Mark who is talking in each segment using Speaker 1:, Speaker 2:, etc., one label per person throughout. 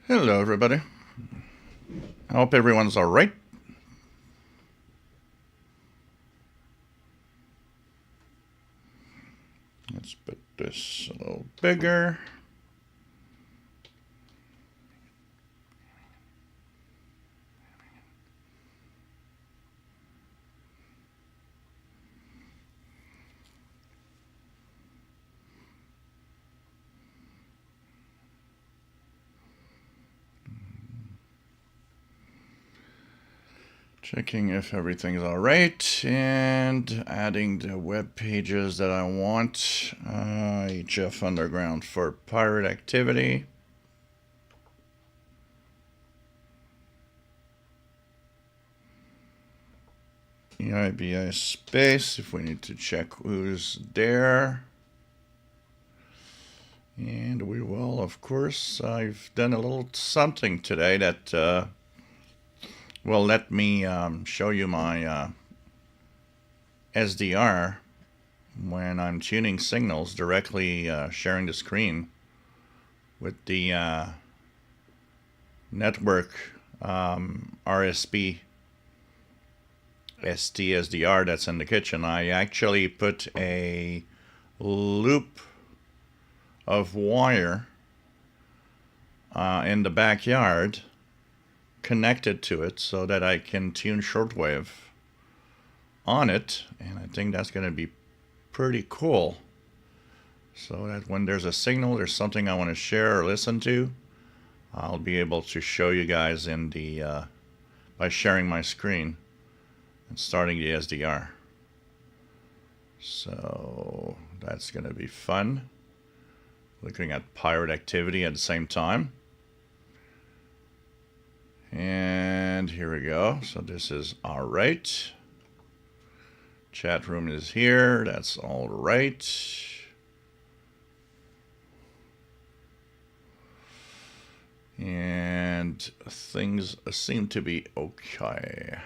Speaker 1: Hello, everybody. I hope everyone's all right. Let's put this a little bigger. Checking if everything's all right and adding the web pages that I want. HF Underground for pirate activity. EIBI space if we need to check who's there. And we will, of course, I've done a little something today that will let me show you my SDR when I'm tuning signals, directly sharing the screen with the network RSP ST SDR that's in the kitchen. I actually put a loop of wire in the backyard connected to it so that I can tune shortwave on it, and I think that's going to be pretty cool, so that when there's a signal, there's something I want to share or listen to, I'll be able to show you guys in the by sharing my screen and starting the SDR. So that's going to be fun, looking at pirate activity at the same time. And here we go. So this is all right. Chat room is here. That's all right. And things seem to be okay.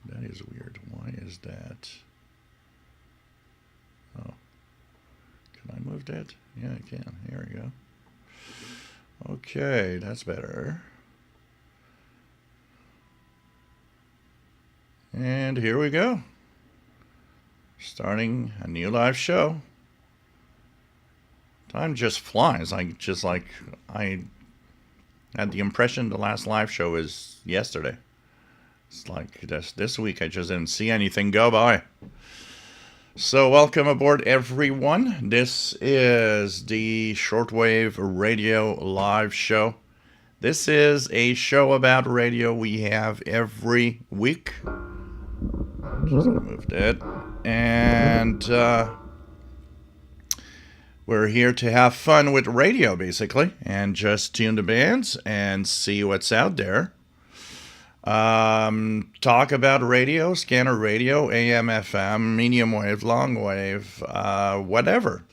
Speaker 1: That is weird. Why is that? Oh. Can I move that? Yeah, I can. Here we go. Okay, that's better. And here we go. Starting a new live show. Time just flies. I had the impression the last live show was yesterday. It's like this week I just didn't see anything go by. So welcome aboard, everyone. This is the Shortwave Radio Live Show. This is a show about radio we have every week. Just gonna move that. And we're here to have fun with radio, basically, and just tune the bands and see what's out there. Talk about radio, scanner radio, AM, FM, medium wave, long wave, whatever.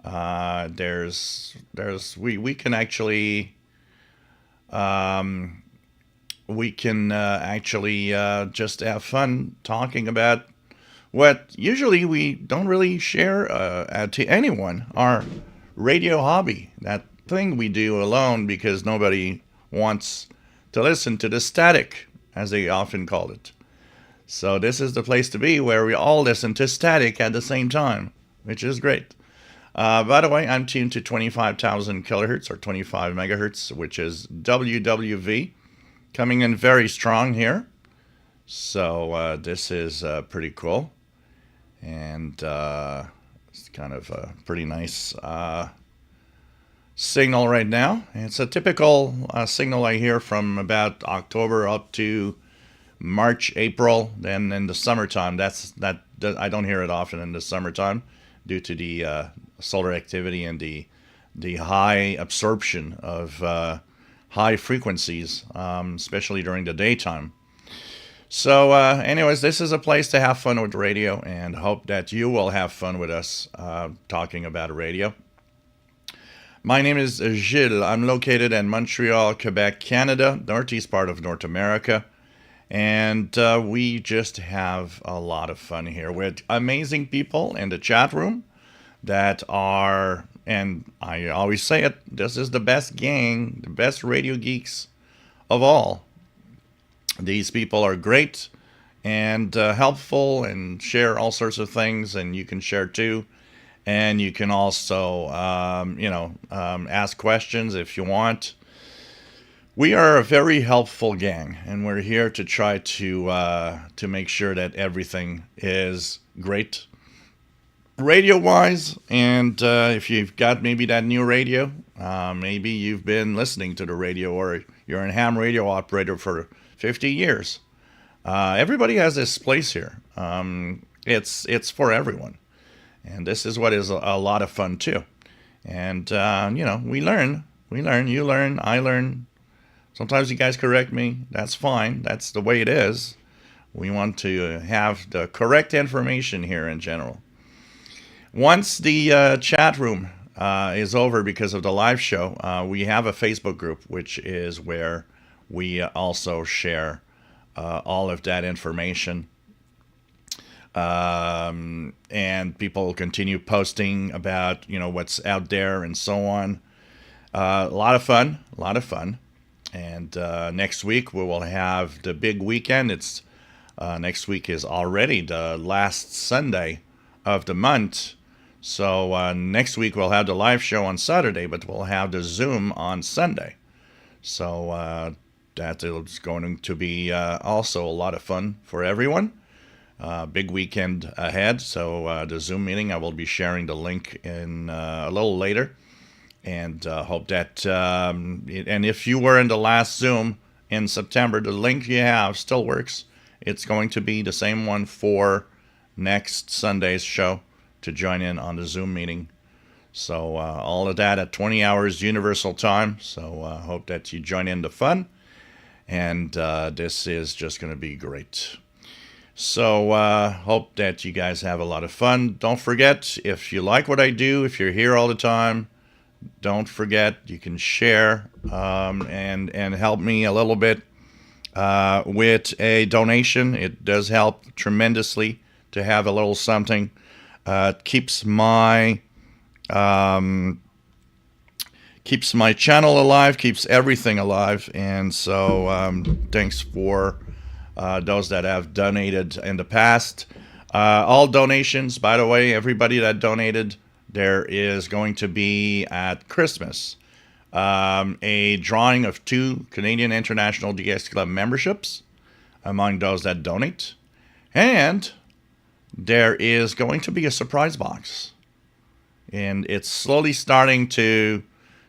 Speaker 1: We can actually just have fun talking about what usually we don't really share to anyone, our radio hobby, that thing we do alone because nobody wants to listen to the static, as they often call it. So this is the place to be, where we all listen to static at the same time, which is great. By the way, I'm tuned to 25,000 kilohertz or 25 megahertz, which is WWV, coming in very strong here. So this is pretty cool, and it's kind of a pretty nice signal right now. It's a typical signal I hear from about October up to March, April. Then in the summertime, that I don't hear it often in the summertime due to the solar activity and the high absorption of high frequencies, especially during the daytime. So anyways, this is a place to have fun with radio, and hope that you will have fun with us talking about radio. My name is Gilles. I'm located in Montreal, Quebec, Canada, northeast part of North America. And we just have a lot of fun here with amazing people in the chat room that are and I always say it, this is the best gang, the best radio geeks of all. These people are great and helpful and share all sorts of things, and you can share too. And you can also, ask questions if you want. We are a very helpful gang, and we're here to try to make sure that everything is great radio wise. And if you've got maybe that new radio, maybe you've been listening to the radio, or you're a ham radio operator for 50 years. Everybody has this place here. It's for everyone, and this is what is a lot of fun too. And we learn, you learn, I learn. Sometimes you guys correct me. That's fine. That's the way it is. We want to have the correct information here in general. Once the chat room is over because of the live show, we have a Facebook group, which is where we also share all of that information. And people continue posting about, what's out there and so on. A lot of fun. And next week we will have the big weekend. It's next week is already the last Sunday of the month. So next week we'll have the live show on Saturday, but we'll have the Zoom on Sunday. So that is going to be also a lot of fun for everyone. Big weekend ahead. So the Zoom meeting, I will be sharing the link in a little later. And hope that, and if you were in the last Zoom in September, the link you have still works. It's going to be the same one for next Sunday's show to join in on the Zoom meeting. So all of that at 20 hours Universal Time. So hope that you join in the fun. And this is just going to be great. So hope that you guys have a lot of fun. Don't forget, if you like what I do, if you're here all the time, don't forget you can share and help me a little bit with a donation. It does help tremendously to have a little something. It keeps my channel alive, keeps everything alive. And so thanks for those that have donated in the past. All donations, by the way, everybody that donated, there is going to be at Christmas a drawing of 2 Canadian International DX Club memberships among those that donate. And there is going to be a surprise box. And it's slowly starting to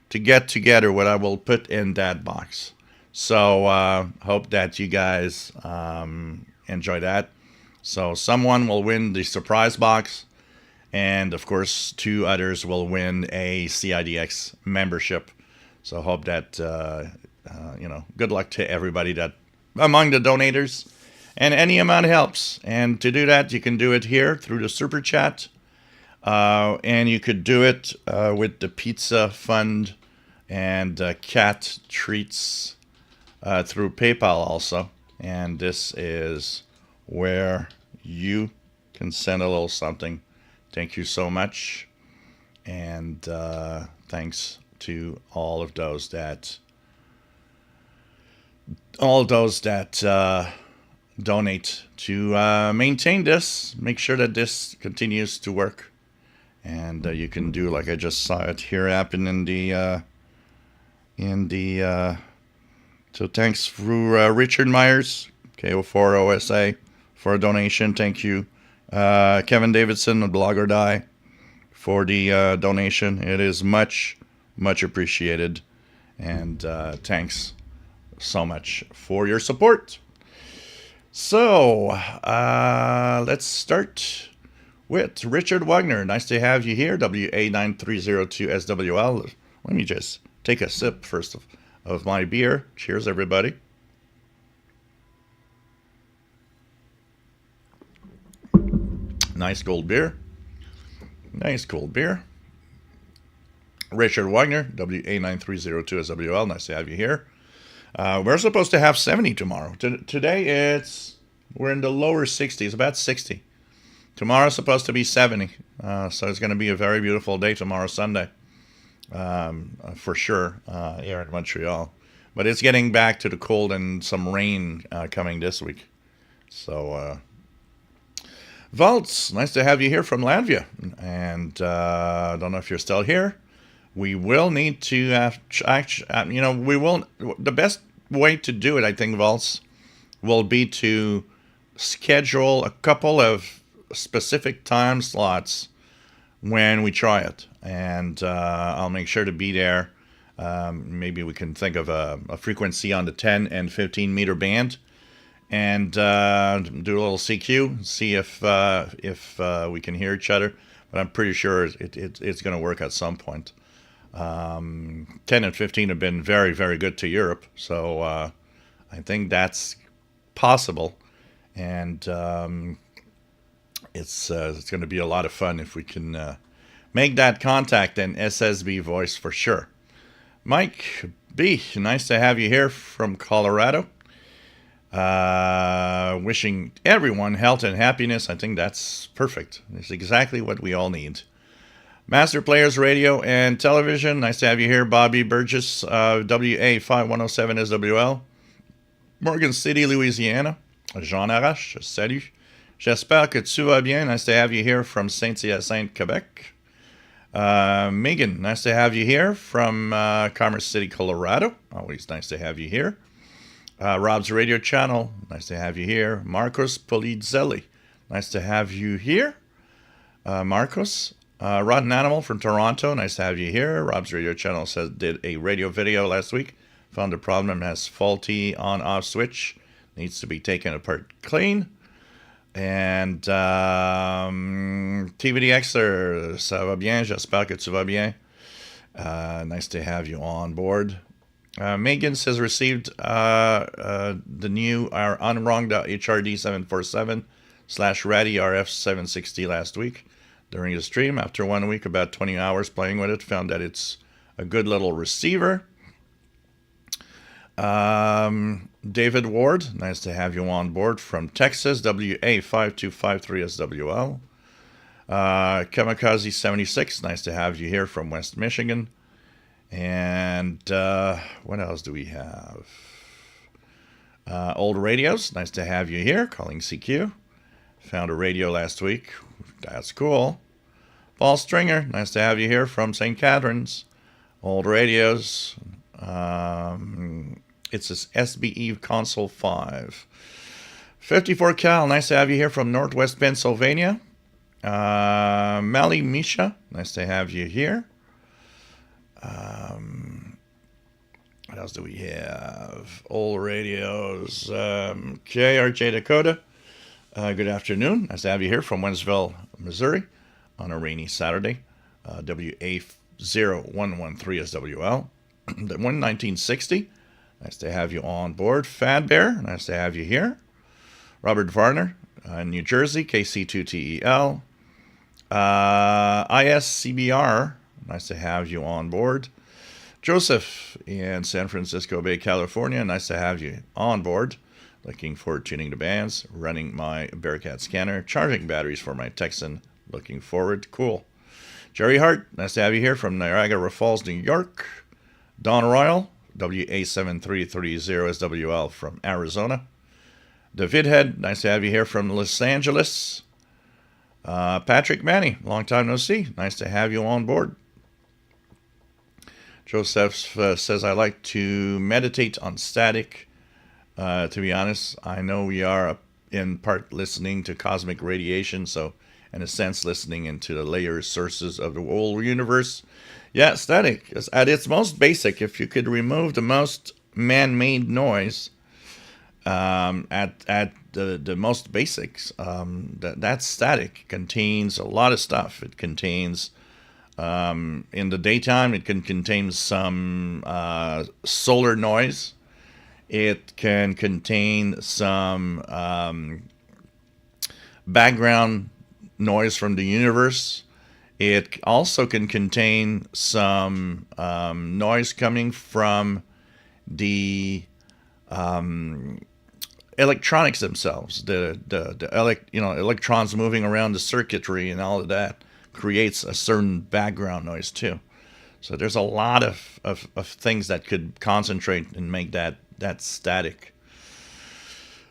Speaker 1: get together what I will put in that box. So hope that you guys enjoy that. So someone will win the surprise box. And, of course, 2 others will win a CIDX membership. So hope that, good luck to everybody that among the donators. And any amount helps. And to do that, you can do it here through the Super Chat. And you could do it with the Pizza Fund and cat treats through PayPal also. And this is where you can send a little something. Thank you so much, and thanks to all of those that donate to maintain this. Make sure that this continues to work, and you can do like I just saw it here happen in the. So thanks for Richard Myers, KO4OSA, for a donation. Thank you. Kevin Davidson of Blog or Die for the donation. It is much appreciated, and thanks so much for your support. So let's start with Richard Wagner. Nice to have you here, WA9302SWL. Let me just take a sip first of my beer. Cheers, everybody. Nice cold beer. Richard Wagner, WA9302SWL. Nice to have you here. We're supposed to have 70 tomorrow. Today we're in the lower 60s, about 60. Tomorrow's supposed to be 70. So it's going to be a very beautiful day tomorrow, Sunday. for sure here in Montreal. But it's getting back to the cold and some rain coming this week. So, Valtz, nice to have you here from Latvia. And I don't know if you're still here. We will need to, we will, the best way to do it, I think, Valtz, will be to schedule a couple of specific time slots when we try it. And I'll make sure to be there. Maybe we can think of a frequency on the 10 and 15 meter band and do a little CQ, see if we can hear each other. But I'm pretty sure it's going to work at some point. 10 and 15 have been very, very good to Europe. So I think that's possible. And it's going to be a lot of fun if we can make that contact and SSB voice for sure. Mike B, nice to have you here from Colorado. Wishing everyone health and happiness. I think that's perfect. It's exactly what we all need. Master Players Radio and Television, nice to have you here. Bobby Burgess, WA5107 SWL. Morgan City, Louisiana. Jean Arrache, salut. J'espère que tu vas bien. Nice to have you here from Saint-Hyacinthe, Quebec. Megan, nice to have you here from Commerce City, Colorado. Always nice to have you here. Rob's Radio Channel, nice to have you here. Marcos Polizzelli, nice to have you here. Marcos. Rotten Animal from Toronto, nice to have you here. Rob's Radio Channel says did a radio video last week. Found the problem has faulty on-off switch. Needs to be taken apart clean. And TV DXers, ça va bien? J'espère que tu vas bien. Nice to have you on board. Megan says received the new our unwrong.hrd 747 /Ratty RF 760 last week during the stream. After 1 week, about 20 hours playing with it, found that it's a good little receiver. David Ward, nice to have you on board from Texas, WA5253SWL. Kamikaze 76, nice to have you here from West Michigan. And what else do we have? Old Radios, nice to have you here, calling CQ. Found a radio last week. That's cool. Paul Stringer, nice to have you here from St. Catharines. Old Radios. It's this SBE Console 5. 54 Cal, nice to have you here from Northwest Pennsylvania. Mali Misha, nice to have you here. What else do we have? Old Radios. KRJ Dakota. Good afternoon. Nice to have you here from Wentzville, Missouri on a rainy Saturday. WA0113SWL. 1960. Nice to have you on board. Fad Bear. Nice to have you here. Robert Varner, New Jersey, KC2TEL. ISCBR. Nice to have you on board. Joseph in San Francisco Bay, California. Nice to have you on board. Looking forward to tuning the bands, running my Bearcat scanner, charging batteries for my Texan. Looking forward. Cool. Jerry Hart, nice to have you here from Niagara Falls, New York. Don Royal, WA7330SWL from Arizona. David Head, nice to have you here from Los Angeles. Patrick Manny, long time no see. Nice to have you on board. Joseph says, I like to meditate on static. To be honest, I know we are in part listening to cosmic radiation, so in a sense listening into the layer sources of the whole universe. Yeah, static is at its most basic. If you could remove the most man-made noise at the most basics, that static contains a lot of stuff. It contains in the daytime, it can contain some solar noise. It can contain some background noise from the universe. It also can contain some noise coming from the electronics themselves. The electrons moving around the circuitry and all of that creates a certain background noise too. So there's a lot of things that could concentrate and make that static.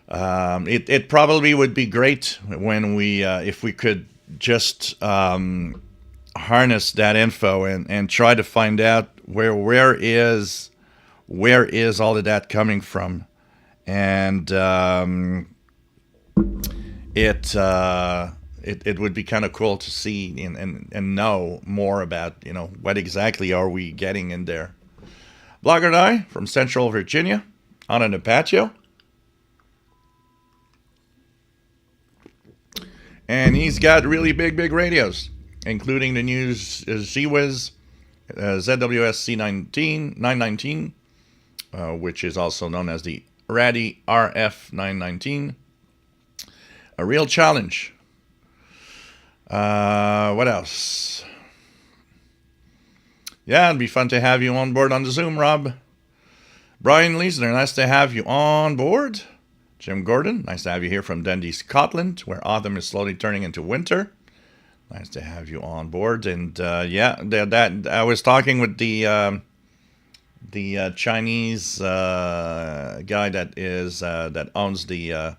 Speaker 1: It probably would be great when we if we could just harness that info and try to find out where is all of that coming from, and it would be kind of cool to see and know more about what exactly are we getting in there. Blogger Guy from Central Virginia on an Apache. And he's got really big radios, including the new Z-Wiz ZWS C19 919, which is also known as the Raddy RF 919. A real challenge. What else? Yeah, it'd be fun to have you on board on the Zoom, Rob. Brian Leisner, nice to have you on board. Jim Gordon, nice to have you here from Dundee, Scotland, where autumn is slowly turning into winter. Nice to have you on board. And that I was talking with the Chinese guy that owns the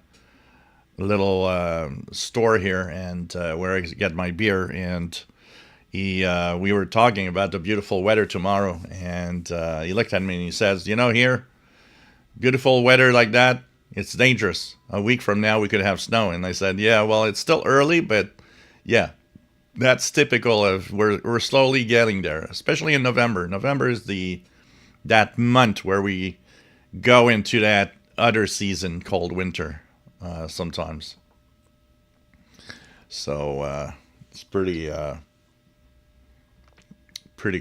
Speaker 1: little store here, and where I get my beer, and we were talking about the beautiful weather tomorrow, and he looked at me and he says, here, beautiful weather like that, it's dangerous. A week from now we could have snow. And I said, yeah, well, it's still early, but yeah, that's typical of we're slowly getting there, especially in November. November is that month where we go into that other season called winter sometimes. So it's pretty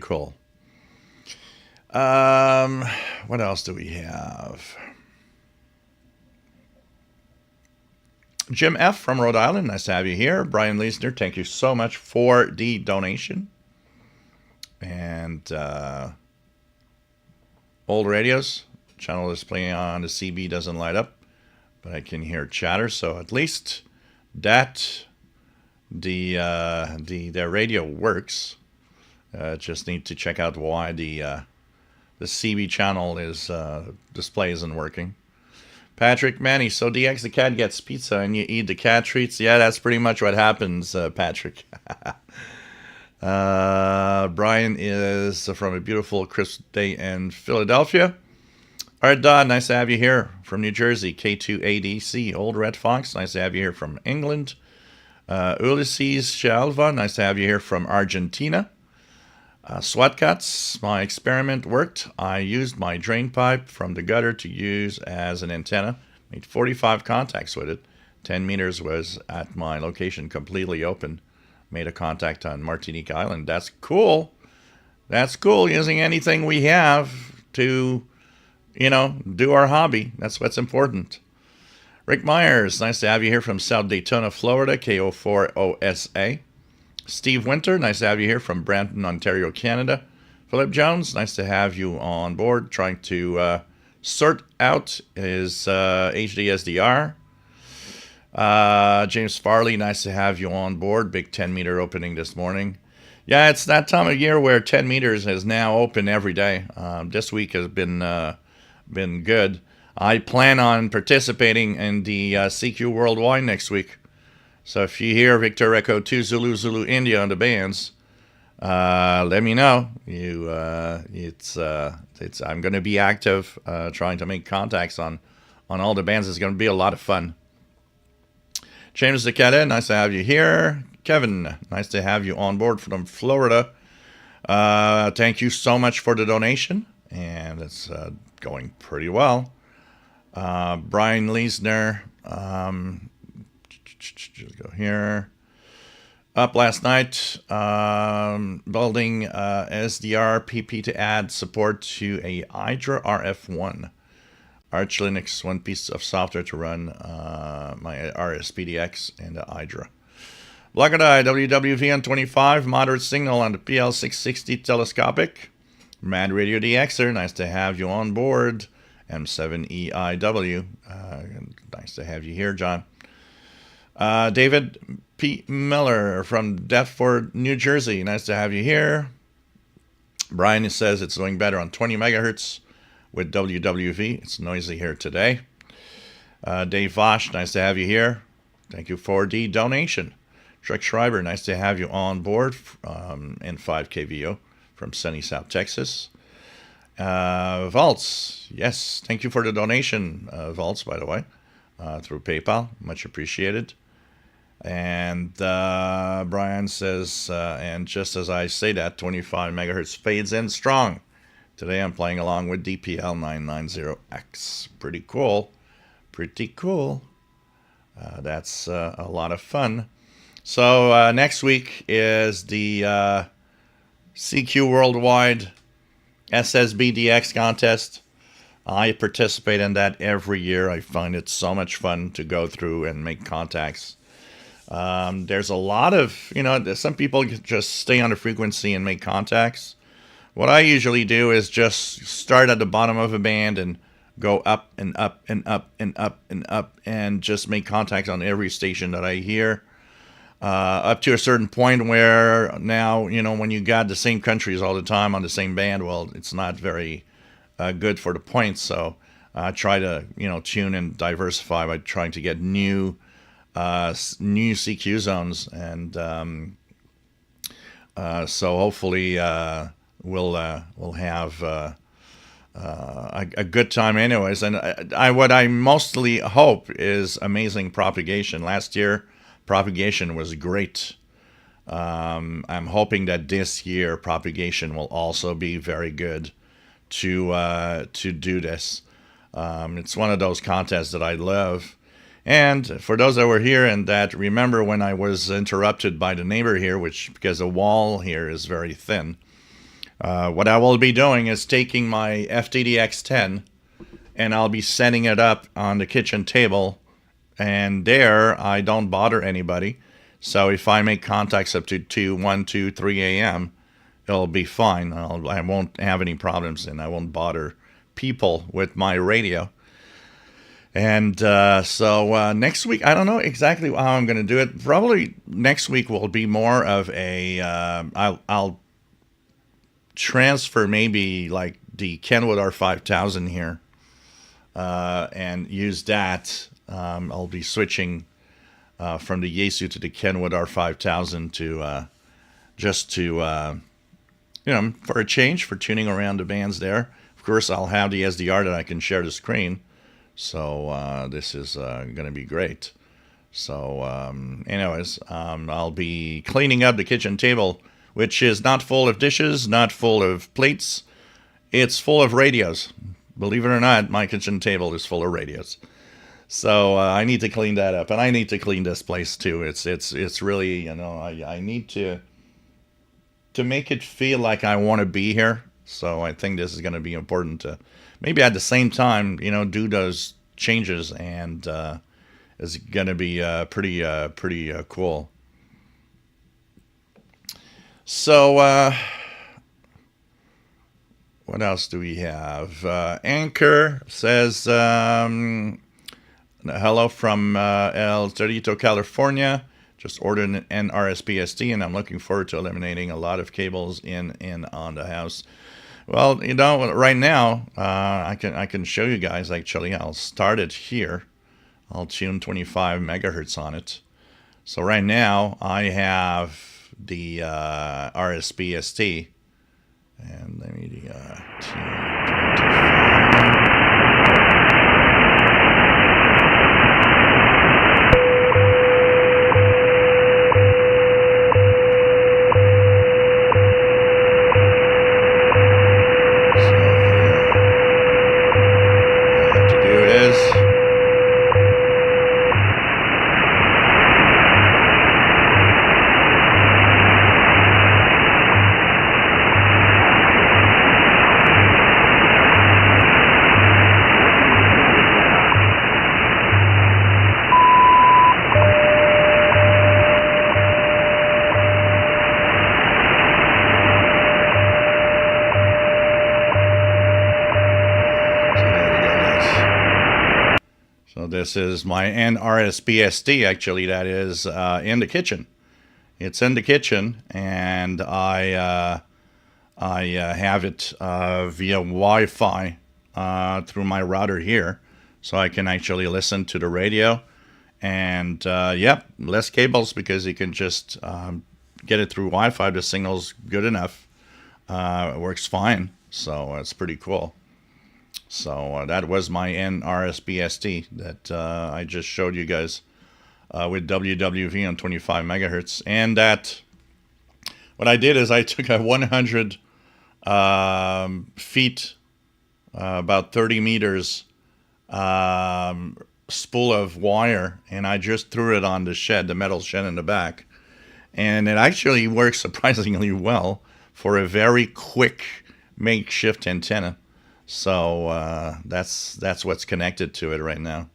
Speaker 1: cool. What else do we have? Jim F. from Rhode Island, nice to have you here. Brian Leisner, thank you so much for the donation. And old radios, channel display on the CB doesn't light up, but I can hear chatter, so at least that the radio works. Just need to check out why the CB channel display isn't working. Patrick Manny, so DX the cat gets pizza and you eat the cat treats? Yeah, that's pretty much what happens, Patrick. Brian is from a beautiful crisp day in Philadelphia. All right, Don, nice to have you here from New Jersey. K2ADC, Old Red Fox, nice to have you here from England. Ulysses Shalva, nice to have you here from Argentina. SWAT cuts, my experiment worked. I used my drain pipe from the gutter to use as an antenna. Made 45 contacts with it. 10 meters was at my location completely open. Made a contact on Martinique Island. That's cool. That's cool, using anything we have to, do our hobby. That's what's important. Rick Myers, nice to have you here from South Daytona, Florida, KO4OSA. Steve Winter, nice to have you here from Brampton, Ontario, Canada. Philip Jones, nice to have you on board, trying to sort out his HDSDR. James Farley, nice to have you on board. Big 10-meter opening this morning. Yeah, it's that time of year where 10 meters is now open every day. This week has been good. I plan on participating in the CQ Worldwide next week. So if you hear Victor Echo 2 Zulu India on the bands, let me know. I'm going to be active, trying to make contacts on all the bands. It's going to be a lot of fun. James Zacetta, nice to have you here. Kevin, nice to have you on board from Florida. Thank you so much for the donation, and it's going pretty well. Brian Leisner, just go here. Up last night, building SDR PP to add support to a Hydra RF1. Arch Linux, one piece of software to run my RSPDX and the Hydra. Blogger WWVN25, moderate signal on the PL660 telescopic. Mad Radio DXer, nice to have you on board. M7EIW, nice to have you here, John. David P. Miller from Deptford, New Jersey. Nice to have you here. Brian says it's doing better on 20 megahertz with WWV. It's noisy here today. Dave Vosh, nice to have you here. Thank you for the donation. Trek Schreiber, nice to have you on board in 5KVO from sunny South Texas. Valtz, yes, thank you for the donation, Valtz, by the way, through PayPal. Much appreciated. And Brian says, and just as I say that, 25 megahertz fades in strong. Today I'm playing along with DPL 990X. Pretty cool. Pretty cool. That's a lot of fun. So next week is the CQ Worldwide SSB DX contest. I participate in that every year. I find it so much fun to go through and make contacts. There's a lot of, some people just stay on the frequency and make contacts. What I usually do is just start at the bottom of a band and go up and up and up and up and up and just make contacts on every station that I hear. Up to a certain point where now, when you got the same countries all the time on the same band, well, it's not very good for the points. So I try to, tune and diversify by trying to get new CQ zones. And so hopefully we'll have a good time anyways. And what I mostly hope is amazing propagation. Last year, propagation was great. I'm hoping that this year propagation will also be very good to do this. It's one of those contests that I love. And for those that were here and that remember when I was interrupted by the neighbor here, because the wall here is very thin, what I will be doing is taking my FTDX10 and I'll be setting it up on the kitchen table. And there, I don't bother anybody. So if I make contacts up to 1, 2, 3 a.m., it'll be fine. I won't have any problems, and I won't bother people with my radio. And so next week, I don't know exactly how I'm going to do it. Probably next week will be more of a, I'll transfer maybe like the Kenwood R5000 here and use that. I'll be switching from the Yaesu to the Kenwood R5000 to just to for a change, for tuning around the bands there. Of course, I'll have the SDR that I can share the screen, so this is going to be great. So anyways, I'll be cleaning up the kitchen table, which is not full of dishes, not full of plates. It's full of radios. Believe it or not, my kitchen table is full of radios. So I need to clean that up, and I need to clean this place too. It's really, I need to make it feel like I want to be here. So I think this is going to be important to maybe at the same time, do those changes, and it's going to be pretty cool. So what else do we have? Anchor says. Hello from El Cerrito, California. Just ordered an RSPST, and I'm looking forward to eliminating a lot of cables in and on the house. Well, right now, I can show you guys, actually. I'll start it here. I'll tune 25 megahertz on it. So right now, I have the RSPST. And let me tune 25. This is my NRSBSD, actually, that is in the kitchen. It's in the kitchen, and I I have it via Wi-Fi through my router here, so I can actually listen to the radio. And yep, less cables because you can just get it through Wi-Fi. The signal's good enough. It works fine, so it's pretty cool. So that was my NRSBST that I just showed you guys with WWV on 25 megahertz. And that, what I did is I took a 100 feet, about 30 meters spool of wire, and I just threw it on the shed, the metal shed in the back. And it actually works surprisingly well for a very quick makeshift antenna. So that's what's connected to it right now.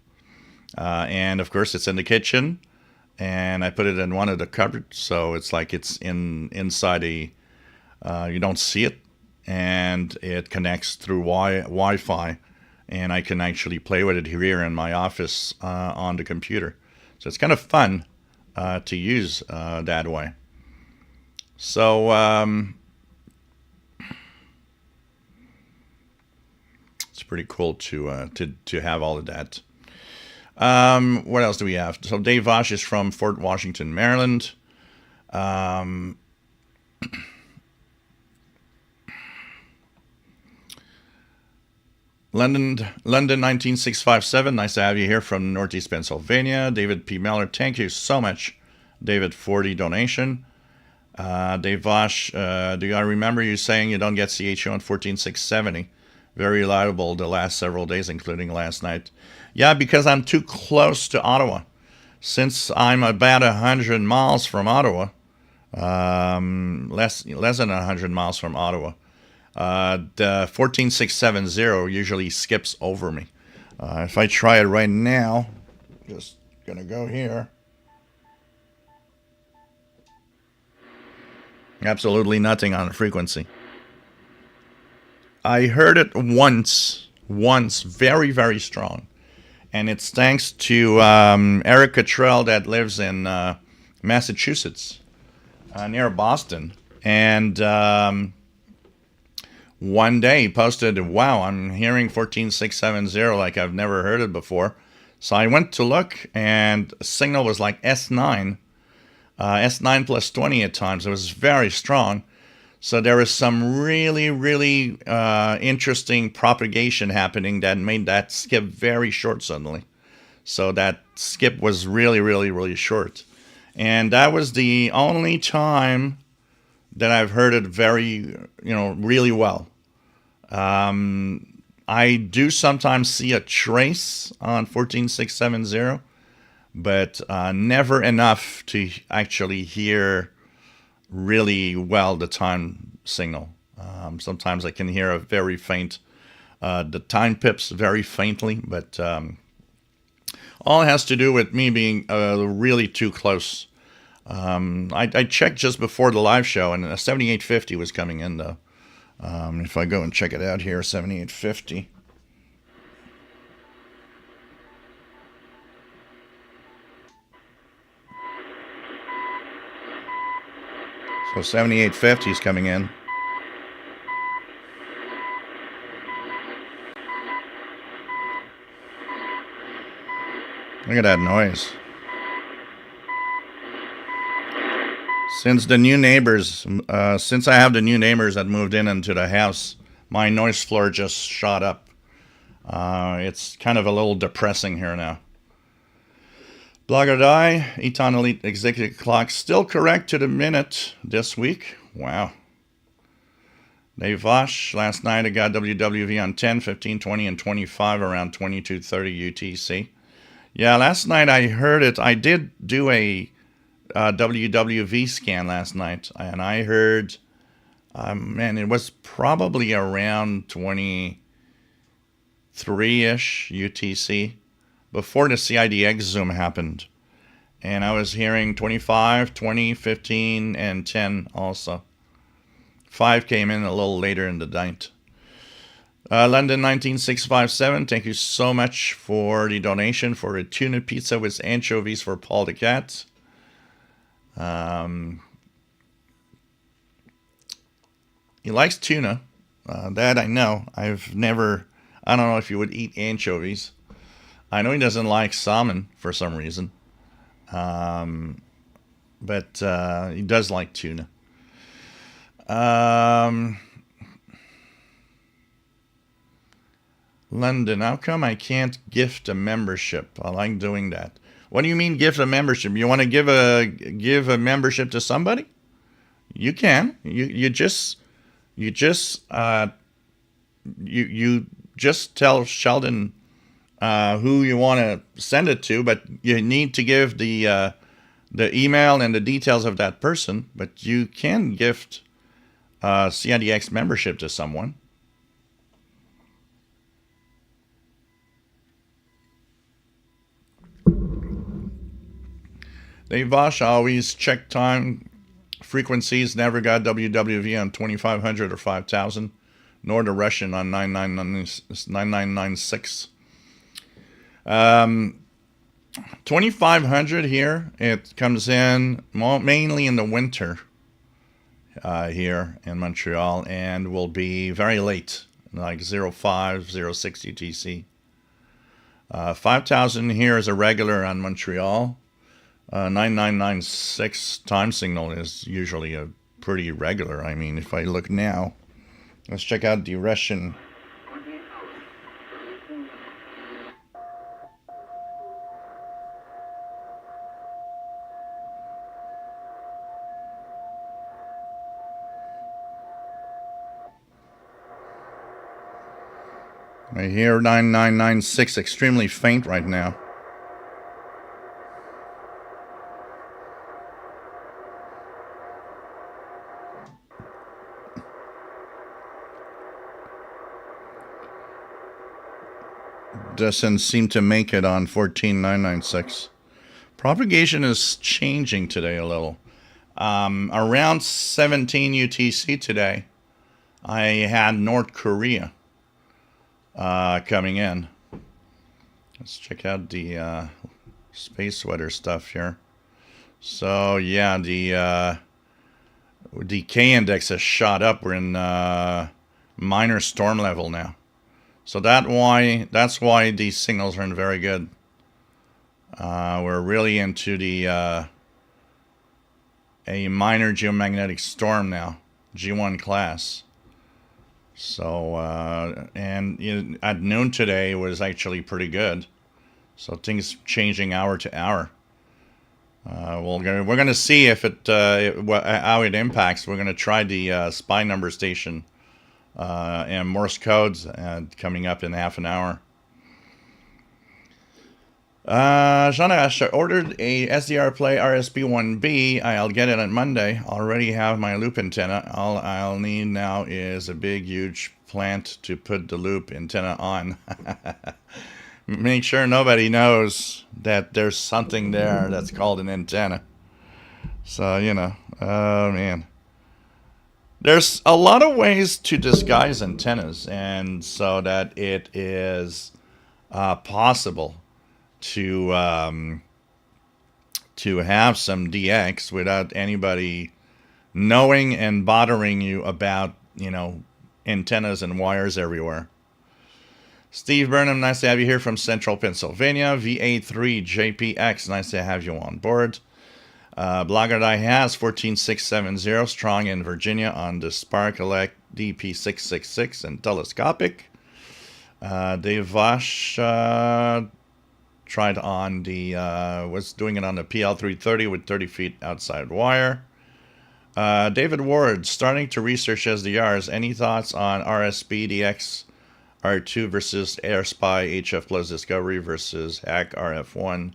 Speaker 1: And of course, it's in the kitchen, and I put it in one of the cupboards, so it's like it's inside a. You don't see it, and it connects through Wi-Fi, and I can actually play with it here in my office on the computer. So it's kind of fun to use that way. So it's pretty cool to have all of that. What else do we have? So Dave Vosh is from Fort Washington, Maryland. London 19657. Nice to have you here from Northeast Pennsylvania. David P. Miller, thank you so much, David, for the donation. Dave Vosh, do I remember you saying you don't get CHU on 14670? Very reliable the last several days, including last night. Yeah, because I'm too close to Ottawa. Since I'm about 100 miles from Ottawa, less than 100 miles from Ottawa, the 14670 usually skips over me. If I try it right now, just gonna go here. Absolutely nothing on the frequency. I heard it once, very, very strong. And it's thanks to Eric Cottrell that lives in Massachusetts, near Boston. And one day he posted, wow, I'm hearing 14670 like I've never heard it before. So I went to look, and the signal was like S9, S9 plus 20 at times. It was very strong. So there was some really, really interesting propagation happening that made that skip very short suddenly. So that skip was really, really, really short. And that was the only time that I've heard it very, really well. I do sometimes see a trace on 14670, but never enough to actually hear really well the time signal. Sometimes I can hear a very faint, the time pips very faintly, but all has to do with me being really too close. I checked just before the live show, and a 7850 was coming in though. If I go and check it out here, 7850. So 7850 is coming in. Look at that noise. Since the new neighbors, since I have the new neighbors that moved in into the house, my noise floor just shot up. It's kind of a little depressing here now. Blogger Die, Eton Elite Executive Clock, still correct to the minute this week. Wow. Dave Vosh, last night I got WWV on 10, 15, 20, and 25 around 22:30 UTC. Yeah, last night I heard it. I did do a WWV scan last night, and I heard, it was probably around 23-ish UTC before the CIDX zoom happened. And I was hearing 25, 20, 15, and 10 also. 5 came in a little later in the night. London 19657, thank you so much for the donation for a tuna pizza with anchovies for Paul the Cat. He likes tuna. That I know. I don't know if he would eat anchovies. I know he doesn't like salmon for some reason. Um, but he does like tuna. Um, London, how come I can't gift a membership? I like doing that. What do you mean gift a membership? You want to give a membership to somebody? You can. You just you just tell Sheldon who you want to send it to, but you need to give the email and the details of that person. But you can gift CIDX membership to someone. Dave Vosh always check time frequencies. Never got WWV on 2500 or 5000, nor the Russian on 9996. 2500 here. It comes in mainly in the winter here in Montreal, and will be very late, like 05, 06 UTC. 5000 here is a regular on Montreal. 9996 time signal is usually a pretty regular. I mean, if I look now, let's check out the Russian. I hear 9996 extremely faint right now. Doesn't seem to make it on 14996. Propagation is changing today a little. Around 17 UTC today, I had North Korea coming in. Let's check out the space weather stuff here. So yeah, the K index has shot up. We're in minor storm level now. So that's why these signals aren't very good. We're really into the a minor geomagnetic storm now, G1 class. So and at noon today was actually pretty good. So things changing hour to hour. We're gonna see if how it impacts. We're gonna try the SPY number station and Morse codes coming up in half an hour. Jean Ash ordered a SDR Play RSP1B. I'll get it on Monday. Already have my loop antenna. All I'll need now is a big, huge plant to put the loop antenna on. Make sure nobody knows that there's something there that's called an antenna. So, oh man. There's a lot of ways to disguise antennas, and so that it is possible to have some DX without anybody knowing and bothering you about antennas and wires everywhere. Steve Burnham, nice to have you here from Central Pennsylvania. VA3JPX, nice to have you on board. Blogger I has 14670, strong in Virginia on the Spark Elect DP666 and telescopic. Dave Vosh tried on was doing it on the PL330 with 30 feet outside wire. David Ward, starting to research SDRs. Any thoughts on RSP DX R2 versus AirSpy HF Plus Discovery versus Hack RF1?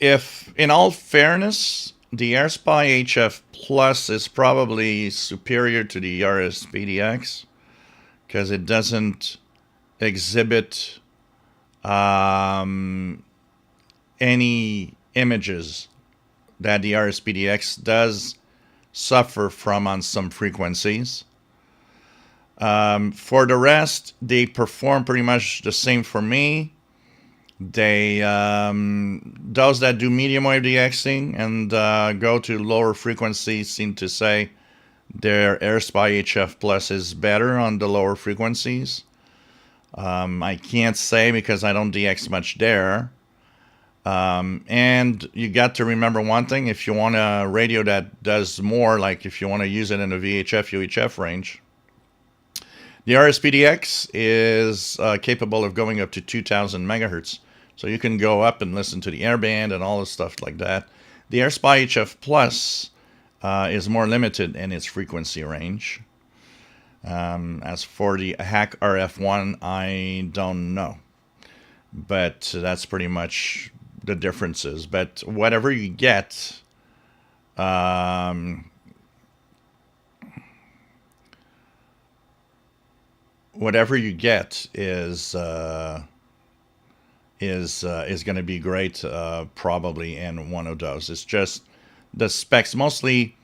Speaker 1: If, in all fairness, the AirSpy HF Plus is probably superior to the RSPDX because it doesn't exhibit any images that the RSPDX does suffer from on some frequencies. For the rest, they perform pretty much the same for me. They those that do medium wave DXing and go to lower frequencies seem to say their AirSpy HF Plus is better on the lower frequencies. I can't say because I don't DX much there. And you got to remember one thing: if you want a radio that does more, like if you want to use it in a VHF UHF range, the RSPDX is capable of going up to 2,000 megahertz. So you can go up and listen to the airband and all this stuff like that. The AirSpy HF Plus is more limited in its frequency range. As for the Hack RF1, I don't know. But that's pretty much the differences. But whatever you get, is going to be great, probably in one of those. It's just the specs mostly,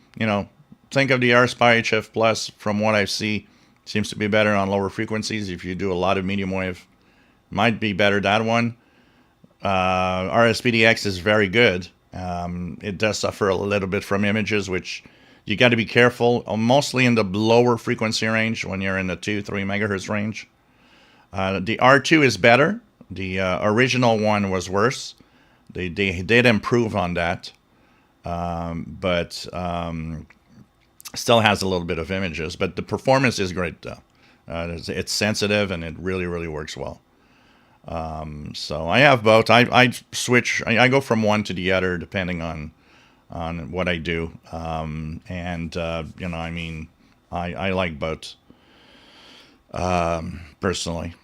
Speaker 1: think of the RSpy HF Plus. From what I see, seems to be better on lower frequencies. If you do a lot of medium wave, might be better that one. RSPDX is very good. It does suffer a little bit from images, which you got to be careful. Mostly in the lower frequency range when you're in the 2-3 megahertz range. The R2 is better. The original one was worse. They did improve on that, but still has a little bit of images. But the performance is great, though. It's sensitive and it really, really works well. So I have both. I switch. I go from one to the other depending on what I do. I like both personally.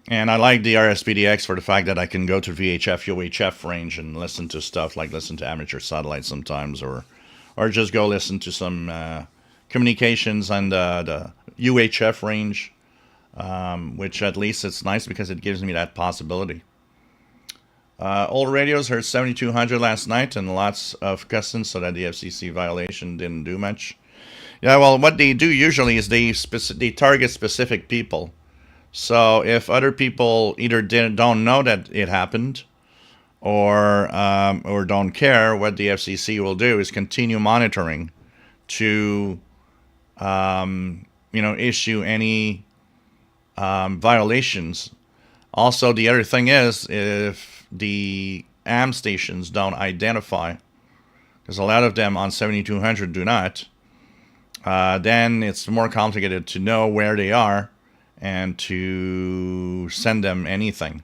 Speaker 1: And I like the RSPDX for the fact that I can go to VHF, UHF range and listen to stuff like listen to amateur satellites sometimes, or just go listen to some communications on the UHF range, which at least it's nice because it gives me that possibility. Old radios heard 7200 last night and lots of customs, so that the FCC violation didn't do much. Yeah, well, what they do usually is they target specific people. So if other people either don't know that it happened, or don't care, what the FCC will do is continue monitoring to issue any violations. Also, the other thing is, if the AM stations don't identify, because a lot of them on 7200 do not, then it's more complicated to know where they are and to send them anything.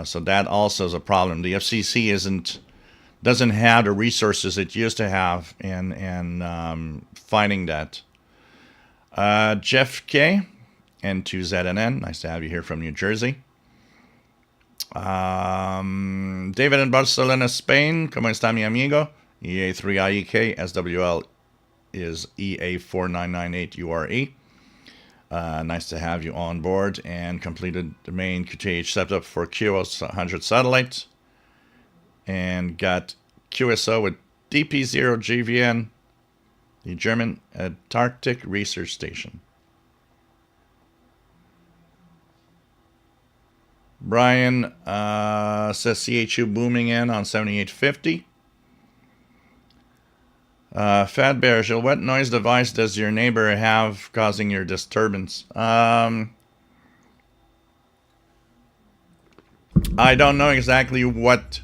Speaker 1: So that also is a problem. The FCC doesn't have the resources it used to have in fighting that. Jeff K. N2ZNN, nice to have you here from New Jersey. David in Barcelona, Spain. ¿Cómo está mi amigo? EA3IEK, SWL is EA4998URE. Nice to have you on board, and completed the main QTH setup for QoS 100 satellite, and got QSO with DP0 GVN, the German Antarctic Research Station. Brian says CHU booming in on 7850. Fat Bear, Gilles, what noise device does your neighbor have causing your disturbance? I don't know exactly what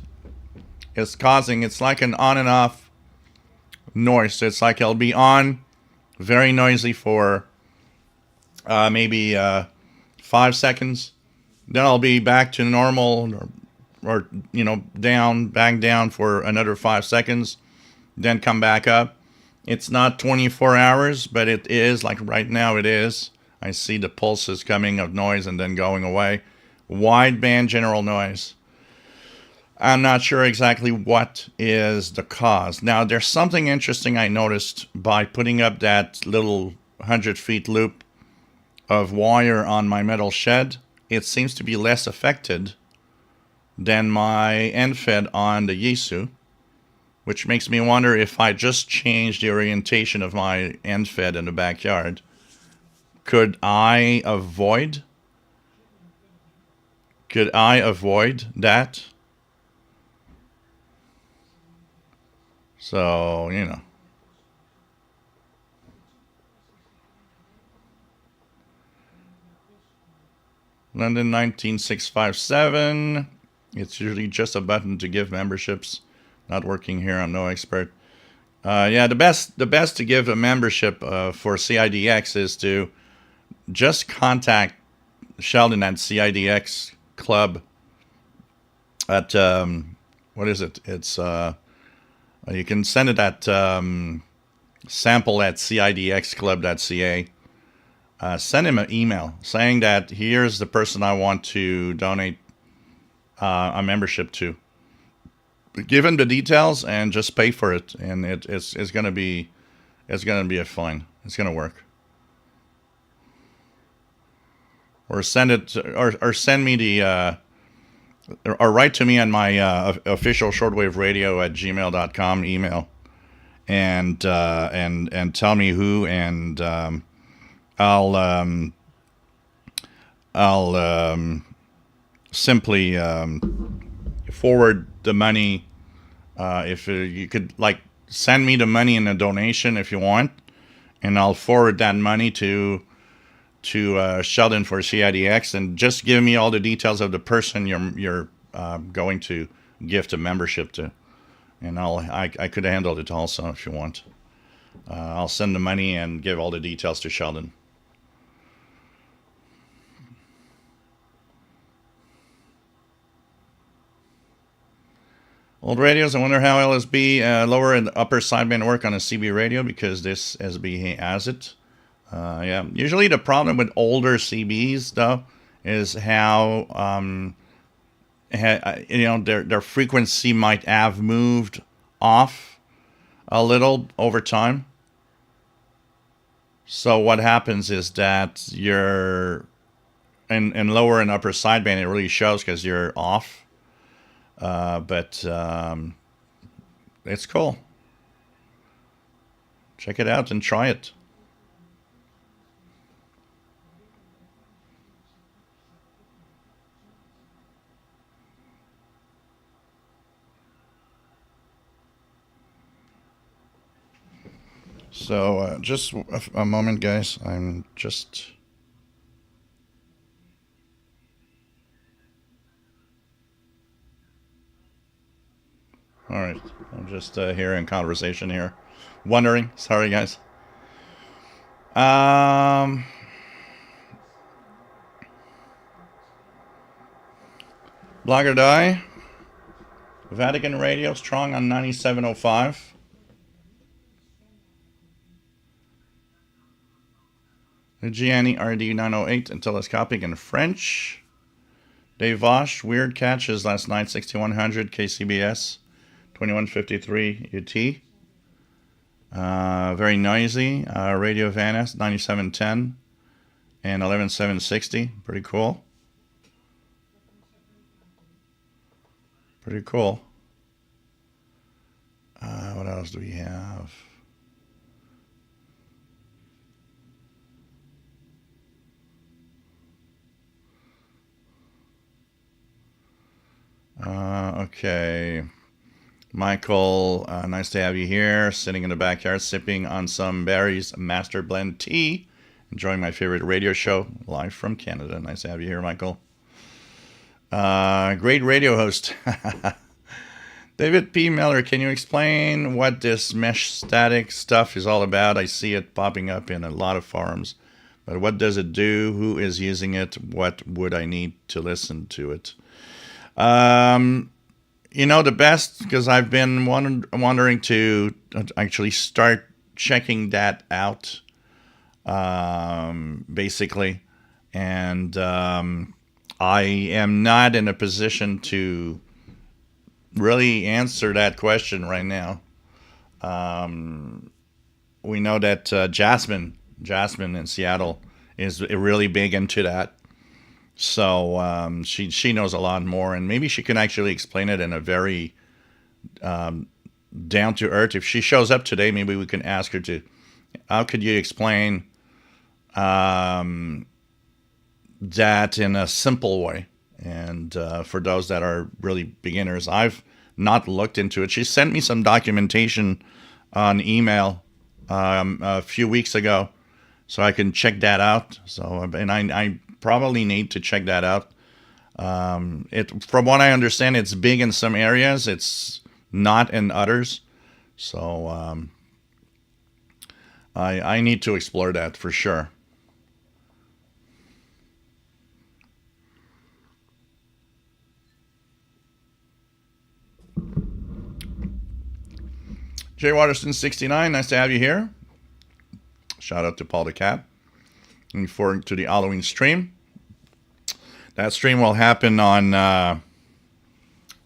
Speaker 1: is causing. It's like an on and off noise. It's like it'll be on, very noisy for maybe 5 seconds. Then I'll be back to normal, or back down for another 5 seconds. Then come back up. It's not 24 hours, but it is, like right now it is. I see the pulses coming of noise and then going away. Wideband general noise. I'm not sure exactly what is the cause. Now, there's something interesting I noticed by putting up that little 100 feet loop of wire on my metal shed. It seems to be less affected than my end fed on the Yaesu, which makes me wonder if I just changed the orientation of my end fed in the backyard, could I avoid Could I avoid that? So, you know. London 19657. It's usually just a button to give memberships. Not working here. I'm no expert. Yeah, the best to give a membership for CIDX is to just contact Sheldon at CIDX Club at what is it? It's you can send it at sample at cidxclub.ca. Send him an email saying that here's the person I want to donate a membership to. Give him the details and just pay for it, and it's gonna be a fine. It's gonna work. Or send it, or send me the or write to me on my official shortwave radio at gmail.com email, and tell me who, and I'll simply forward the money. If you could, like, send me the money in a donation if you want, and I'll forward that money to Sheldon for CIDX, and just give me all the details of the person you're going to gift a membership to, and I could handle it also if you want. I'll send the money and give all the details to Sheldon. Old radios, I wonder how LSB lower and upper sideband work on a CB radio, because this SB has it. Yeah, usually the problem with older CBs though is how their frequency might have moved off a little over time. So what happens is that you're in lower and upper sideband, it really shows because you're off. But it's cool. Check it out and try it. So just a moment, guys. I'm just... All right. I'm just hearing conversation here. Wondering. Sorry, guys. Blogger Die. Vatican Radio, strong on 9705. Gianni RD 908 and telescopic in French. Dave Vosh, weird catches last night, 6100 KCBS, 2153 UT. Very noisy. Radio Vanas 9710 and 11760. Pretty cool. Pretty cool. What else do we have? Okay. Michael, nice to have you here. Sitting in the backyard, sipping on some Barry's Master Blend tea. Enjoying my favorite radio show, live from Canada. Nice to have you here, Michael. Great radio host. David P. Miller, can you explain what this mesh static stuff is all about? I see it popping up in a lot of forums. But what does it do? Who is using it? What would I need to listen to it? The best, because I've been wondering to actually start checking that out, basically. And I am not in a position to really answer that question right now. We know that Jasmine in Seattle is really big into that. So she knows a lot more, and maybe she can actually explain it in a very down to earth. If she shows up today, maybe we can ask her to. How could you explain that in a simple way? And and for those that are really beginners. I've not looked into it. She sent me some documentation on email a few weeks ago, so I can check that out. So, and I probably need to check that out. From what I understand, it's big in some areas. It's not in others. So I need to explore that for sure. Jay Waterston 69, nice to have you here. Shout out to Paul the Cat. Looking forward to the Halloween stream. That stream will happen on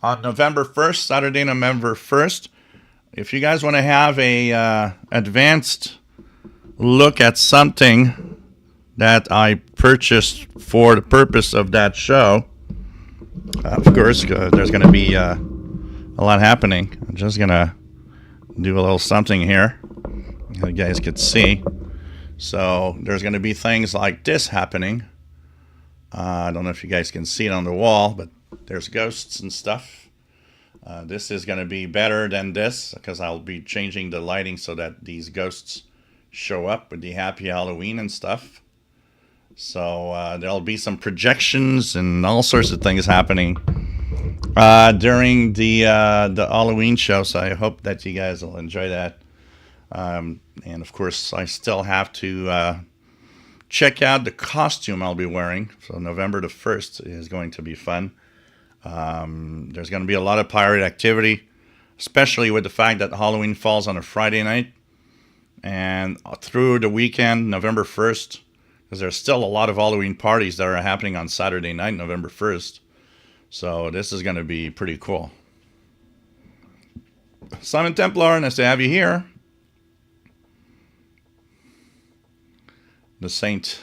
Speaker 1: November 1st, Saturday, November 1st. If you guys want to have a advanced look at something that I purchased for the purpose of that show, of course, there's going to be a lot happening. I'm just going to do a little something here you guys could see. So there's going to be things like this happening. I don't know if you guys can see it on the wall, but there's ghosts and stuff. This is going to be better than this because I'll be changing the lighting so that these ghosts show up with the Happy Halloween and stuff. So there'll be some projections and all sorts of things happening during the Halloween show. So I hope that you guys will enjoy that. And of course, I still have to check out the costume I'll be wearing. So November the 1st is going to be fun. There's going to be a lot of pirate activity, especially with the fact that Halloween falls on a Friday night. And through the weekend, November 1st, because there's still a lot of Halloween parties that are happening on Saturday night, November 1st. So this is going to be pretty cool. Simon Templar, nice to have you here. The Saint.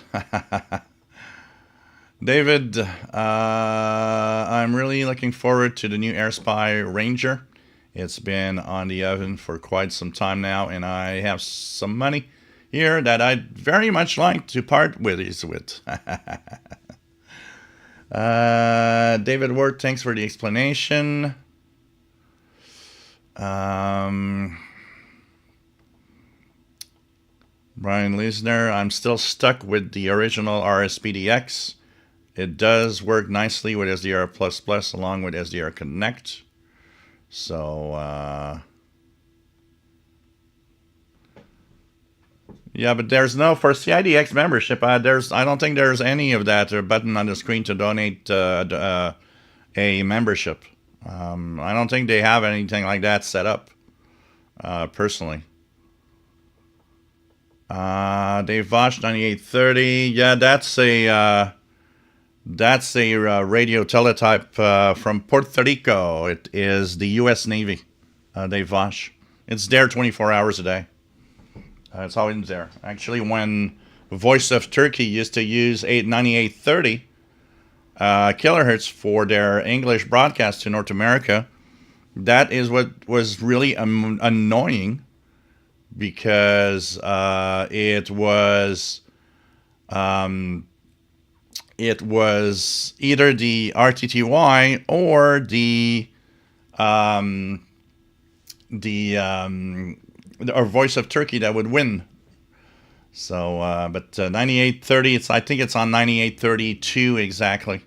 Speaker 1: David, I'm really looking forward to the new AirSpy Ranger. It's been on the oven for quite some time now, and I have some money here that I'd very much like to part ways with. David Ward, thanks for the explanation. Brian Lisner, I'm still stuck with the original RSPDX. It does work nicely with SDR++ along with SDR Connect. So, yeah, but there's no, for CIDX membership, I don't think there's any of that or button on the screen to donate a membership. I don't think they have anything like that set up, personally. Dave Vosh 9830. Yeah, that's a radio teletype from Puerto Rico. It is the U.S. Navy, Dave Vosh. It's there 24 hours a day. It's always there. Actually, when Voice of Turkey used to use 9830 kilohertz for their English broadcast to North America, that is what was really annoying. Because it was either the RTTY or or Voice of Turkey that would win. So, but 9830, I think it's on 9832 exactly.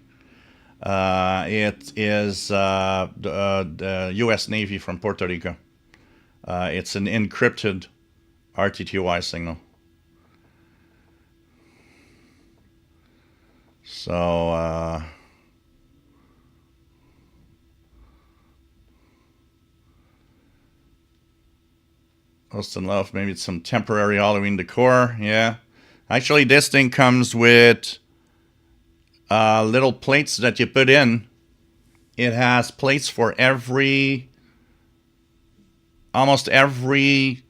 Speaker 1: It is the U.S. Navy from Puerto Rico. It's an encrypted RTTY signal. So, Austin Love, maybe it's some temporary Halloween decor. Yeah. Actually, this thing comes with little plates that you put in. It has plates for almost every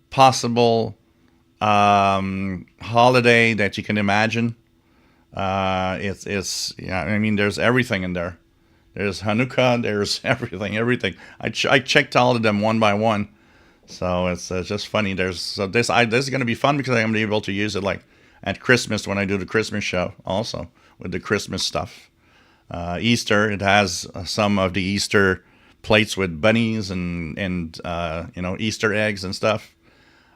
Speaker 1: possible holiday that you can imagine. It's yeah. I mean, there's everything in there. There's Hanukkah. There's everything. I checked all of them one by one. So it's just funny. This is going to be fun because I'm going to be able to use it like at Christmas when I do the Christmas show also with the Christmas stuff. Easter. It has some of the Easter plates with bunnies and Easter eggs and stuff.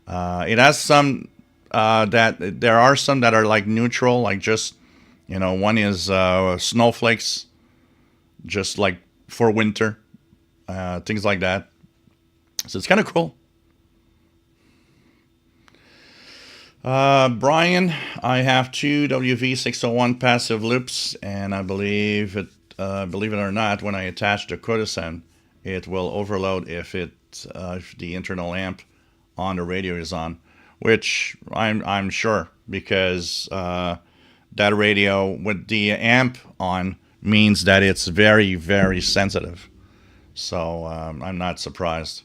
Speaker 1: It has some that there are some that are like neutral, like just one is snowflakes, just like for winter, things like that. So it's kind of cool. Brian, I have two WV601 passive loops, and I believe it or not, when I attach the Codasen, it will overload if the internal amp on the radio is on, which I'm sure, because that radio with the amp on means that it's very, very sensitive. So I'm not surprised.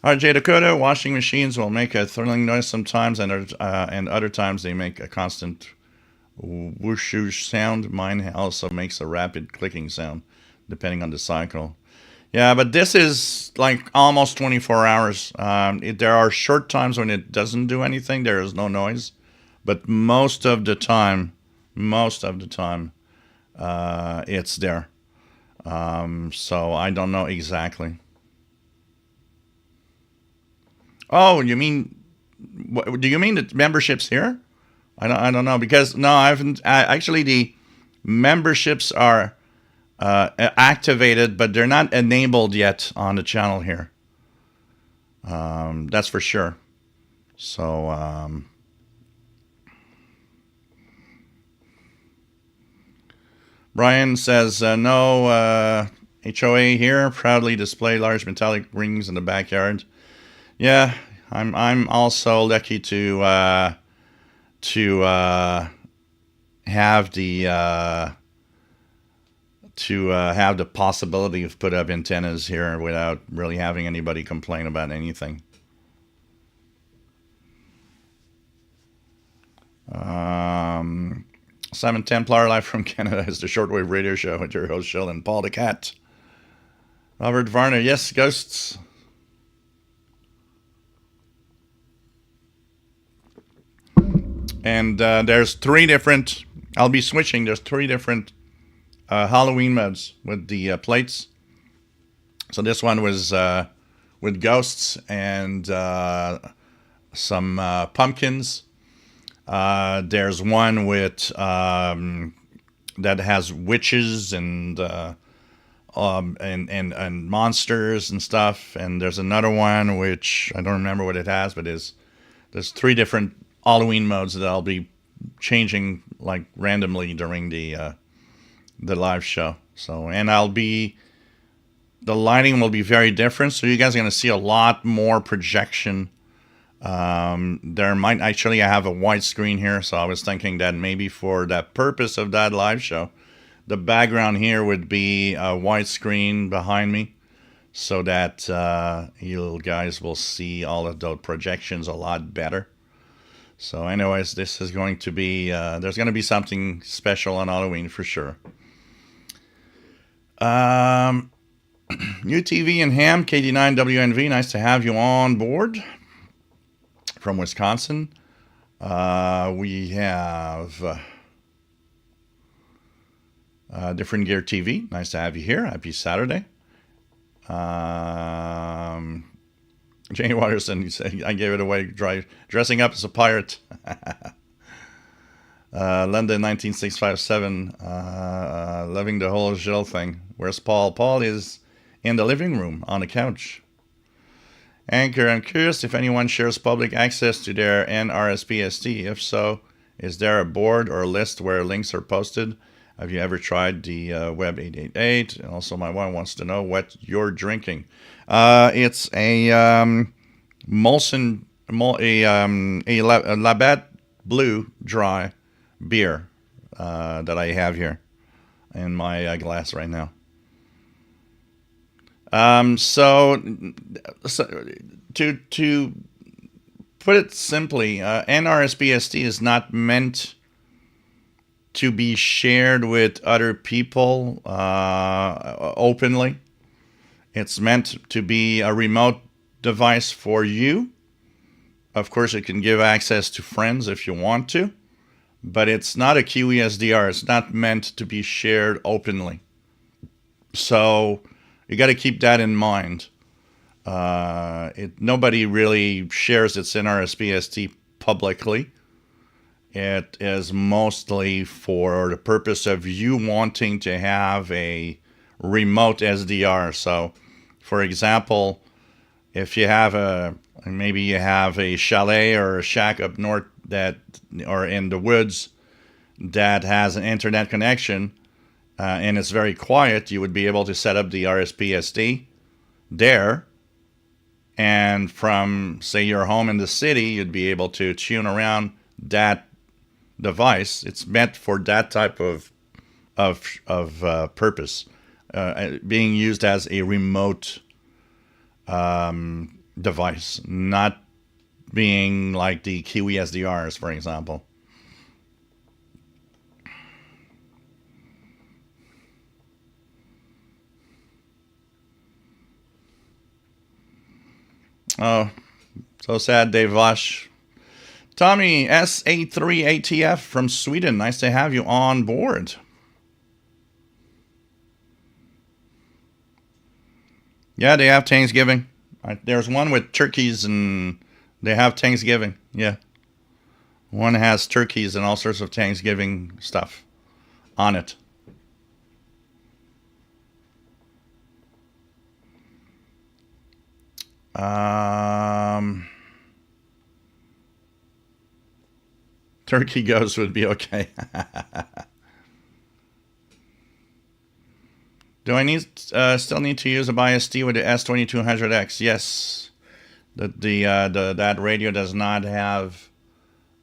Speaker 1: RJ Dakota, washing machines will make a thrilling noise sometimes, and other times they make a constant whoosh sound. Mine also makes a rapid clicking sound, depending on the cycle. Yeah, but this is like almost 24 hours. There are short times when it doesn't do anything. There is no noise, but most of the time, it's there. So I don't know exactly. Oh, you mean? Do you mean the memberships here? I don't know, because no, I haven't. Actually, the memberships are activated, but they're not enabled yet on the channel here. That's for sure. So Brian says no HOA here. Proudly display large metallic rings in the backyard. Yeah, I'm also lucky to have the possibility of put up antennas here without really having anybody complain about anything. 7 Templar live from Canada is the Shortwave radio show with your host Shell and Paul the Cat. Robert Varner, yes, ghosts. And there's 3 different, I'll be switching, there's 3 different Halloween modes with the plates. So this one was with ghosts and some pumpkins. There's one with that has witches and monsters and stuff. And there's another one which I don't remember what it has, but there's 3 different Halloween modes that I'll be changing like randomly during the live show. So, and the lighting will be very different. So you guys are going to see a lot more projection. There might actually, I have a white screen here. So I was thinking that maybe for that purpose of that live show, the background here would be a white screen behind me, so that you guys will see all of those projections a lot better. So anyways, this is going to be, there's going to be something special on Halloween for sure. UTV and Ham, KD9WNV, nice to have you on board from Wisconsin. We have Different Gear TV, nice to have you here. Happy Saturday. Jane Watterson, you say, I gave it away, dressing up as a pirate. London 19657, loving the whole Gilles thing. Where's Paul? Paul is in the living room on the couch. Anchor, I'm curious if anyone shares public access to their NRSPST. If so, is there a board or a list where links are posted? Have you ever tried the Web 888? And also, my wife wants to know what you're drinking. It's a Molson, a Labatt Blue dry beer that I have here in my glass right now. So to put it simply, NRSPST is not meant to be shared with other people openly. It's meant to be a remote device for you. Of course, it can give access to friends if you want to, but it's not a QESDR. It's not meant to be shared openly. So you got to keep that in mind. Nobody really shares its NRSPST publicly. It is mostly for the purpose of you wanting to have a remote SDR. So, for example, if you have maybe you have a chalet or a shack up north or in the woods that has an internet connection and it's very quiet, you would be able to set up the RSPSD there. And from, say, your home in the city, you'd be able to tune around that device. It's meant for that type of purpose, being used as a remote device, not being like the QESDRs, for example. Oh, so sad, Dave Vosh. Tommy S83ATF from Sweden. Nice to have you on board. Yeah, they have Thanksgiving. There's one with turkeys and they have Thanksgiving. Yeah. One has turkeys and all sorts of Thanksgiving stuff on it. Turkey Ghost would be okay. Do I still need to use a BIOS-D with the S2200X? Yes. That radio does not have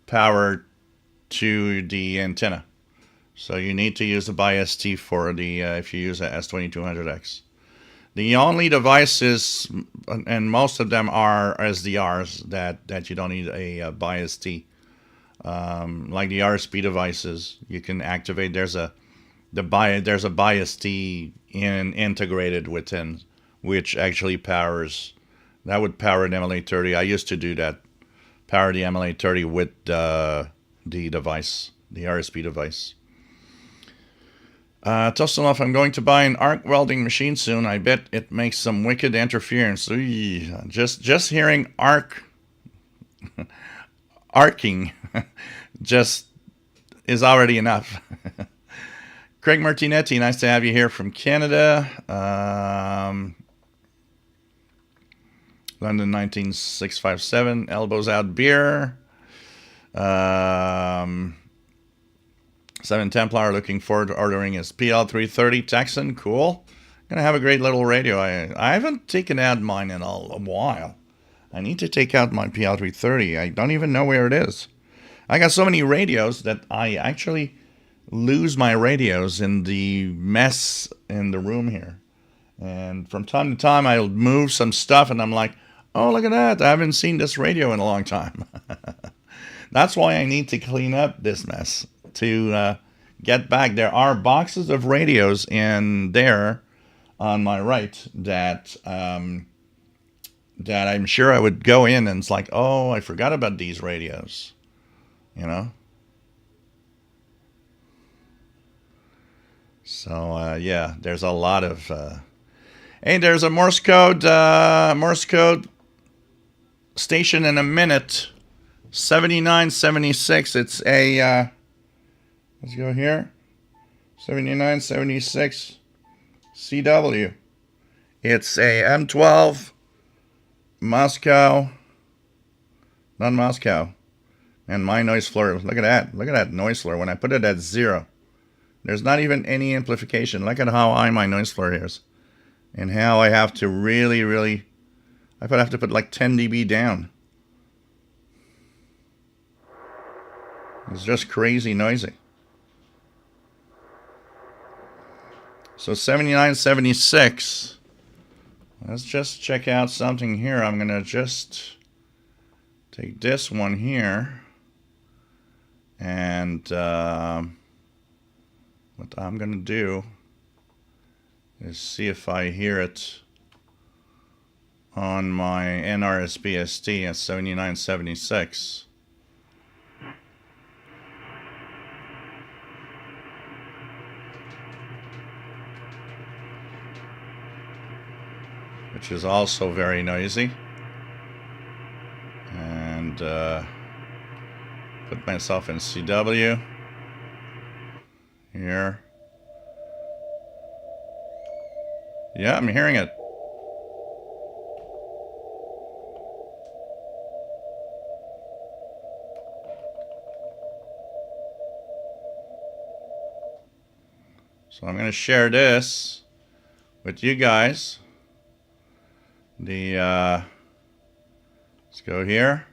Speaker 1: power to the antenna, so you need to use the BIOS-D for the if you use a S2200X. The only devices, and most of them are SDRs, that you don't need a BIOS-D. Like the RSP devices, you can activate. There's a BIOS-D integrated within, which actually powers. That would power an MLA30. I used to do that. Power the MLA30 with the device, the RSP device. Tostanov, I'm going to buy an arc welding machine soon. I bet it makes some wicked interference. Just hearing arcing just is already enough. Craig Martinetti, nice to have you here from Canada. London 19657, Elbows Out Beer. 7 Templar, looking forward to ordering his PL330 Texan. Cool. Gonna have a great little radio. I haven't taken out mine in a while. I need to take out my PL330. I don't even know where it is. I got so many radios that I actually lose my radios in the mess in the room here. And from time to time, I'll move some stuff, and I'm like, oh, look at that. I haven't seen this radio in a long time. That's why I need to clean up this mess to get back. There are boxes of radios in there on my right that that I'm sure I would go in and it's like, oh, I forgot about these radios, you know. So yeah, there's a lot of. Hey, there's a Morse code station in a minute. 7976. It's a. Let's go here. 7976 CW. It's a M12 Moscow. Not Moscow. And my noise floor. Look at that. Look at that noise floor. When I put it at 0, there's not even any amplification. Look at how high my noise floor is. And how I have to really. I have to put like 10 dB down. It's just crazy noisy. So 7976. Let's just check out something here. I'm going to just take this one here. And what I'm going to do is see if I hear it on my NRSPST at 7976. which is also very noisy. And put myself in CW here. Yeah, I'm hearing it. So I'm going to share this with you guys. Let's go here.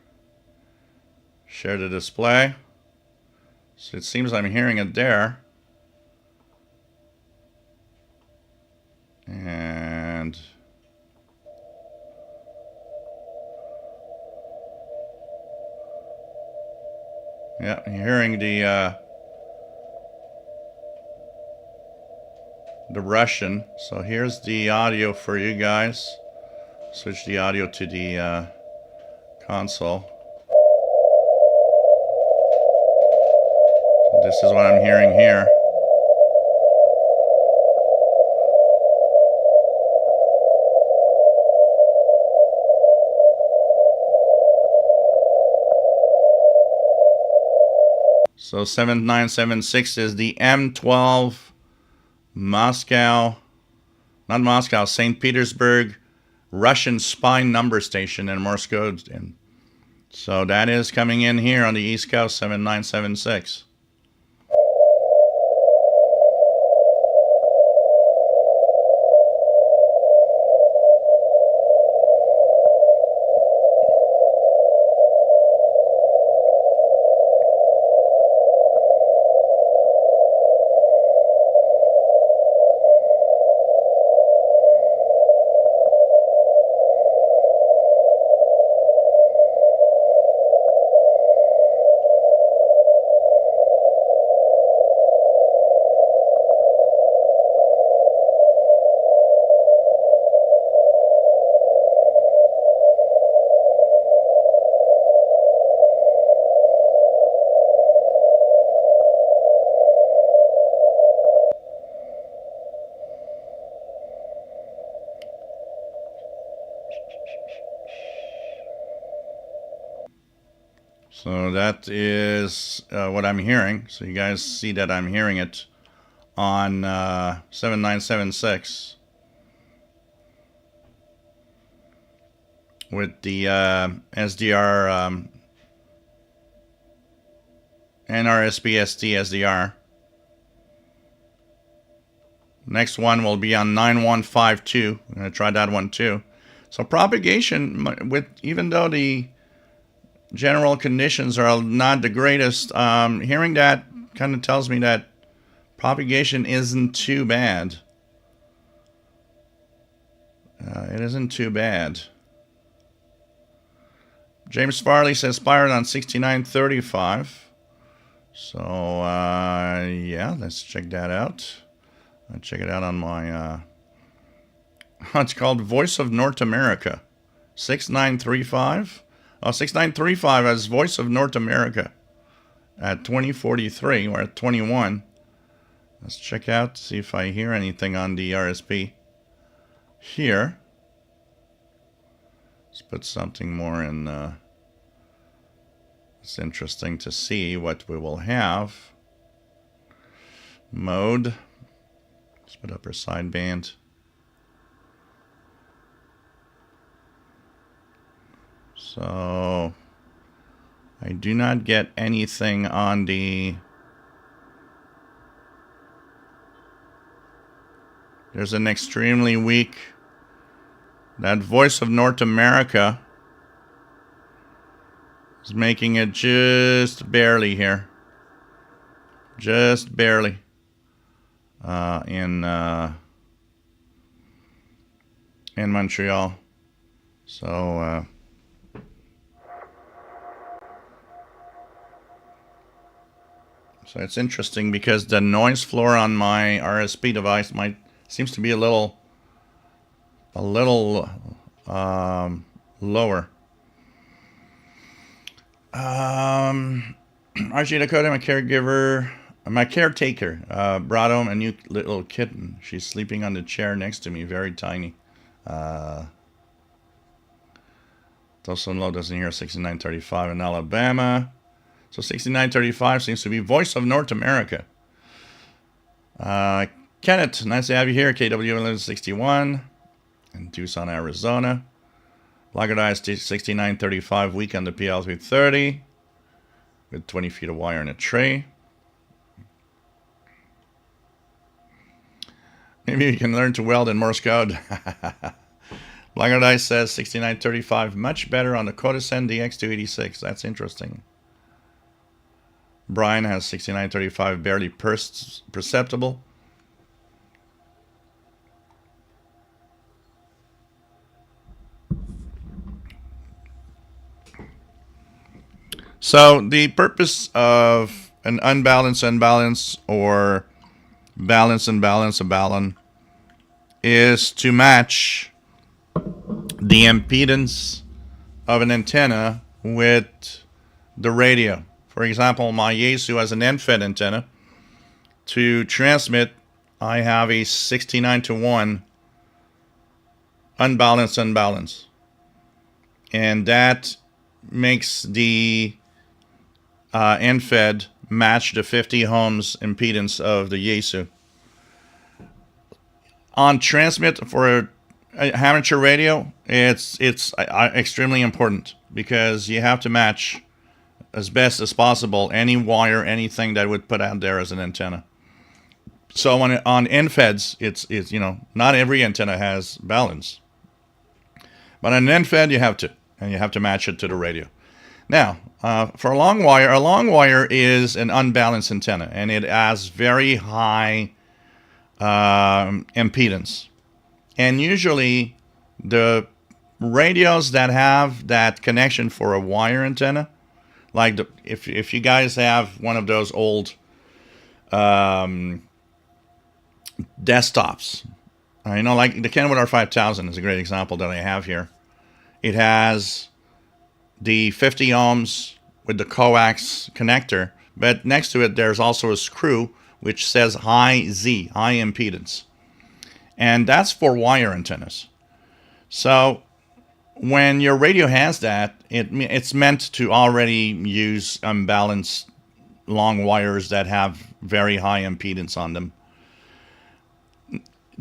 Speaker 1: Share the display. So it seems I'm hearing it there. And yeah, I'm hearing the Russian. So here's the audio for you guys. Switch the audio to the console. So this is what I'm hearing here. So 7976 is the M12 Moscow, not Moscow, St. Petersburg Russian spy number station in Morse code. And so that is coming in here on the East Coast, 7976. So that is what I'm hearing. So you guys see that I'm hearing it on 7976 with the SDR NRSBST SDR. Next one will be on 9152. I'm going to try that one too. So propagation, with even though the general conditions are not the greatest, hearing that kind of tells me that propagation isn't too bad. It isn't too bad. James Farley says fired on 6935. So yeah, let's check that out. I'll check it out on my it's called Voice of North America. 6935. 6935 as Voice of North America at 2043. We're at 21. Let's check out, see if I hear anything on the RSP here. Let's put something more in. It's interesting to see what we will have. Mode. Let's put upper sideband. So I do not get anything on the. There's an extremely weak. That Voice of North America is making it just barely here. Just barely. In Montreal. So so it's interesting because the noise floor on my RSP device seems to be a little lower. RJ Dakota, my caretaker, brought home a new little kitten. She's sleeping on the chair next to me, very tiny. Also notice in here 6935 in Alabama. So 6935 seems to be Voice of North America. Kenneth, nice to have you here. KW1161 in Tucson, Arizona. Laggardized 6935 weak on the PL330 with 20 feet of wire in a tray. Maybe you can learn to weld in Morse code. Laggardized says 6935 much better on the Codicen DX286. That's interesting. Brian has 6935 barely perceptible. So the purpose of an unbalance or balance a balun is to match the impedance of an antenna with the radio. For example, my Yaesu has an end-fed antenna. To transmit, I have a 69-to-1 unbalance. And that makes the end-fed match the 50 ohms impedance of the Yaesu. On transmit for a amateur radio, it's extremely important because you have to match as best as possible any wire, anything that would put out there as an antenna. So on end-feds, it's you know, not every antenna has balance, but on an end-fed you have to, and you have to match it to the radio. Now, for a long wire is an unbalanced antenna, and it has very high impedance. And usually, the radios that have that connection for a wire antenna, like if you guys have one of those old desktops, you know, like the Kenwood R5000 is a great example that I have here. It has the 50 ohms with the coax connector, but next to it there's also a screw which says high Z, high impedance. And that's for wire antennas. So when your radio has that, it's meant to already use unbalanced long wires that have very high impedance on them.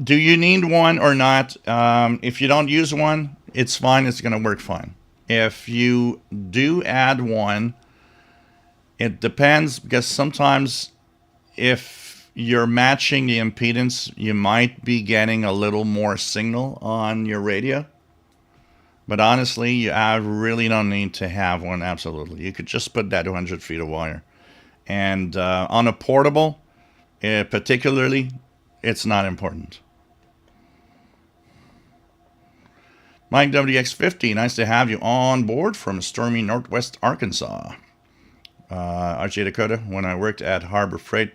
Speaker 1: Do you need one or not? If you don't use one, it's fine. It's going to work fine. If you do add one, it depends, because sometimes if you're matching the impedance, you might be getting a little more signal on your radio. But honestly, you really don't need to have one, absolutely. You could just put that 200 feet of wire. And on a portable, particularly, it's not important. Mike WX50, nice to have you on board from stormy Northwest Arkansas. RJ Dakota, when I worked at Harbor Freight,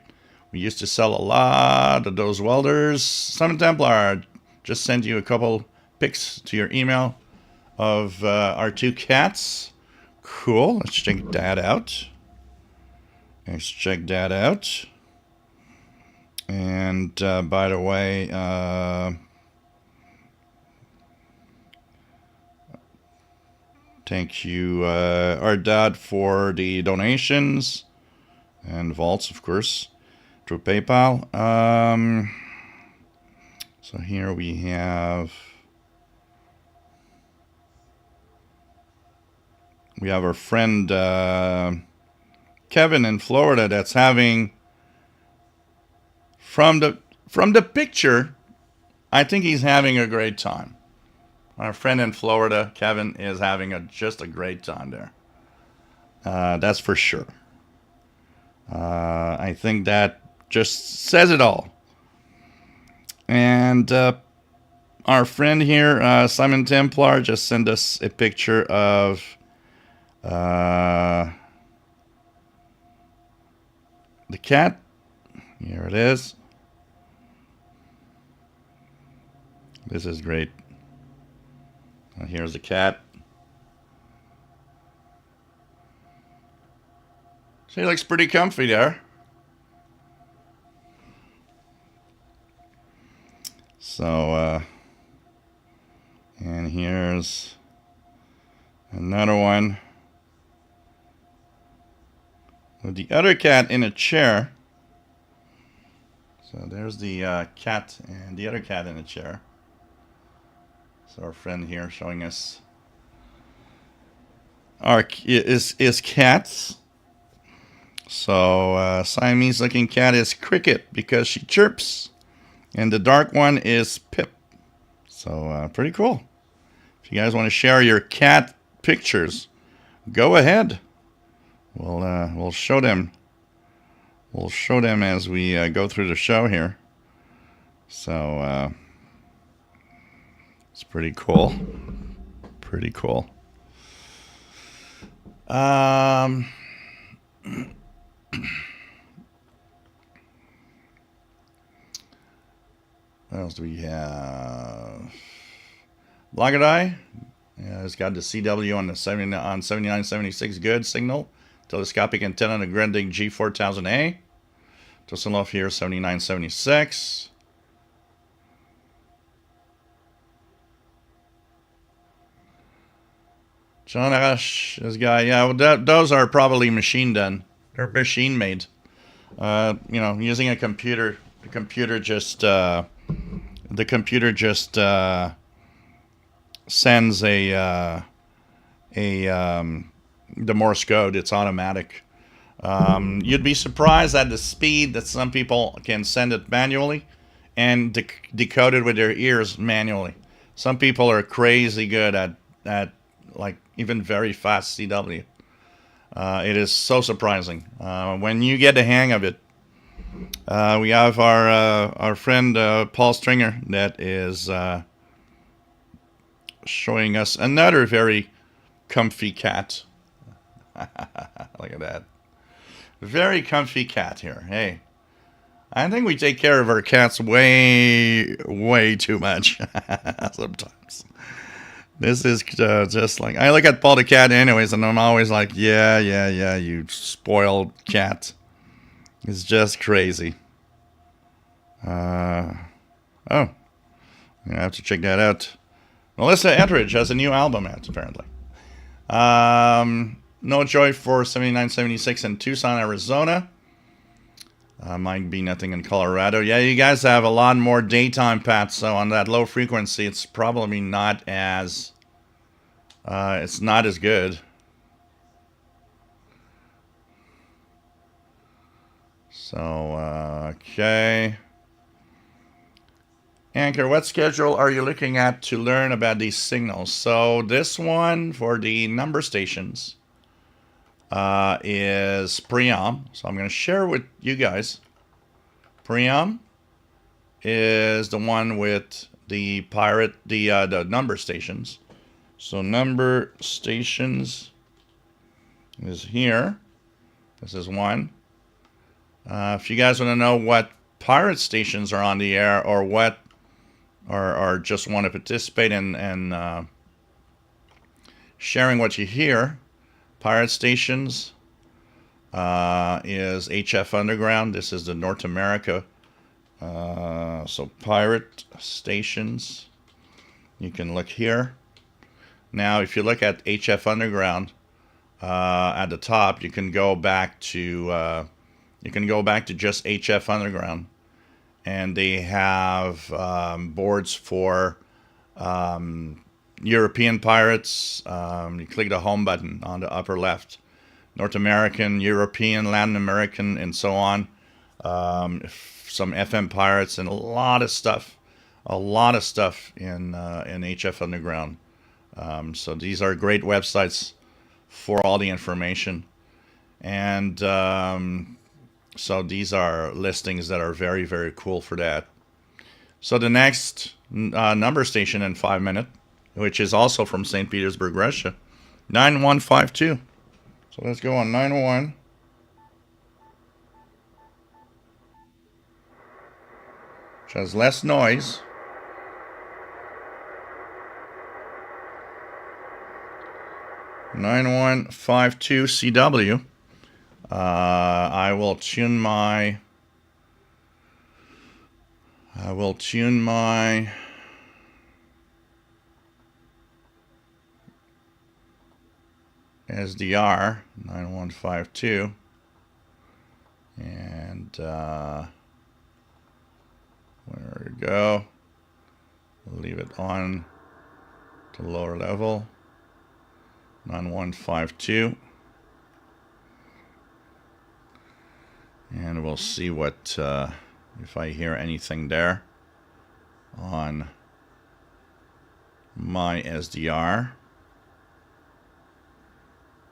Speaker 1: we used to sell a lot of those welders. Simon Templar just sent you a couple pics to your email of our two cats. Cool, let's check that out. And by the way, thank you, our dad, for the donations, and vaults, of course, through PayPal. So here we have our friend Kevin in Florida that's having, from the picture, I think he's having a great time. Our friend in Florida, Kevin, is having just a great time there. That's for sure. I think that just says it all. And our friend here, Simon Templar, just sent us a picture of the cat. Here it is. This is great. And here's the cat. She looks pretty comfy there. So, There's another one with the other cat in a chair. So there's the cat and the other cat in a chair. So our friend here showing us is cats. So Siamese looking cat is Cricket because she chirps. And the dark one is Pip. So pretty cool. If you guys want to share your cat pictures, go ahead. We'll show them. We'll show them as we go through the show here. So it's pretty cool. Pretty cool. What else do we have? Bloggadai. Yeah, it's got the CW on the 7976 good signal. Telescopic antenna on the Grundig G4000A. Tosinlov here 7976. John Ash, this guy, yeah, well, those are probably machine done. They're machine made. You know, using a computer. The computer just sends the Morse code. It's automatic. You'd be surprised at the speed that some people can send it manually and decode it with their ears manually. Some people are crazy good at like even very fast CW. It is so surprising. When you get the hang of it, we have our friend Paul Stringer that is showing us another very comfy cat. Look at that. Very comfy cat here. Hey, I think we take care of our cats way too much sometimes. This is just like, I look at Paul the cat anyways, and I'm always like, yeah, you spoiled cat. It's just crazy. Oh, I have to check that out. Melissa Etheridge has a new album out, apparently. No Joy for 7976 in Tucson, Arizona. Might be nothing in Colorado. Yeah, you guys have a lot more daytime paths, so on that low frequency, it's probably not as it's not as good. So okay. Anchor, what schedule are you looking at to learn about these signals? So this one for the number stations is Priam. So I'm going to share with you guys. Priam is the one with the the number stations. So number stations is here. This is one. If you guys want to know what pirate stations are on the air, or what, or just want to participate in sharing what you hear, pirate stations is HF Underground. This is the North America. So pirate stations, you can look here. Now, if you look at HF Underground at the top, you can go back to just HF Underground, and they have boards for European pirates. You click the home button on the upper left. North American, European, Latin American, and so on. Some FM pirates and a lot of stuff in HF Underground. So these are great websites for all the information, and so these are listings that are very, very cool for that. So the next number station in 5 minutes, which is also from St. Petersburg, Russia, 9152. So let's go on 91. Which has less noise. (9152) CW. I will tune my SDR 9152, and where we go, we'll leave it on to lower level 9152, and we'll see what if I hear anything there on my SDR.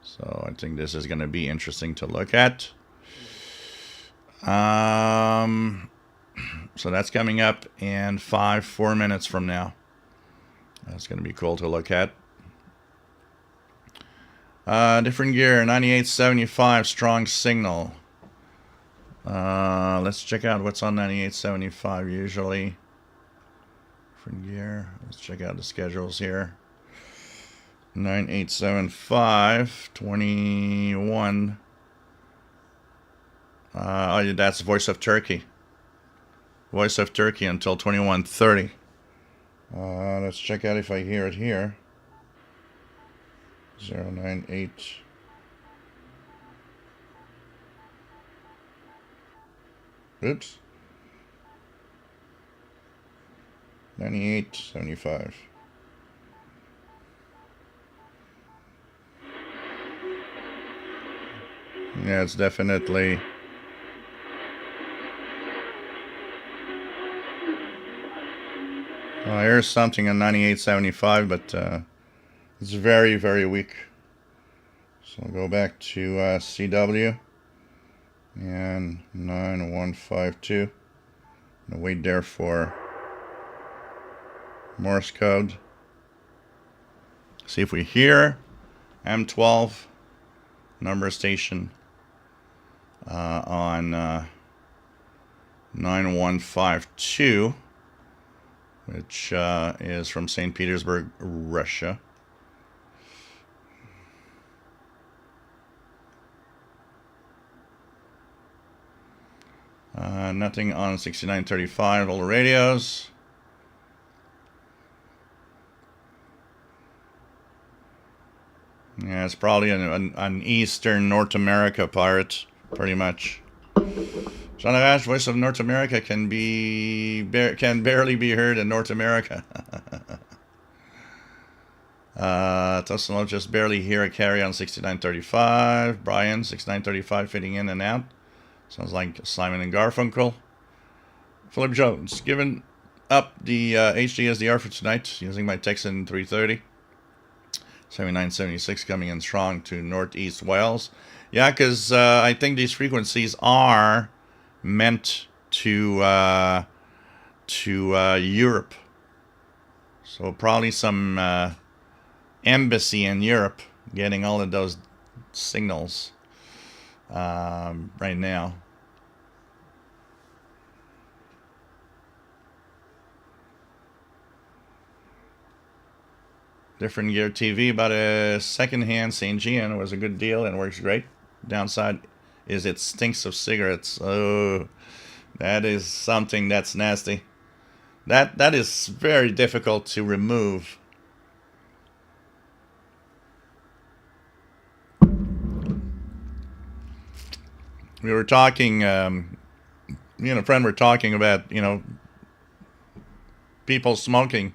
Speaker 1: So I think this is going to be interesting to look at. So that's coming up in 4 minutes from now. That's going to be cool to look at. Different gear, 9875, strong signal. Let's check out what's on 9875 usually. Different gear. Let's check out the schedules here. 9875, 21. Oh, yeah, that's Voice of Turkey. Voice of Turkey until 21:30. Let's check out if I hear it here. 098. Oops. 9875. Yeah, it's definitely. Well, here's something on 9875, but it's very, very weak. So I'll go back to CW and 9152. And wait there for Morse code. See if we hear M12 number station on 9152, which is from St. Petersburg, Russia. Nothing on 6935, all the radios. Yeah, it's probably an Eastern North America pirate, pretty much. Jean Arrache, Voice of North America, can barely be heard in North America. Tuscano just barely hear a carry on 6935. Brian, 6935 fitting in and out. Sounds like Simon and Garfunkel. Philip Jones, giving up the HD SDR for tonight using my Texan 330. 7976 coming in strong to Northeast Wales. Yeah, because I think these frequencies are meant to Europe. So probably some embassy in Europe getting all of those signals right now. Different Gear TV, about a second-hand St. Gian. It was a good deal and works great. Downside is it stinks of cigarettes. Oh, that is something that's nasty. That is very difficult to remove. We were talking, me and a friend were talking about, people smoking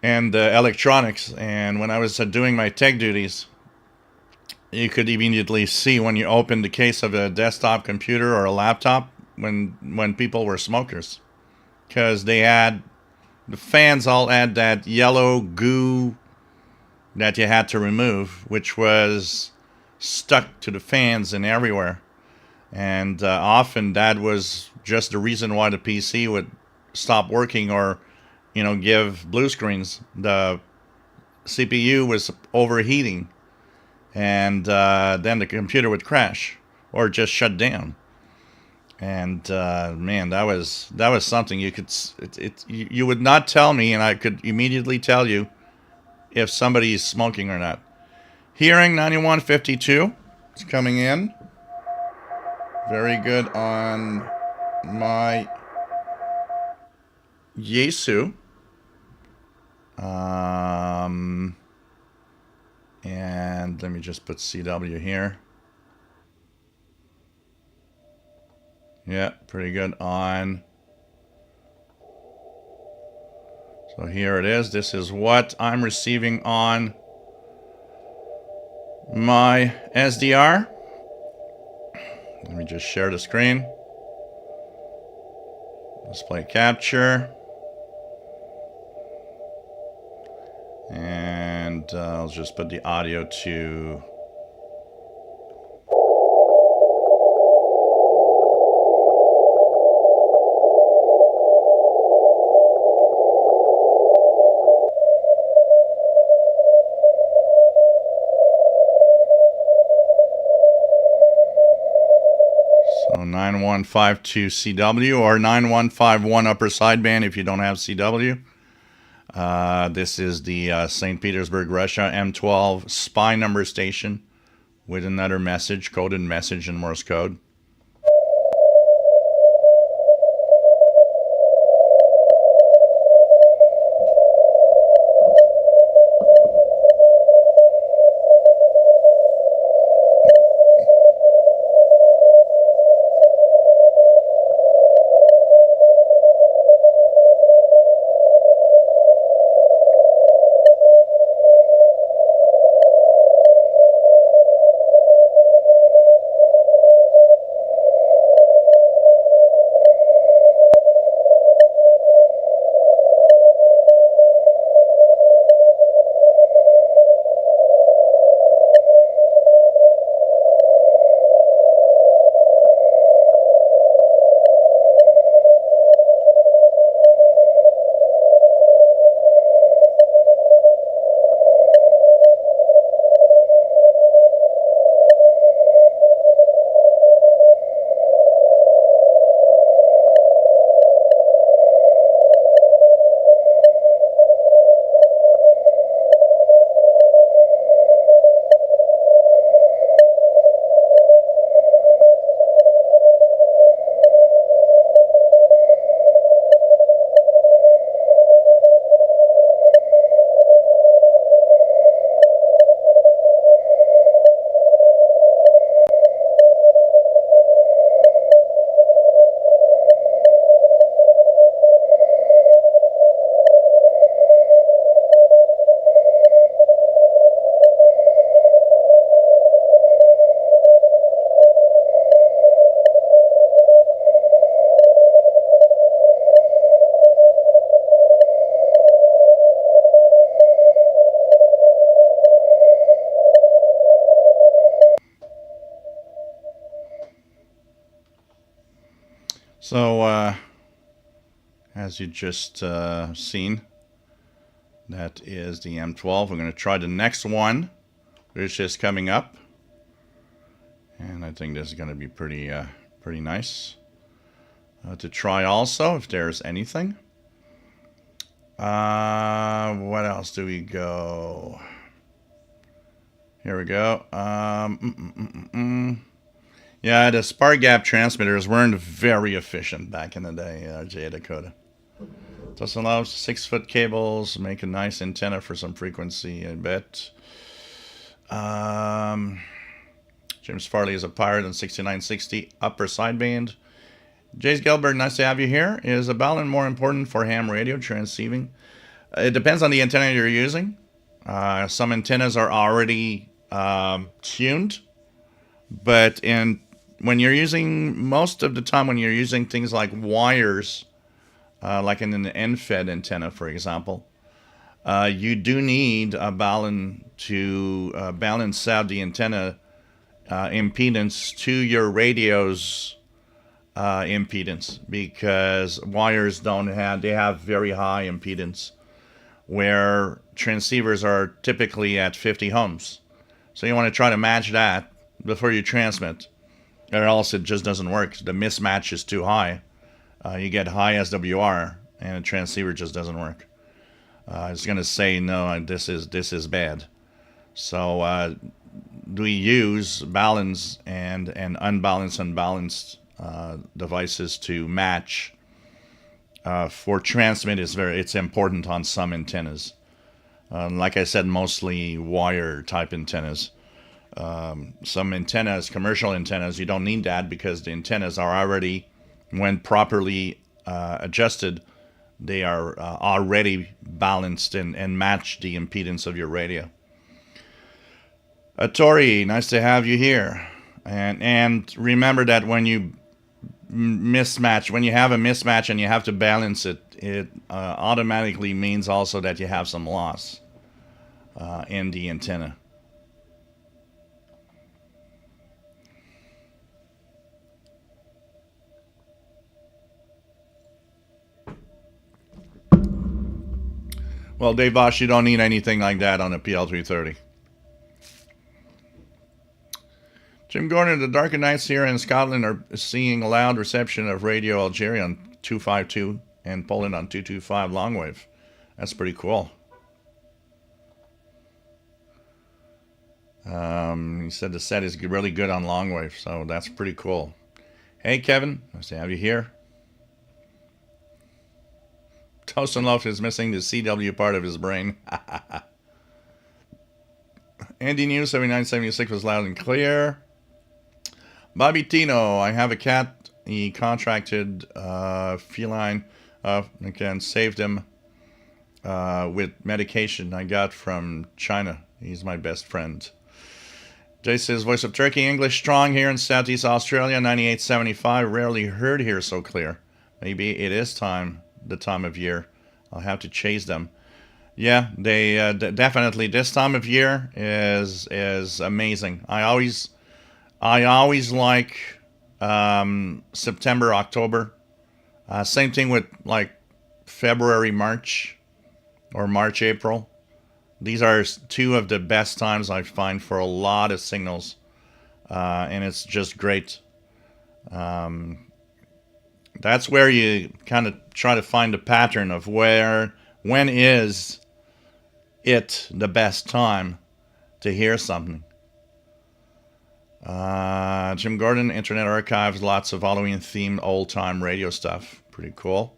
Speaker 1: and electronics. And when I was doing my tech duties, you could immediately see when you opened the case of a desktop computer or a laptop when people were smokers, because they had the fans all had that yellow goo that you had to remove, which was stuck to the fans and everywhere. And often that was just the reason why the PC would stop working or give blue screens. The CPU was overheating, and then the computer would crash or just shut down. And man, that was something you would not tell me, and I could immediately tell you if somebody is smoking or not. Hearing 9152, it's coming in. Very good on my Yaesu. And let me just put CW here. Yeah, pretty good on. So here it is. This is what I'm receiving on my SDR. Let me just share the screen. Display capture. And I'll just put the audio to... So 9152 CW or 9151 upper sideband if you don't have CW. This is the St. Petersburg, Russia M12 spy number station with another message, coded message in Morse code. So, as you just seen, that is the M12. We're going to try the next one, which is coming up. And I think this is going to be pretty nice to try also, if there's anything. What else do we go? Here we go. Yeah, the spark gap transmitters weren't very efficient back in the day, J Dakota. Just allows 6-foot cables, make a nice antenna for some frequency, I bet. James Farley is a pirate on 6960 upper sideband. Jace Gelberg, nice to have you here. Is a balun more important for ham radio transceiving? It depends on the antenna you're using. Some antennas are already tuned, but when you're using, most of the time when you're using things like wires, like in an end-fed antenna, for example, you do need a balun to balance out the antenna impedance to your radio's impedance, because wires they have very high impedance, where transceivers are typically at 50 ohms. So you want to try to match that before you transmit, or else it just doesn't work. The mismatch is too high. You get high SWR, and a transceiver just doesn't work. It's going to say, no, this is bad. So we use balance and unbalanced devices to match. For transmit, it's important on some antennas. Like I said, mostly wire type antennas. Some antennas, commercial antennas, you don't need that because the antennas are already, when properly adjusted, they are already balanced and match the impedance of your radio. Tori, nice to have you here. And remember that when you when you have a mismatch and you have to balance it, it automatically means also that you have some loss in the antenna. Well, Dave Bosch, you don't need anything like that on a PL330. Jim Gordon, the darker nights here in Scotland are seeing a loud reception of Radio Algeria on 252 and Poland on 225 longwave. That's pretty cool. He said the set is really good on longwave, so that's pretty cool. Hey, Kevin, nice to have you here. Toast and Loaf is missing the CW part of his brain. Andy News 7976 was loud and clear. Bobby Tino, I have a cat. He contracted feline. Again, saved him with medication I got from China. He's my best friend. Jay says, Voice of Turkey, English strong here in Southeast Australia, 98.75. Rarely heard here so clear. Maybe it is the time of year. I'll have to chase them. Yeah, they definitely, this time of year is amazing. I always like September, October. Same thing with like February, March, or March, April. These are two of the best times I find for a lot of signals, and it's just great. That's where you kind of try to find a pattern of when is it the best time to hear something. Jim Gordon, Internet Archives, lots of Halloween-themed old-time radio stuff. Pretty cool.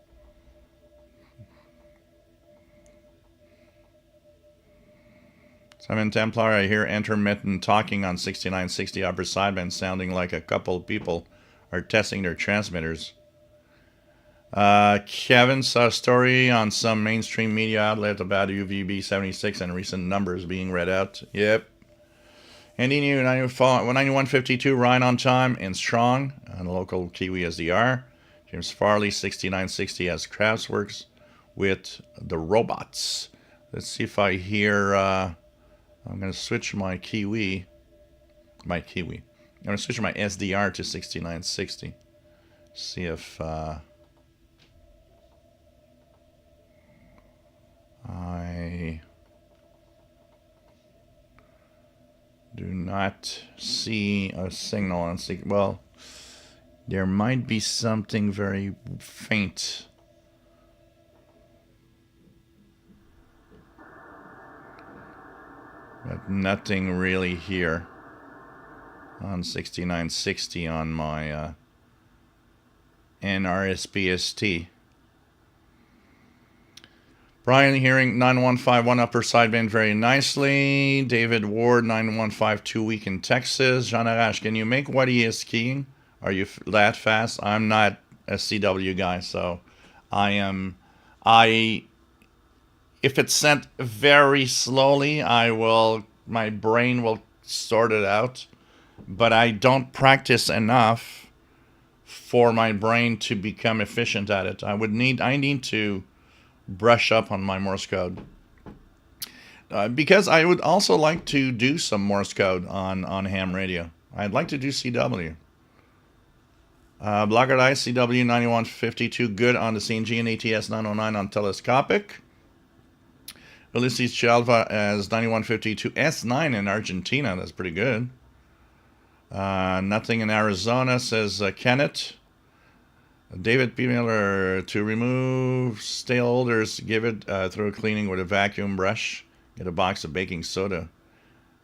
Speaker 1: Simon Templar, I hear intermittent talking on 6960 upper sideband sounding like a couple of people are testing their transmitters. Kevin saw a story on some mainstream media outlet about UVB 76 and recent numbers being read out. Yep. Andy New 9152 Ryan on time and strong on the local Kiwi SDR. James Farley 6960 as Craftsworks with the robots. Let's see if I hear. I'm going to switch my Kiwi. I'm going to switch my SDR to 6960. See if I do not see a signal on well, there might be something very faint. But nothing really here on 6960 on my NRSPST. Brian hearing 9151 upper sideband very nicely. David Ward 9152 weak in Texas. Jean Arash, can you make what he is keying? Are you that fast? I'm not a CW guy, so if it's sent very slowly, my brain will sort it out, but I don't practice enough for my brain to become efficient at it. I need to brush up on my Morse code. Because I would also like to do some Morse code on ham radio. I'd like to do CW. Blackguard Ice, CW 9152, good on the CNG and ATS 909 on telescopic. Ulysses Chalva as 9152 S9 in Argentina, that's pretty good. Nothing in Arizona, says Kenneth. David P. Miller, to remove stale odors, give it through cleaning with a vacuum brush. Get a box of baking soda.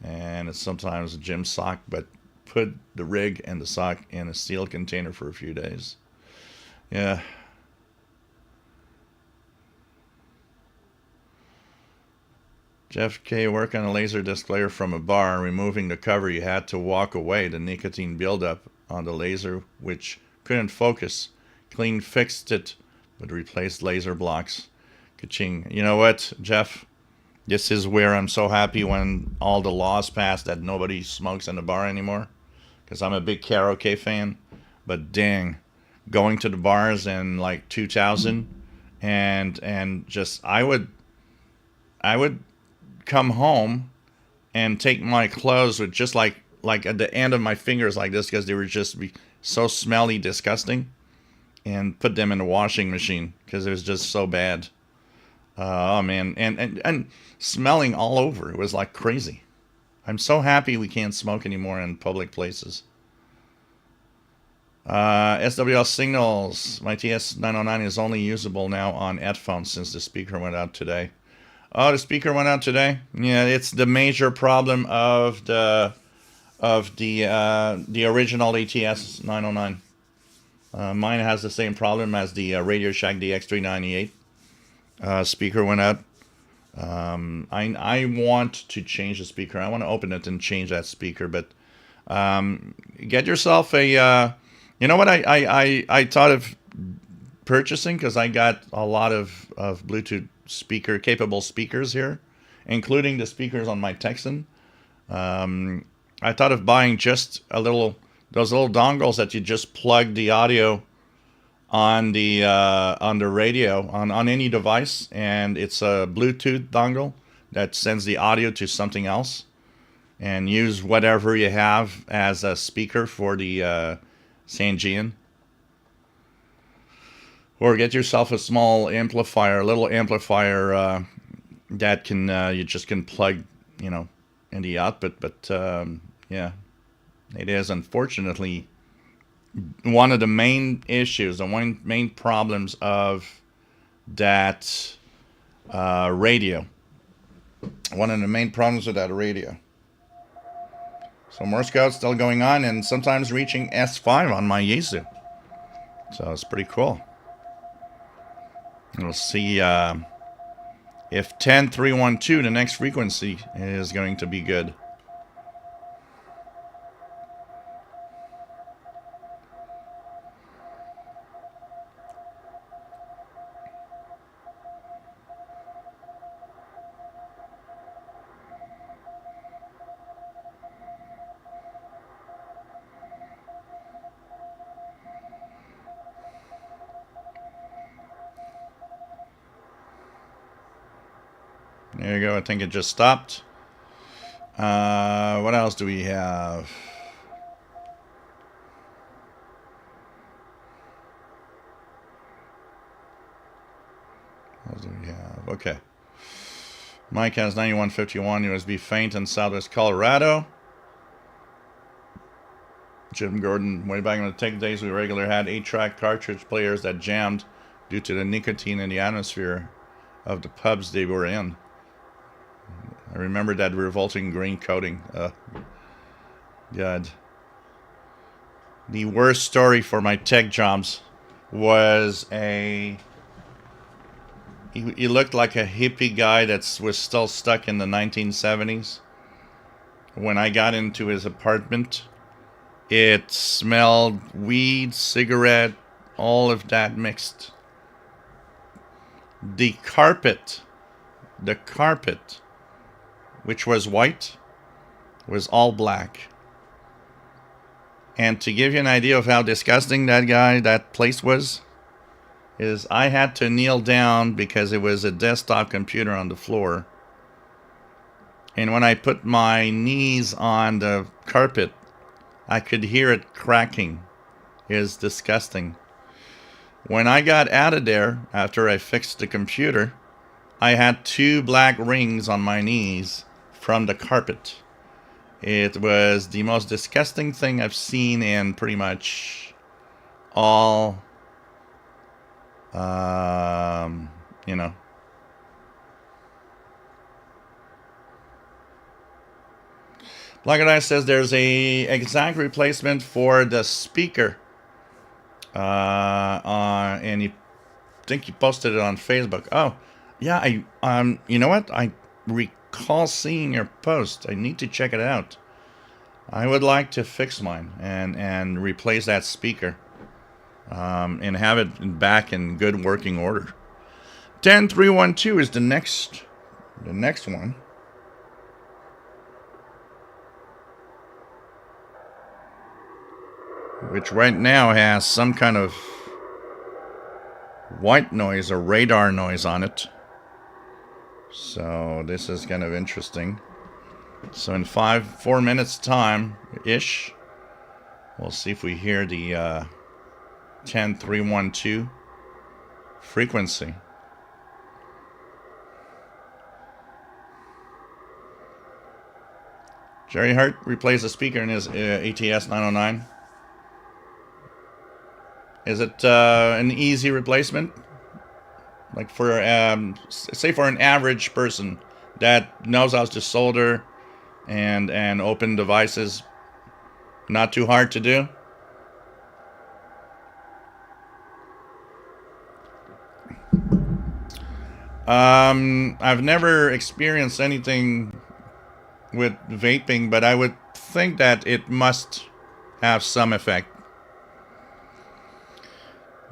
Speaker 1: And it's sometimes a gym sock, but put the rig and the sock in a steel container for a few days. Yeah. Jeff K. work on a laser displayer from a bar. Removing the cover, you had to walk away. The nicotine buildup on the laser, which couldn't focus. Clean fixed it, but replaced laser blocks. Ka-ching. You know what, Jeff? This is where I'm so happy when all the laws passed that nobody smokes in the bar anymore. Because I'm a big karaoke fan. But dang, going to the bars in like 2000 and just I would come home and take my clothes with just like at the end of my fingers like this because they were just be so smelly, disgusting, and put them in the washing machine because it was just so bad. Oh man, and smelling all over. It was like crazy. I'm so happy we can't smoke anymore in public places. SWL signals. My TS909 is only usable now on headphones since the speaker went out today. Oh, the speaker went out today. Yeah, it's the major problem of the original ATS 909. Mine has the same problem as the Radio Shack DX398. Speaker went out. I want to change the speaker. I want to open it and change that speaker, but get yourself a. You know what I thought of purchasing because I got a lot of Bluetooth capable speakers here, including the speakers on my Texan. I thought of buying just those little dongles that you just plug the audio on the radio on any device, and it's a Bluetooth dongle that sends the audio to something else, and use whatever you have as a speaker for the Sangean. Or get yourself a small amplifier, a little amplifier that can you just can plug, in the output. But yeah, it is unfortunately one of the main issues, the main problems of that radio. One of the main problems with that radio. So Morse code still going on, and sometimes reaching S5 on my Yaesu. So it's pretty cool. We'll see if 10312, the next frequency, is going to be good. There you go. I think it just stopped. What else do we have? What else do we have? Okay. Mike has 9151 USB faint in Southwest Colorado. Jim Gordon, way back in the tech days, we regularly had 8-track cartridge players that jammed due to the nicotine in the atmosphere of the pubs they were in. I remember that revolting green coating. God. The worst story for my tech jobs was he looked like a hippie guy that was still stuck in the 1970s. When I got into his apartment, it smelled weed, cigarette, all of that mixed. The carpet, which was white, was all black. And to give you an idea of how disgusting that place was, is I had to kneel down because it was a desktop computer on the floor. And when I put my knees on the carpet, I could hear it cracking. It was disgusting. When I got out of there, after I fixed the computer, I had 2 black rings on my knees from the carpet. It was the most disgusting thing I've seen in pretty much all, Black and Ice says there's a exact replacement for the speaker. And I think he posted it on Facebook. Oh, yeah, you know what? I recall seeing your post. I need to check it out. I would like to fix mine and replace that speaker and have it back in good working order. 10312 is the next one. Which right now has some kind of white noise or radar noise on it. So this is kind of interesting. So in 4 minutes time-ish, we'll see if we hear the 10312 frequency. Jerry Hart replaced the speaker in his ATS 909. Is it an easy replacement? Like for, say for an average person that knows how to solder and open devices, not too hard to do? I've never experienced anything with vaping, but I would think that it must have some effect.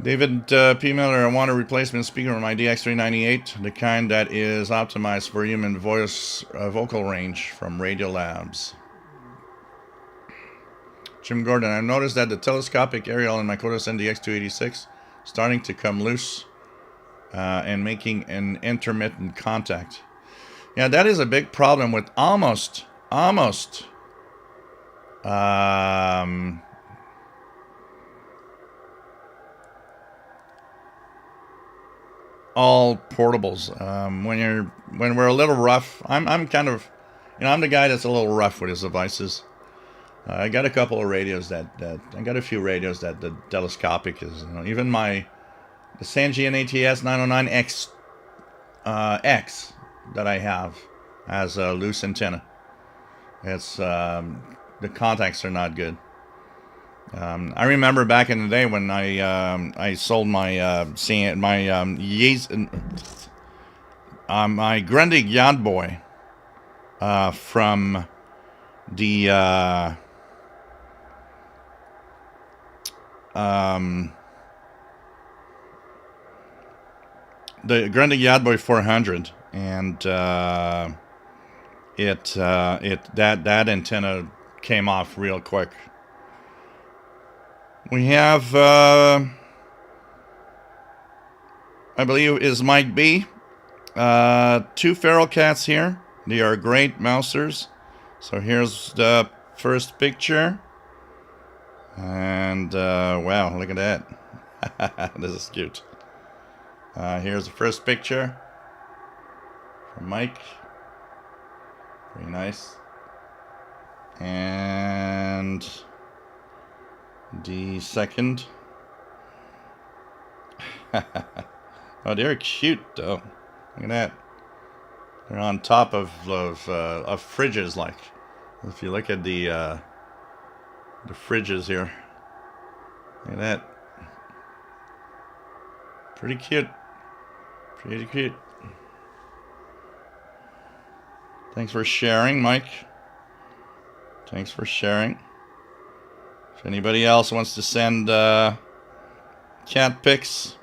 Speaker 1: David P. Miller, I want a replacement speaker on my DX398, the kind that is optimized for human voice vocal range from Radio Labs. Jim Gordon, I've noticed that the telescopic aerial in my Kodos NDX286 starting to come loose and making an intermittent contact. Yeah, that is a big problem with almost all portables. When we're a little rough, I'm kind of, I'm the guy that's a little rough with his devices. I got a couple of radios I got a few radios that the telescopic is, even the Sangean ATS 909X X that I have has a loose antenna. It's the contacts are not good. I remember back in the day when I sold my my Grundig Yacht Boy from the Grundig Yacht Boy 400, and that antenna came off real quick. We have, I believe is Mike B. 2 feral cats here. They are great mousers. So here's the first picture. And, wow, look at that. This is cute. Here's the first picture from Mike. Very nice. And the second. Oh, they're cute though. Look at that. They're on top of fridges, like. If you look at the fridges here. Look at that. Pretty cute. Pretty cute. Thanks for sharing, Mike. Thanks for sharing. If anybody else wants to send cat pics,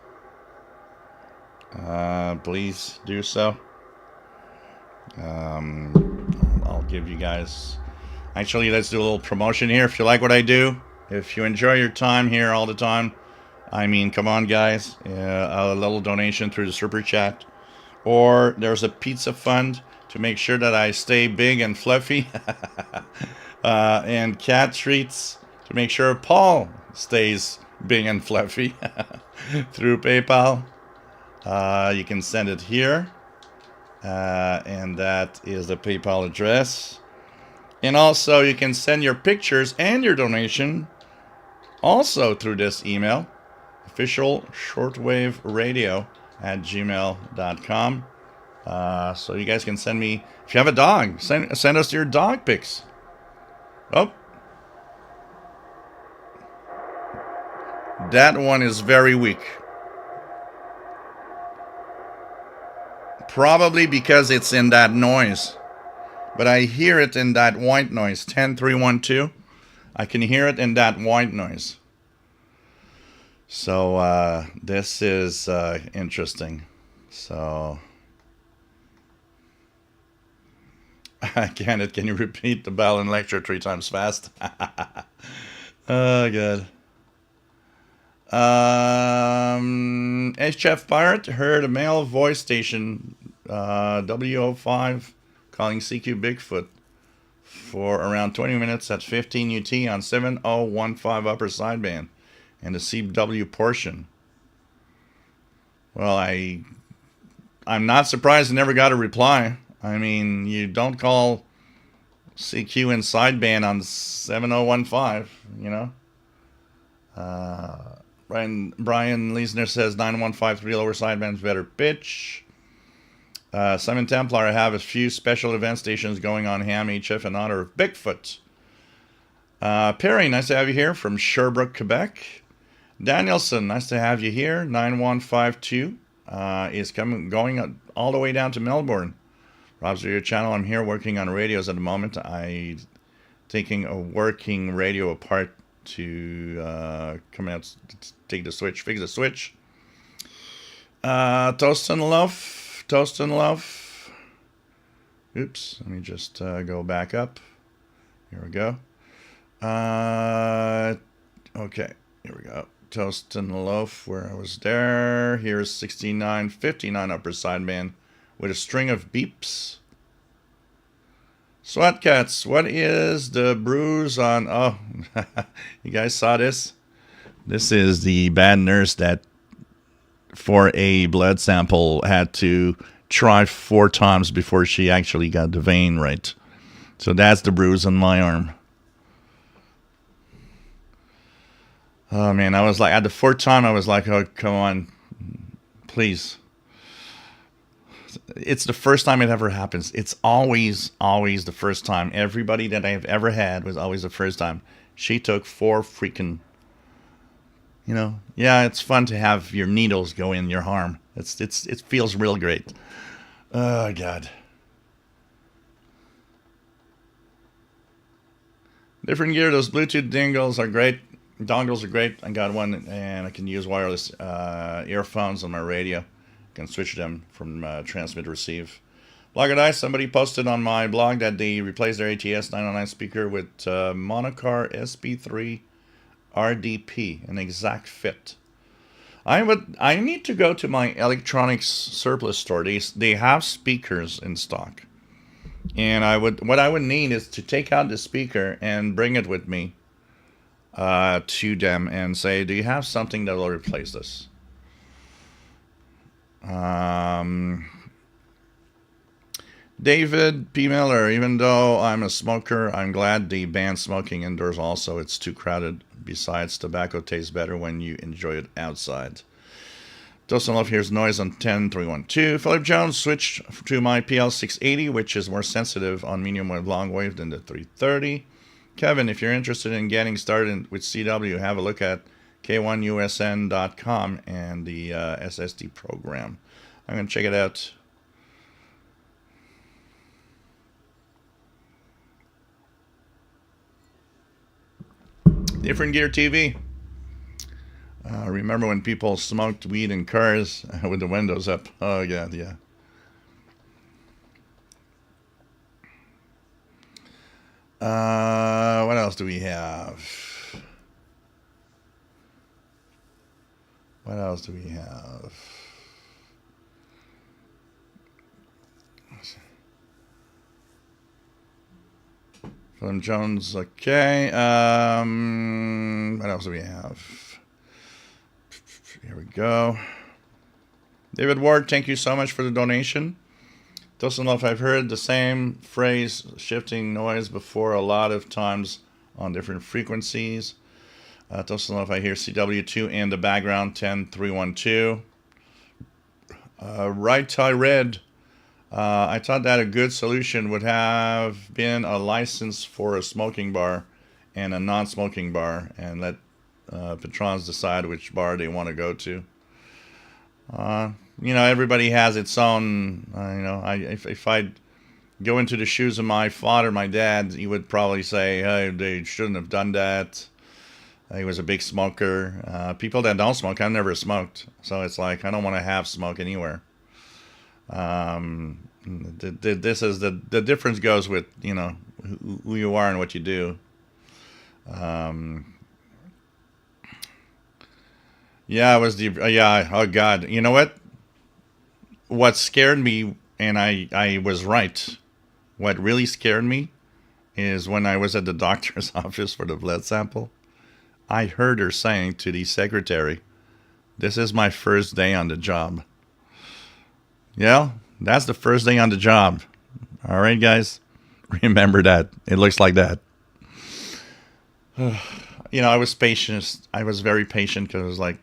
Speaker 1: please do so. I'll give you guys... Actually, let's do a little promotion here. If you like what I do, if you enjoy your time here all the time, I mean, come on, guys. A little donation through the Super Chat. Or there's a pizza fund to make sure that I stay big and fluffy. And cat treats to make sure Paul stays big and fluffy through PayPal. You can send it here. And that is the PayPal address. And also you can send your pictures and your donation also through this email. Official Shortwave Radio @gmail.com. So you guys can send me, if you have a dog, send us your dog pics. Oh. That one is very weak. Probably because it's in that noise. but I hear it in that white noise, 10312. I can hear it in that white noise. So this is interesting. So can you repeat the bell and lecture 3 times fast? Oh god. HF Pirate heard a male voice station W05 calling CQ Bigfoot for around 20 minutes at 15 UT on 7015 upper sideband and the CW portion. Well, I'm not surprised I never got a reply. I mean, you don't call CQ in sideband on 7015, you know. Brian Leisner says 9153 lower sideband's better pitch. Simon Templar have a few special event stations going on ham HF in honor of Bigfoot. Perry, nice to have you here from Sherbrooke, Quebec. Danielson, nice to have you here. 9152 is going all the way down to Melbourne. Rob's Radio Channel. I'm here working on radios at the moment. I'm taking a working radio apart to come out, take the switch, fix the switch. Toast and Love. Oops, let me just go back up. Here we go. Okay, here we go. Toast and Loaf, where I was there. Here's 6959 upper sideband with a string of beeps. SWAT Cats, what is the bruise on... Oh, you guys saw this? This is the bad nurse that, for a blood sample, had to try 4 times before she actually got the vein right. So that's the bruise on my arm. Oh, man, I was like, at the 4th time, I was like, oh, come on, please. It's the first time it ever happens. It's always the first time. Everybody that I've ever had was always the first time. She took 4 freaking, you know. Yeah, it's fun to have your needles go in your arm. It feels real great. Oh God. Different gear. Those Bluetooth dongles are great. I got one, and I can use wireless earphones on my radio. Can switch them from transmit receive. Blogger Dice, somebody posted on my blog that they replaced their ATS 909 speaker with Monocar SP3 RDP, an exact fit. I need to go to my electronics surplus store. They have speakers in stock, and what I would need is to take out the speaker and bring it with me to them and say, do you have something that will replace this? David P. Miller, even though I'm a smoker, I'm glad they banned smoking indoors also. It's too crowded. Besides, tobacco tastes better when you enjoy it outside. Dustin Love here's noise on 10312. Philip Jones switched to my PL680, which is more sensitive on medium wave, long wave than the 330. Kevin, if you're interested in getting started with CW, have a look at k1usn.com and the SSD program. I'm going to check it out. Different Gear TV. Remember when people smoked weed in cars with the windows up? Oh, yeah, yeah. What else do we have? Philip Jones, okay. What else do we have? Here we go. David Ward, thank you so much for the donation. Doesn't know if I've heard the same phrase, shifting noise, before a lot of times on different frequencies. Doesn't know if I hear CW2 in the background, 10312. Right Tie Red. I thought that a good solution would have been a license for a smoking bar and a non-smoking bar, and let patrons decide which bar they want to go to. You know, everybody has its own. You know, if I go into the shoes of my father, my dad, he would probably say, hey, they shouldn't have done that. He was a big smoker. People that don't smoke, I've never smoked. So it's like, I don't want to have smoke anywhere. This is the difference goes with, who you are and what you do. Yeah, it was yeah, oh God. You know what scared me, and I was right. What really scared me is when I was at the doctor's office for the blood sample. I heard her saying to the secretary, "This is my first day on the job." Yeah, that's the first day on the job. All right, guys, remember that. It looks like that. I was patient. I was very patient because I was like,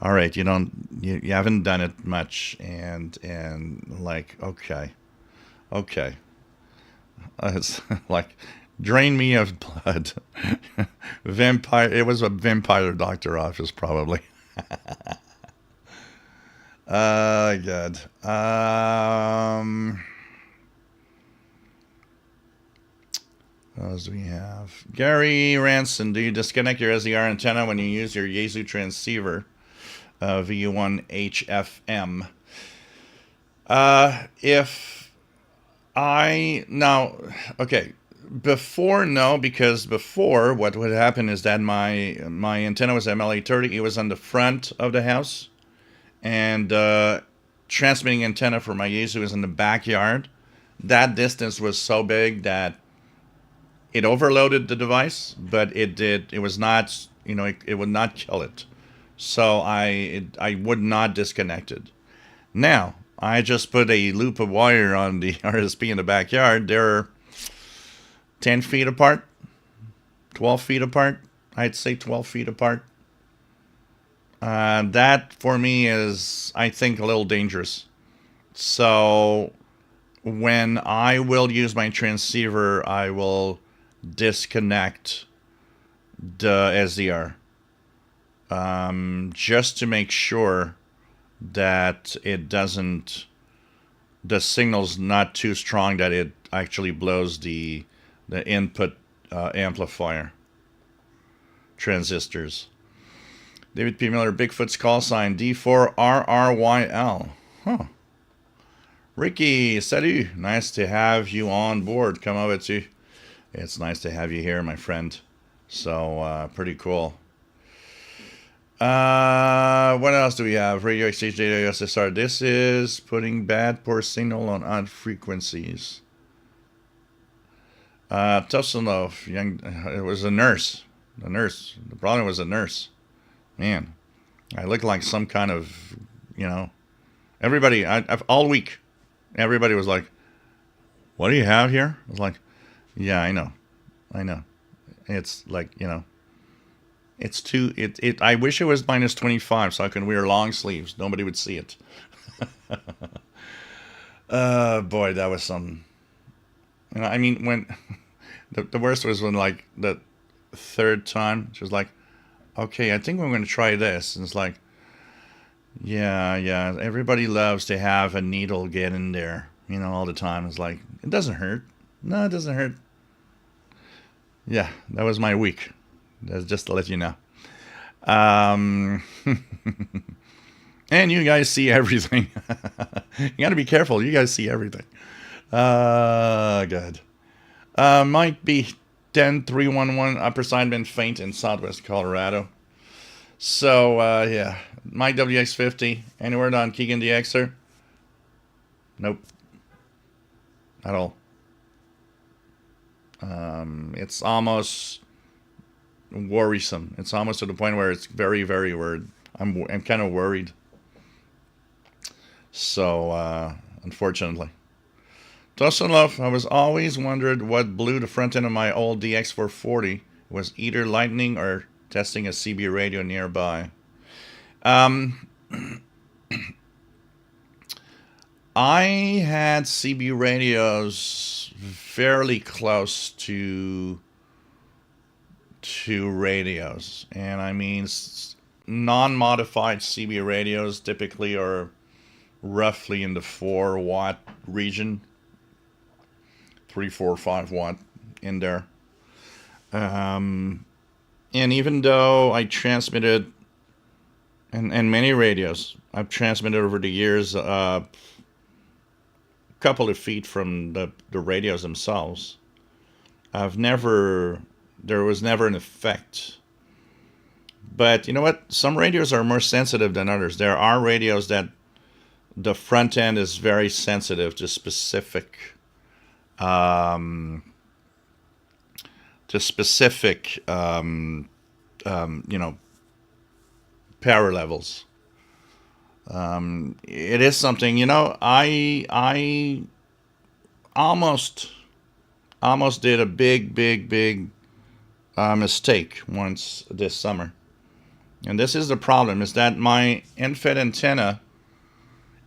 Speaker 1: all right, you haven't done it much, and like, okay, it's like drain me of blood. Vampire. It was a vampire doctor office, probably. God. What else do we have? Gary Ranson, do you disconnect your SDR antenna when you use your Yaesu transceiver? VU1HFM. Okay, before, no, because before what would happen is that my antenna was MLA30. It was on the front of the house, and transmitting antenna for my Yaesu was in the backyard. That distance was so big that it overloaded the device, but it was not, it would not kill it. So I would not disconnect it. Now, I just put a loop of wire on the RSP in the backyard. They're 10 feet apart, 12 feet apart. I'd say 12 feet apart. That, for me, is, I think, a little dangerous. So when I will use my transceiver, I will disconnect the SDR. Just to make sure that the signal's not too strong that it actually blows the input amplifier transistors. David P. Miller, Bigfoot's call sign D4RRYL. Huh. Ricky, salut. Nice to have you on board. Come over to. It's nice to have you here, my friend. So, pretty cool. What else do we have? Radio Exchange Data USSR. This is putting poor signal on odd frequencies. Tusselnov, it was a nurse. The problem was a nurse. Man, I looked like some kind of, everybody, all week, everybody was like, what do you have here? I was like, yeah, I know. It's like, it's too, I wish it was minus 25 so I can wear long sleeves. Nobody would see it. Boy, that was some, when, the worst was when, like, the third time, she was like, okay, I think we're going to try this. And it's like, yeah, everybody loves to have a needle get in there, all the time. It's like, it doesn't hurt. No, it doesn't hurt. Yeah, that was my week. That's just to let you know. And you guys see everything. You got to be careful. You guys see everything. Good. Might be 10311 upper Sideman faint in southwest Colorado. So, yeah. Mike WX50. Any word on Keegan DXer? Nope. At all. It's almost worrisome. It's almost to the point where it's very, very worried. I'm kind of worried. So, unfortunately. Tosanov, I was always wondered what blew the front end of my old DX440 was either lightning or testing a CB radio nearby. I had CB radios fairly close to radios, and I mean non-modified CB radios typically are roughly in the 4 watt region. 3, 4, 5 watt in there. And even though I transmitted, and many radios, I've transmitted over the years a couple of feet from the radios themselves, there was never an effect. But you know what? Some radios are more sensitive than others. There are radios that the front end is very sensitive to specific you know, power levels. It is something, you know, I almost did a big mistake once this summer. And this is the problem, is that my end-fed antenna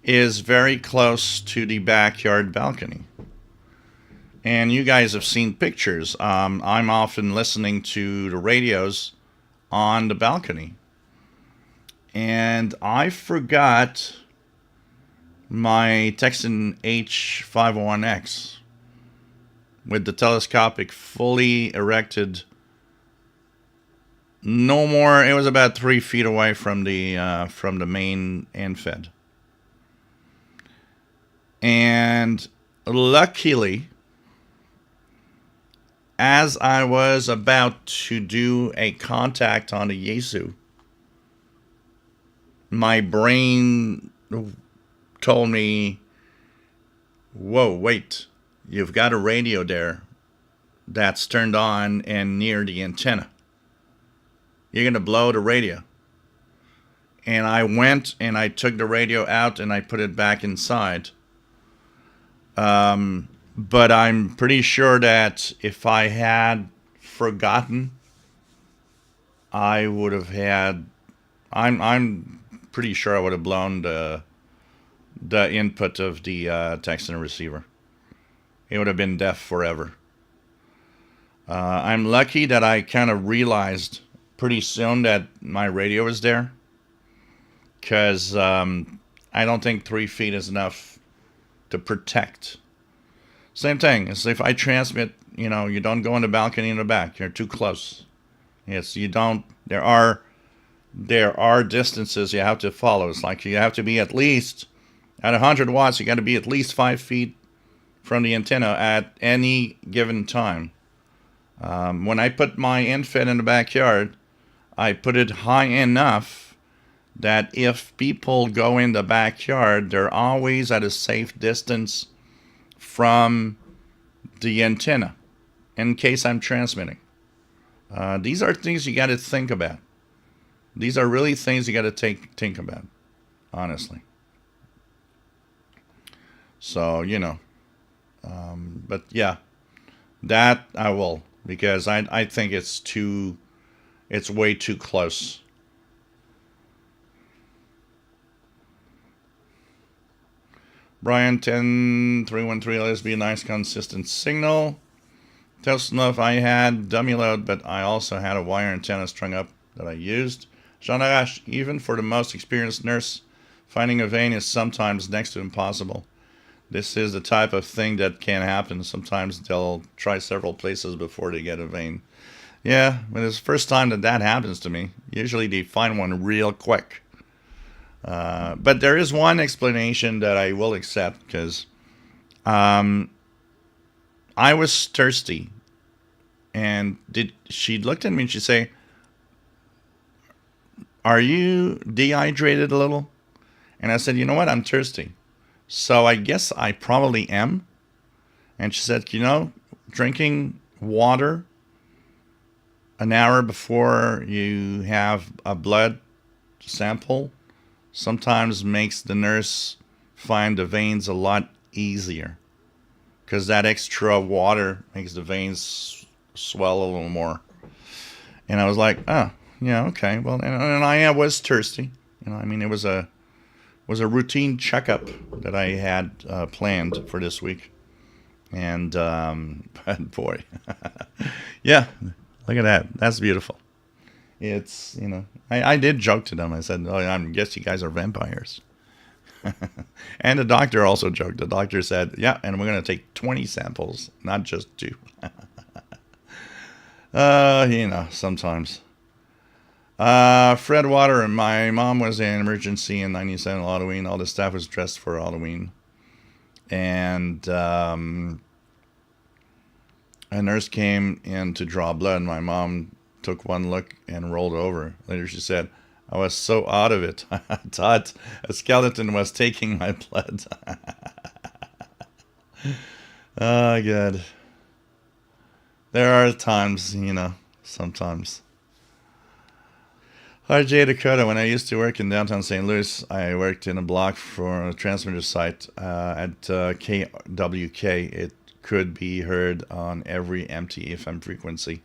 Speaker 1: is very close to the backyard balcony. And you guys have seen pictures. I'm often listening to the radios on the balcony. And I forgot my Texan H501X with the telescopic fully erected. No more. It was about 3 feet away from the main end-fed. And luckily, as I was about to do a contact on the Yaesu, my brain told me, whoa, wait, you've got a radio there that's turned on and near the antenna. You're going to blow the radio. And I went and I took the radio out and I put it back inside. But I'm pretty sure that if I had forgotten, I would have had. I'm pretty sure I would have blown the input of the Texan receiver. It would have been deaf forever. I'm lucky that I kind of realized pretty soon that my radio was there, because I don't think 3 feet is enough to protect. Same thing as if I transmit, you know, you don't go on the balcony in the back. You're too close. Yes, you don't. There are distances you have to follow. It's like you have to be at least at 100 watts. You got to be at least 5 feet from the antenna at any given time. When I put my end-fed in the backyard, I put it high enough that if people go in the backyard, they're always at a safe distance from the antenna in case I'm transmitting. These are things you got to think about. These are really things you got to think about, honestly. So, you know, but yeah, that I will, because I think it's way too close. Brian 10313, let us be a nice consistent signal. Close enough. I had dummy load, but I also had a wire antenna strung up that I used. Jean Arash, even for the most experienced nurse, finding a vein is sometimes next to impossible. This is the type of thing that can happen. Sometimes they'll try several places before they get a vein. Yeah, but it's the first time that happens to me. Usually they find one real quick. But there is one explanation that I will accept, because I was thirsty, and she looked at me and she said, "Are you dehydrated a little?" And I said, "You know what? I'm thirsty. So I guess I probably am." And she said, "You know, drinking water an hour before you have a blood sample sometimes makes the nurse find the veins a lot easier, because that extra water makes the veins swell a little more." And I was like, "Oh, yeah, okay." Well, and I was thirsty. You know, I mean, it was a routine checkup that I had planned for this week. And but boy, yeah, look at that. That's beautiful. It's, you know, I did joke to them. I said, "Oh, I guess you guys are vampires." And the doctor also joked. The doctor said, yeah, and we're going to take 20 samples, not just 2. Sometimes. Fred Water, and my mom was in emergency in 97 Halloween. All the staff was dressed for Halloween. And a nurse came in to draw blood, and my mom took one look and rolled over. Later she said, I was so out of it. I thought a skeleton was taking my blood. Oh, God. There are times, sometimes. RJ Dakota, when I used to work in downtown St. Louis, I worked in a block for a transmitter site at KWK. It could be heard on every empty FM frequency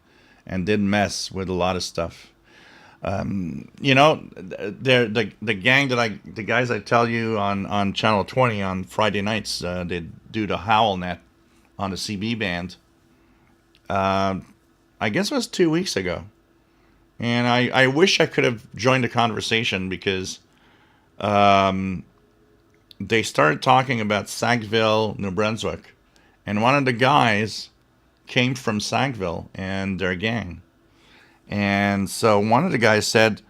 Speaker 1: and did mess with a lot of stuff. The gang the guys I tell you on Channel 20 on Friday nights, they do the Howl Net on the CB band. I guess it was 2 weeks ago. And I wish I could have joined the conversation because they started talking about Sackville, New Brunswick. And one of the guys came from Sackville and their gang. And so one of the guys said,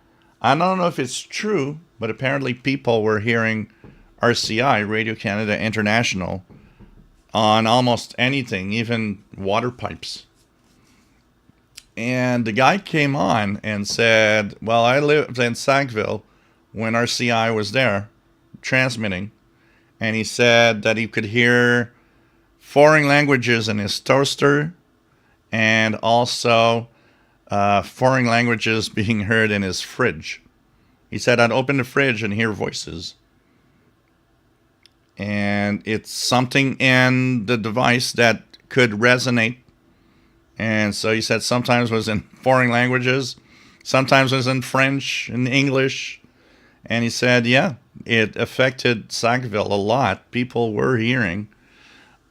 Speaker 1: I don't know if it's true, but apparently people were hearing RCI, Radio Canada International, on almost anything, even water pipes. And the guy came on and said, well, I lived in Sackville when RCI was there transmitting. And he said that he could hear foreign languages in his toaster and also foreign languages being heard in his fridge. He said, I'd open the fridge and hear voices. And it's something in the device that could resonate. And so he said sometimes was in foreign languages, sometimes was in French and English. And he said, yeah, it affected Sackville a lot. People were hearing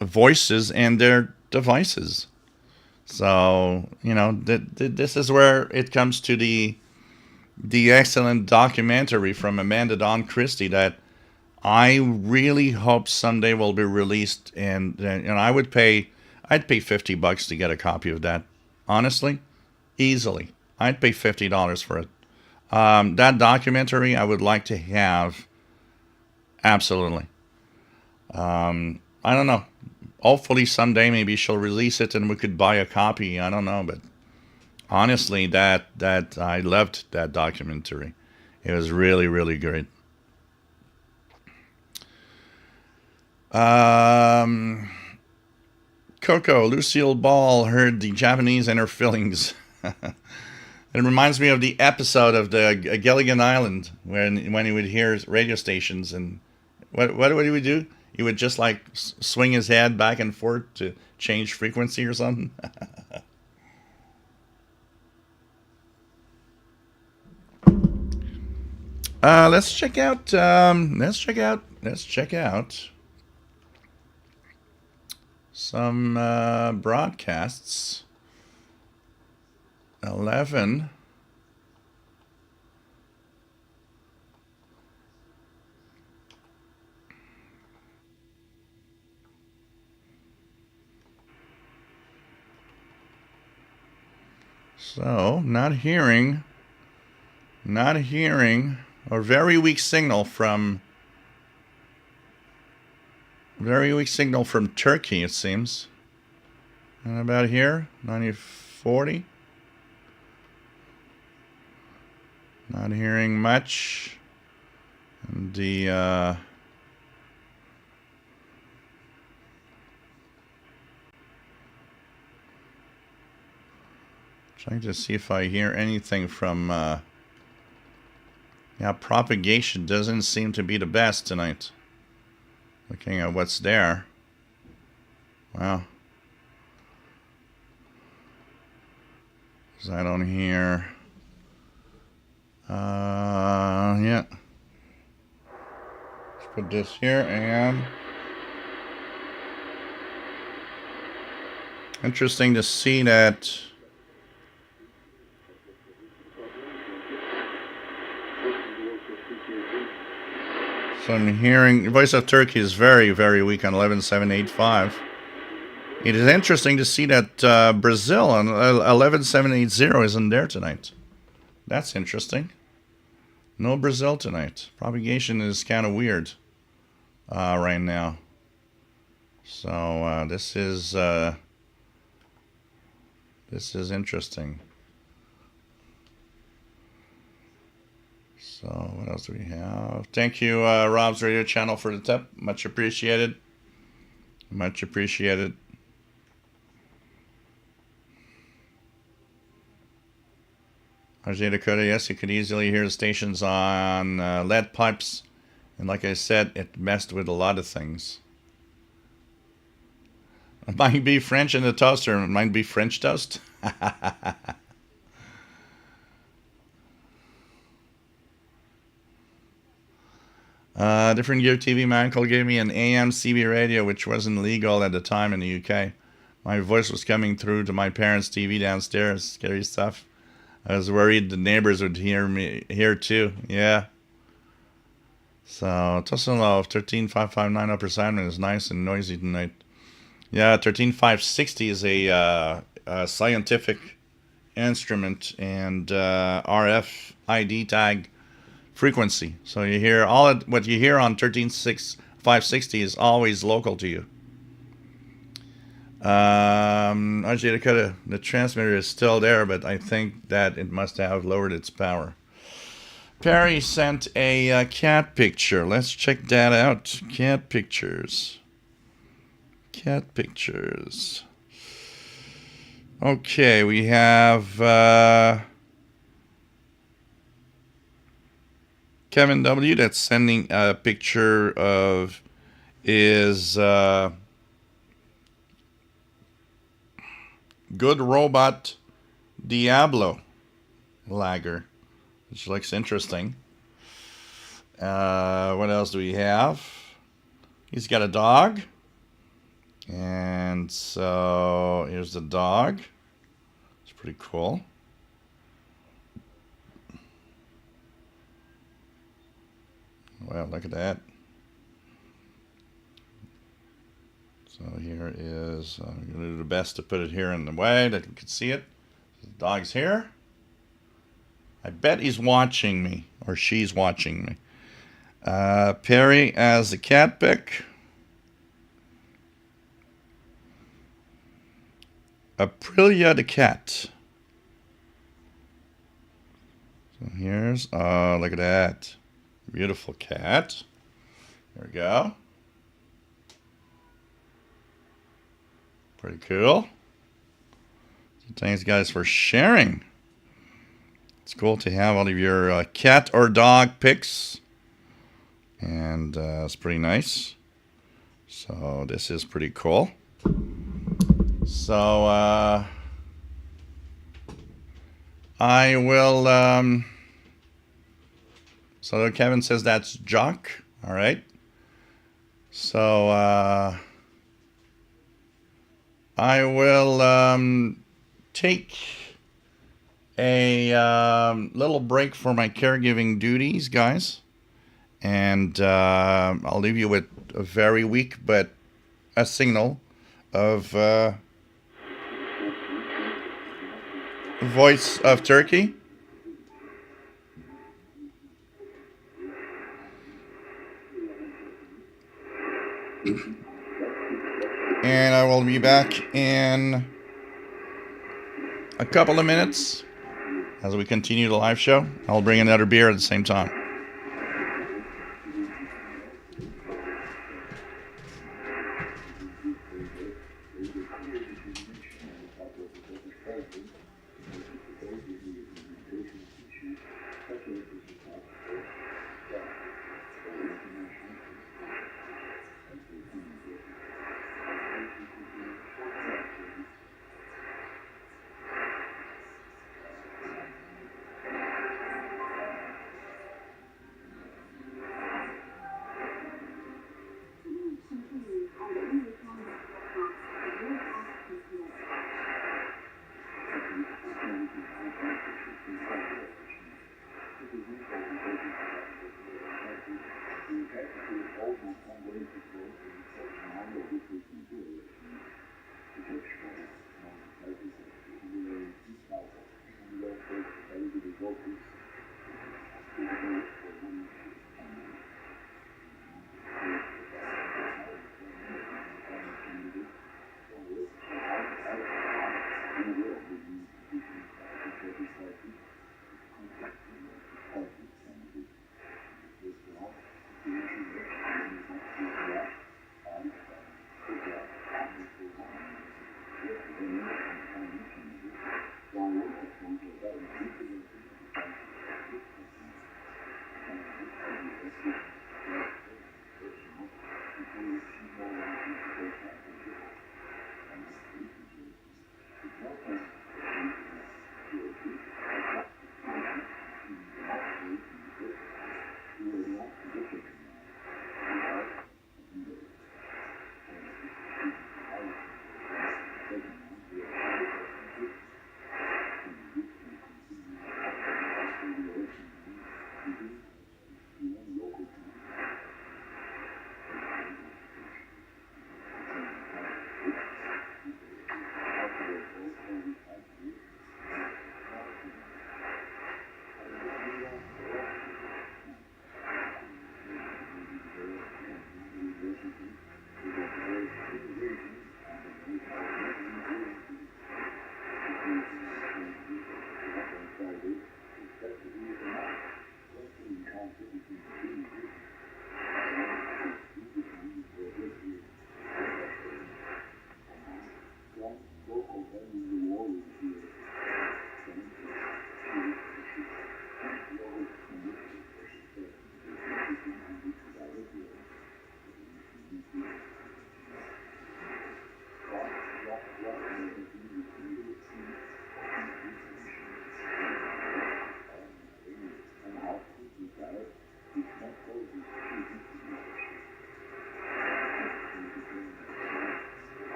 Speaker 1: voices in their devices. So, this is where it comes to the excellent documentary from Amanda Dawn Christie that I really hope someday will be released. And I'd pay $50 to get a copy of that. Honestly, easily. I'd pay $50 for it. That documentary I would like to have. Absolutely. I don't know. Hopefully someday maybe she'll release it and we could buy a copy. I don't know, but honestly, that I loved that documentary. It was really, really great. Coco, Lucille Ball heard the Japanese in her feelings. It reminds me of the episode of the Gilligan Island when he would hear radio stations, and what would he do? He would just like swing his head back and forth to change frequency or something. Let's check out some broadcasts. 11. So, not hearing, or very weak signal from Turkey, it seems. And about here, 9040. Not hearing much. And the trying to see if I hear anything from propagation doesn't seem to be the best tonight. Looking at what's there. Wow. Because I don't hear yeah. Let's put this here, and interesting to see that So I'm hearing Voice of Turkey is very, very weak on 11785. It is interesting to see that Brazil on 11780 isn't there tonight. That's interesting. No Brazil tonight. Propagation is kind of weird right now. So this is interesting. So what else do we have? Thank you, Rob's Radio Channel, for the tip. Much appreciated. Much appreciated. RJ Dakota, yes, you could easily hear the stations on lead pipes. And like I said, it messed with a lot of things. It might be French in the toaster. It might be French toast. Different Gear TV. My uncle gave me an AM CB radio, which wasn't legal at the time in the UK. My voice was coming through to my parents' TV downstairs. Scary stuff. I was worried the neighbors would hear me here too. Yeah. So Tusselov 13559 upper Simon is nice and noisy tonight. Yeah, 13560 is a scientific instrument and RF ID tag frequency. So you hear what you hear on 13560 is always local to you. RJ Dakota, the transmitter is still there, but I think that it must have lowered its power. Perry sent a cat picture. Let's check that out. Cat pictures. Cat pictures. Okay, we have Kevin W. that's sending a picture of his Good Robot Diablo lagger, which looks interesting. What else do we have? He's got a dog. And so here's the dog. It's pretty cool. Well, look at that. So here is, I'm going to do the best to put it here in the way that you can see it. The dog's here. I bet he's watching me, or she's watching me. Perry as the cat pic. Aprilia the cat. So here's, look at that. Beautiful cat. There we go. Pretty cool. So thanks, guys, for sharing. It's cool to have all of your cat or dog pics. And it's pretty nice. So this is pretty cool. So I will... so Kevin says that's Jock. All right. So I will take a little break for my caregiving duties, guys. And I'll leave you with a very weak but a signal of Voice of Turkey. And I will be back in a couple of minutes as we continue the live show. I'll bring another beer at the same time.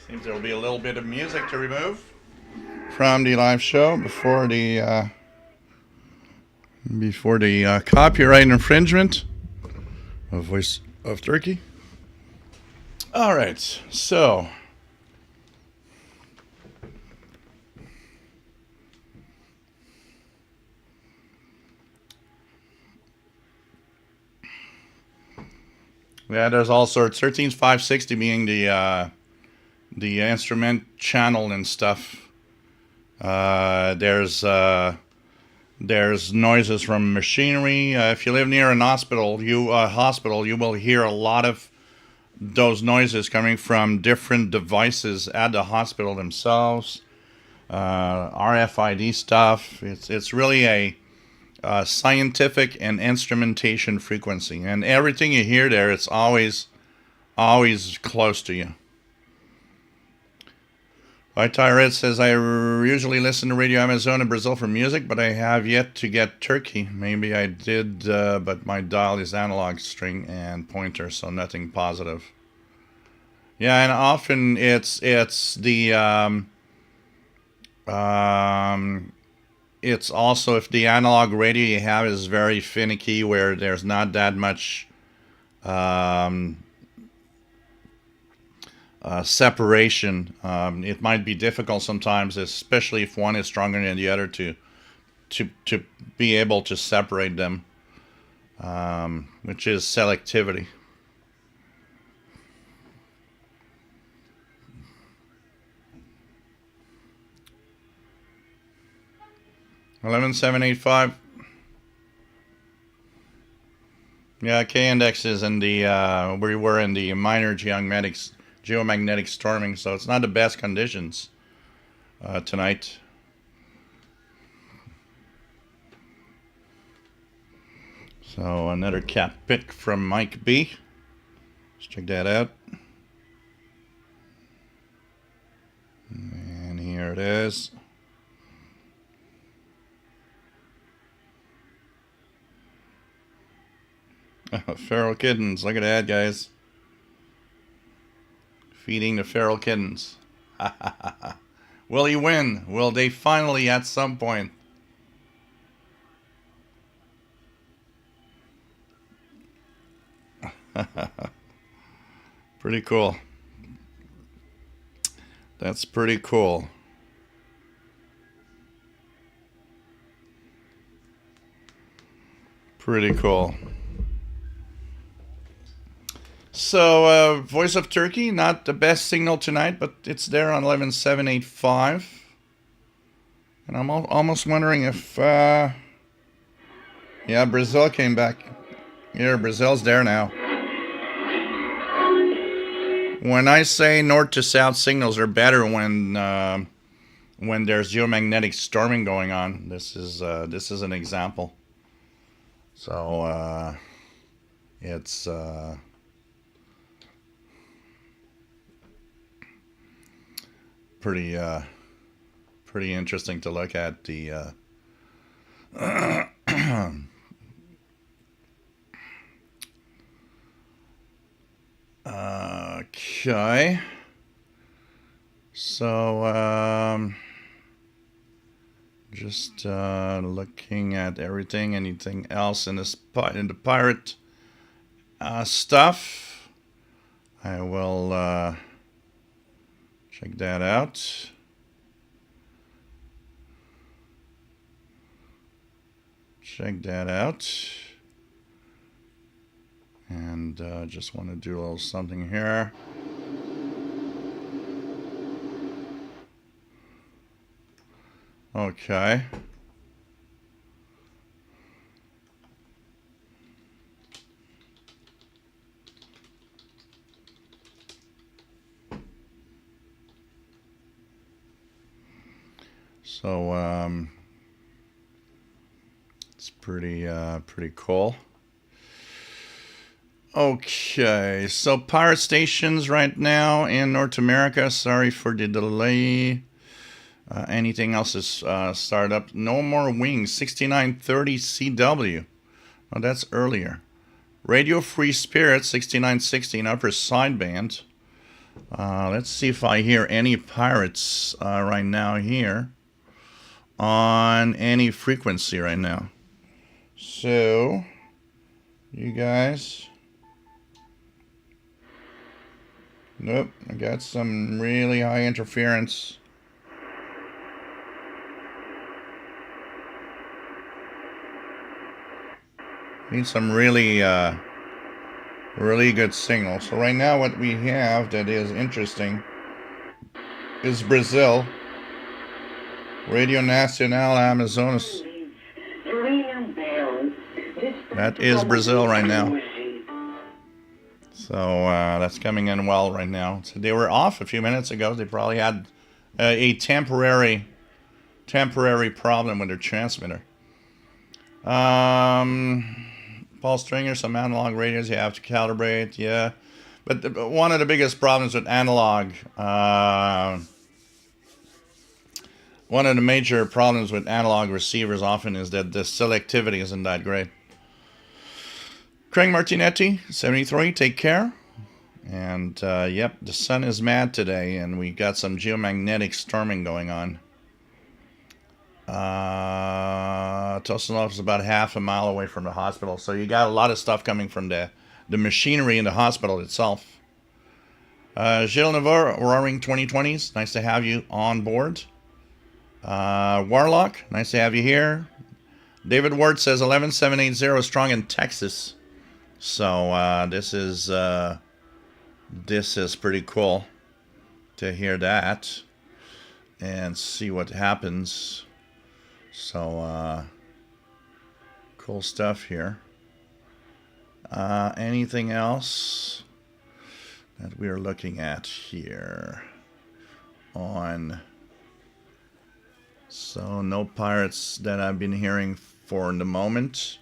Speaker 1: Seems there will be a little bit of music to remove from the live show before the copyright infringement of Voice of Turkey. All right, so yeah, there's all sorts. 13560 being the instrument channel and stuff. There's noises from machinery. If you live near an hospital, you will hear a lot of those noises coming from different devices at the hospital themselves. RFID stuff. It's really a scientific and instrumentation frequency, and everything you hear there, it's always close to you. Tyrant says, I usually listen to Radio Amazon in Brazil for music, but I have yet to get Turkey. Maybe I did, but my dial is analog string and pointer, so nothing positive. Yeah, and often it's the it's also if the analog radio you have is very finicky, where there's not that much separation. It might be difficult sometimes, especially if one is stronger than the other, to be able to separate them, which is selectivity. $11,785. Yeah, K index is in the we were in the minor geomagnetic storming, so it's not the best conditions tonight. So another cat pick from Mike B. Let's check that out. And here it is. Feral kittens. Look at that, guys. Feeding the feral kittens. Will he win? Will they finally at some point? Pretty cool. That's pretty cool. Pretty cool. So, Voice of Turkey, not the best signal tonight, but it's there on 11,785. And I'm almost wondering if, yeah, Brazil came back. Here, Brazil's there now. When I say north to south signals are better when there's geomagnetic storming going on. This is an example. So, it's pretty interesting to look at the okay, so just looking at everything, anything else in this in the pirate stuff, I will check that out. Check that out. And just want to do a little something here. Okay. So it's pretty cool. Okay, so pirate stations right now in North America. Sorry for the delay. Anything else is startup? No more wings. 6930 CW. Oh, that's earlier. Radio Free Spirit 6916 upper sideband. Let's see if I hear any pirates right now here on any frequency right now. So, you guys. Nope, I got some really high interference. Need some really good signal. So right now what we have that is interesting is Brazil. Radio Nacional Amazonas. That is Brazil right now. So that's coming in well right now. So they were off a few minutes ago. They probably had a temporary problem with their transmitter. Paul Stringer, some analog radios you have to calibrate, yeah. But one of the biggest problems with analog, one of the major problems with analog receivers often is that the selectivity isn't that great. Craig Martinetti, 73, take care. And yep, the sun is mad today, and we got some geomagnetic storming going on. Tosanov is about half a mile away from the hospital, so you got a lot of stuff coming from the machinery in the hospital itself. Gilles Navarre, Roaring 2020s, nice to have you on board. Warlock, nice to have you here. David Ward says 11780 strong in Texas. So this is pretty cool to hear that and see what happens. So cool stuff here. Anything else that we're looking at here on? So no pirates that I've been hearing for the moment.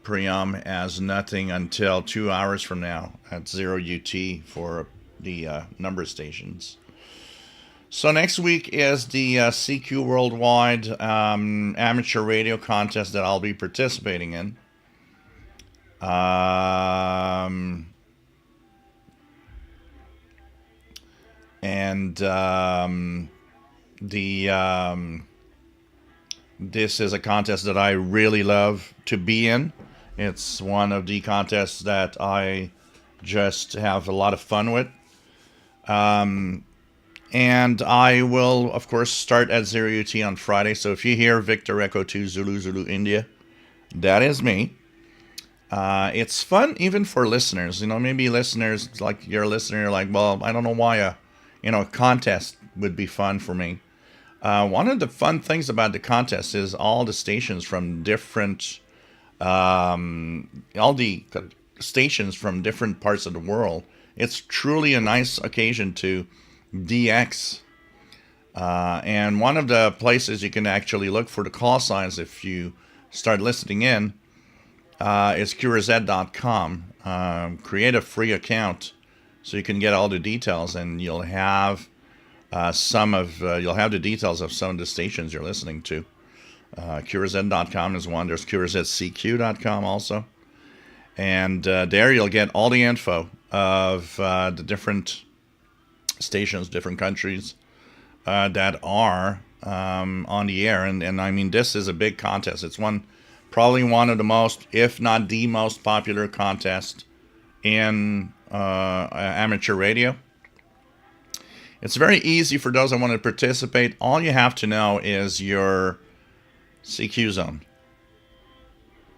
Speaker 1: Priam has nothing until 2 hours from now at 0 UT for the number stations. So next week is the CQ Worldwide Amateur Radio Contest that I'll be participating in. This is a contest that I really love to be in. It's one of the contests that I just have a lot of fun with. And I will, of course, start at 0 UT on Friday. So if you hear Victor Echo 2 Zulu Zulu India, that is me. It's fun even for listeners. You know, maybe listeners, like you're a listener, you're like, well, I don't know why a contest would be fun for me. One of the fun things about the contest is all the stations from different, all the stations from different parts of the world. It's truly a nice occasion to DX. And one of the places you can actually look for the call signs if you start listening in is curazed.com. Create a free account so you can get all the details, and you'll have you'll have the details of some of the stations you're listening to. curazed.com is one. There's curazedcq.com also. And there you'll get all the info of the different stations, different countries that are on the air. And I mean, this is a big contest. It's probably one of the most, if not the most popular contest in amateur radio. It's very easy for those that want to participate. All you have to know is your CQ zone.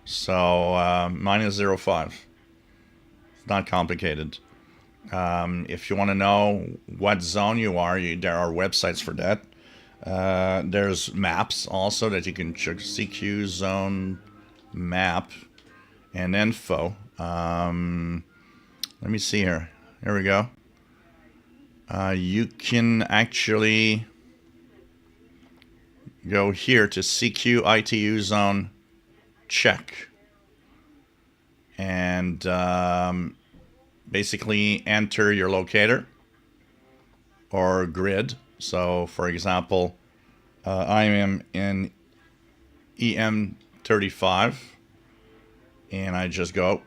Speaker 1: So mine is 05. It's not complicated. If you want to know what zone you are, there are websites for that. There's maps also that you can check. CQ zone map and info. Let me see here. Here we go. You can actually go here to CQ ITU zone check and basically enter your locator or grid. So for example, I am in EM35 and I just go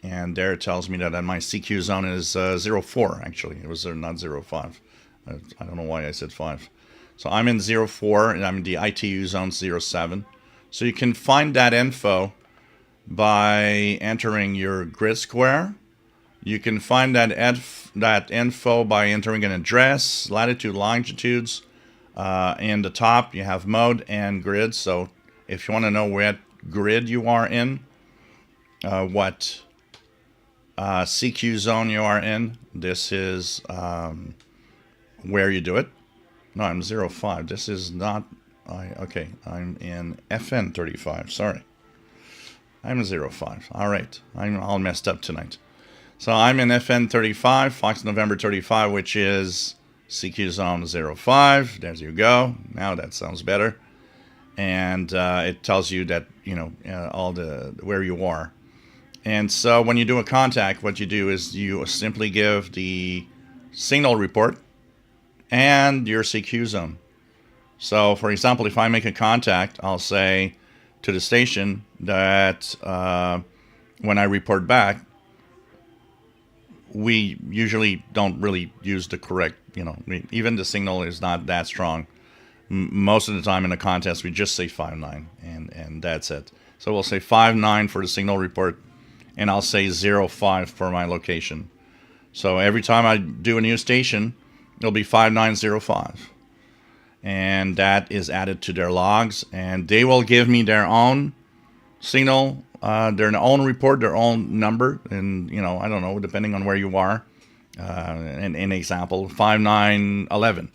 Speaker 1: and there it tells me that my CQ zone is 04. Actually, it was not 05. I don't know why I said 5. So I'm in 04, and I'm in the ITU zone 07. So you can find that info by entering your grid square. You can find that info by entering an address, latitude, longitudes. In the top, you have mode and grid. So if you want to know what grid you are in, what CQ zone you are in, this is where you do it. No, I'm 05. This is not... okay, I'm in FN 35. Sorry. I'm 05. All right. I'm all messed up tonight. So I'm in FN 35, Fox November 35, which is CQ zone 05. There you go. Now that sounds better. And it tells you that, all the where you are. And so when you do a contact, what you do is you simply give the signal report and your CQ zone. So, for example, if I make a contact, I'll say to the station that when I report back, we usually don't really use the correct, even the signal is not that strong. Most of the time in a contest, we just say 5.9, and that's it. So we'll say 5.9 for the signal report, and I'll say 05 for my location. So every time I do a new station, it'll be 5905. And that is added to their logs, and they will give me their own signal, their own report, their own number, and I don't know, depending on where you are. An example, 5911,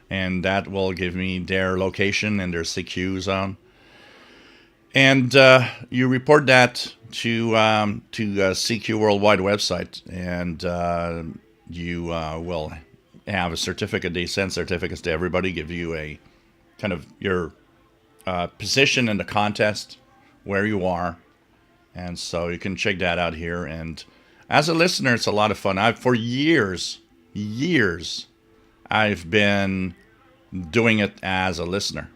Speaker 1: and that will give me their location and their CQ zone. And you report that to CQ Worldwide website, and you will have a certificate. They send certificates to everybody, give you a kind of your position in the contest, where you are, and so you can check that out here. And as a listener, it's a lot of fun. For years, I've been doing it as a listener,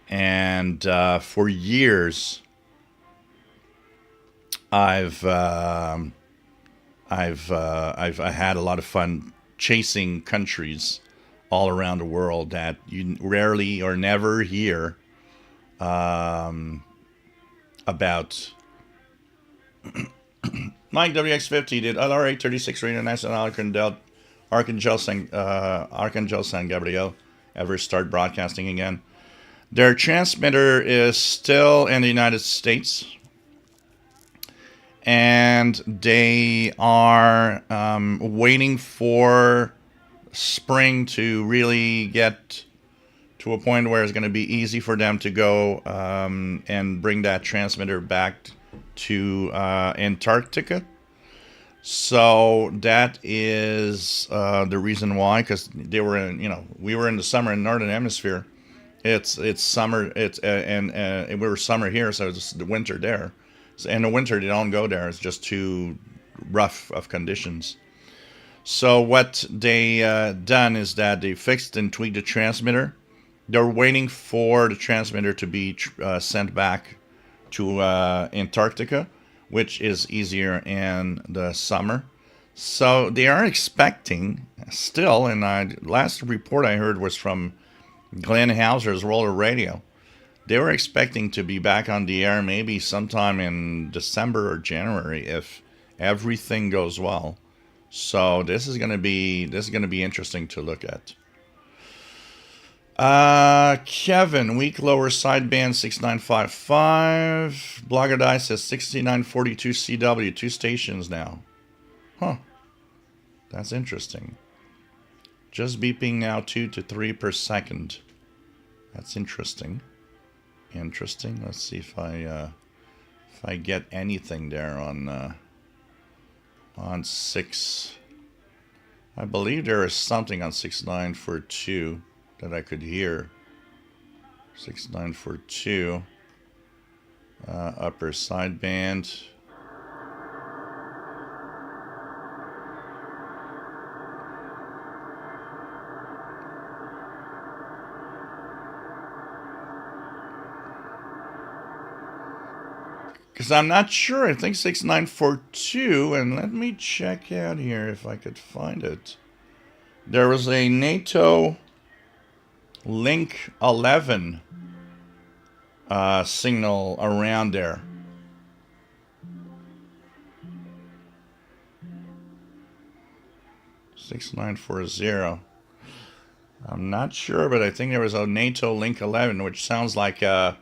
Speaker 1: and for years, I've had a lot of fun chasing countries all around the world that you rarely or never hear about. Mike WX50 did LRA 36 Radio National Archangel San Gabriel ever start broadcasting again? Their transmitter is still in the United States, and they are waiting for spring to really get to a point where it's going to be easy for them to go and bring that transmitter back to Antarctica. So that is the reason why, because they were we were in the summer in the Northern Hemisphere. It's summer. And we were summer here, so it's the winter there. So in the winter, they don't go there. It's just too rough of conditions. So what they done is that they fixed and tweaked the transmitter. They're waiting for the transmitter to be sent back to Antarctica, which is easier in the summer. So they are expecting still, and last report I heard was from Glenn Hauser's Roller Radio. They were expecting to be back on the air maybe sometime in December or January if everything goes well. So this is going to be interesting to look at. Kevin, weak lower sideband 6955. Blogger Die says 6942 CW, 2 stations now. Huh. That's interesting. Just beeping now 2 to 3 per second. That's interesting. Let's see if I get anything there on 6. I believe there is something on 6942 that I could hear. 6942 upper sideband. Because I'm not sure. I think 6942. And let me check out here if I could find it. There was a NATO Link 11 signal around there. $6940. I'm not sure, but I think there was a NATO Link 11, which sounds like a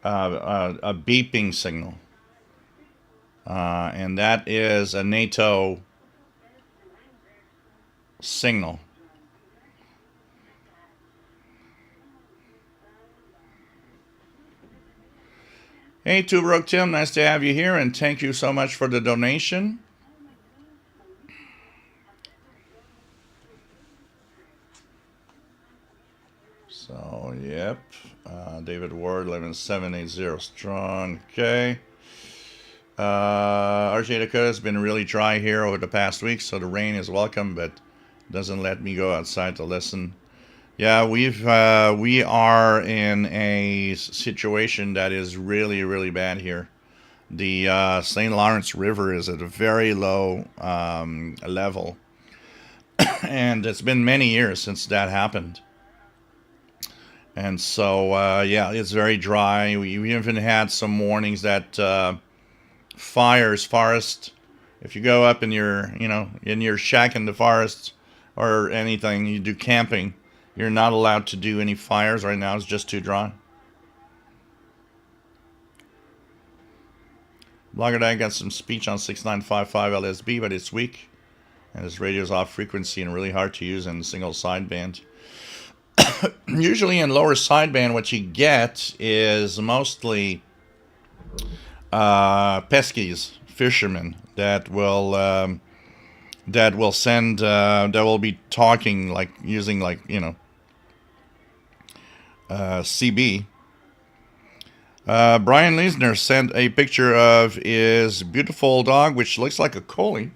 Speaker 1: beeping signal. And that is a NATO signal. Hey, Tubrok Tim, nice to have you here, and thank you so much for the donation. So, yep. David Ward, 11780 strong. Okay. RJ Dakota has been really dry here over the past week, so the rain is welcome, but doesn't let me go outside to listen. Yeah, we are in a situation that is really, really bad here. The St. Lawrence River is at a very low level, and it's been many years since that happened. And so, yeah, it's very dry. We even had some warnings that forest, if you go up in your, in your shack in the forest or anything, you do camping, you're not allowed to do any fires right now. It's just too dry. Blogger Dad got some speech on 6955 LSB, but it's weak. And his radio's off frequency and really hard to use in single sideband. Usually in lower sideband, what you get is mostly peskies, fishermen that will send, that will be talking like using CB. Brian Leisner sent a picture of his beautiful dog, which looks like a collie.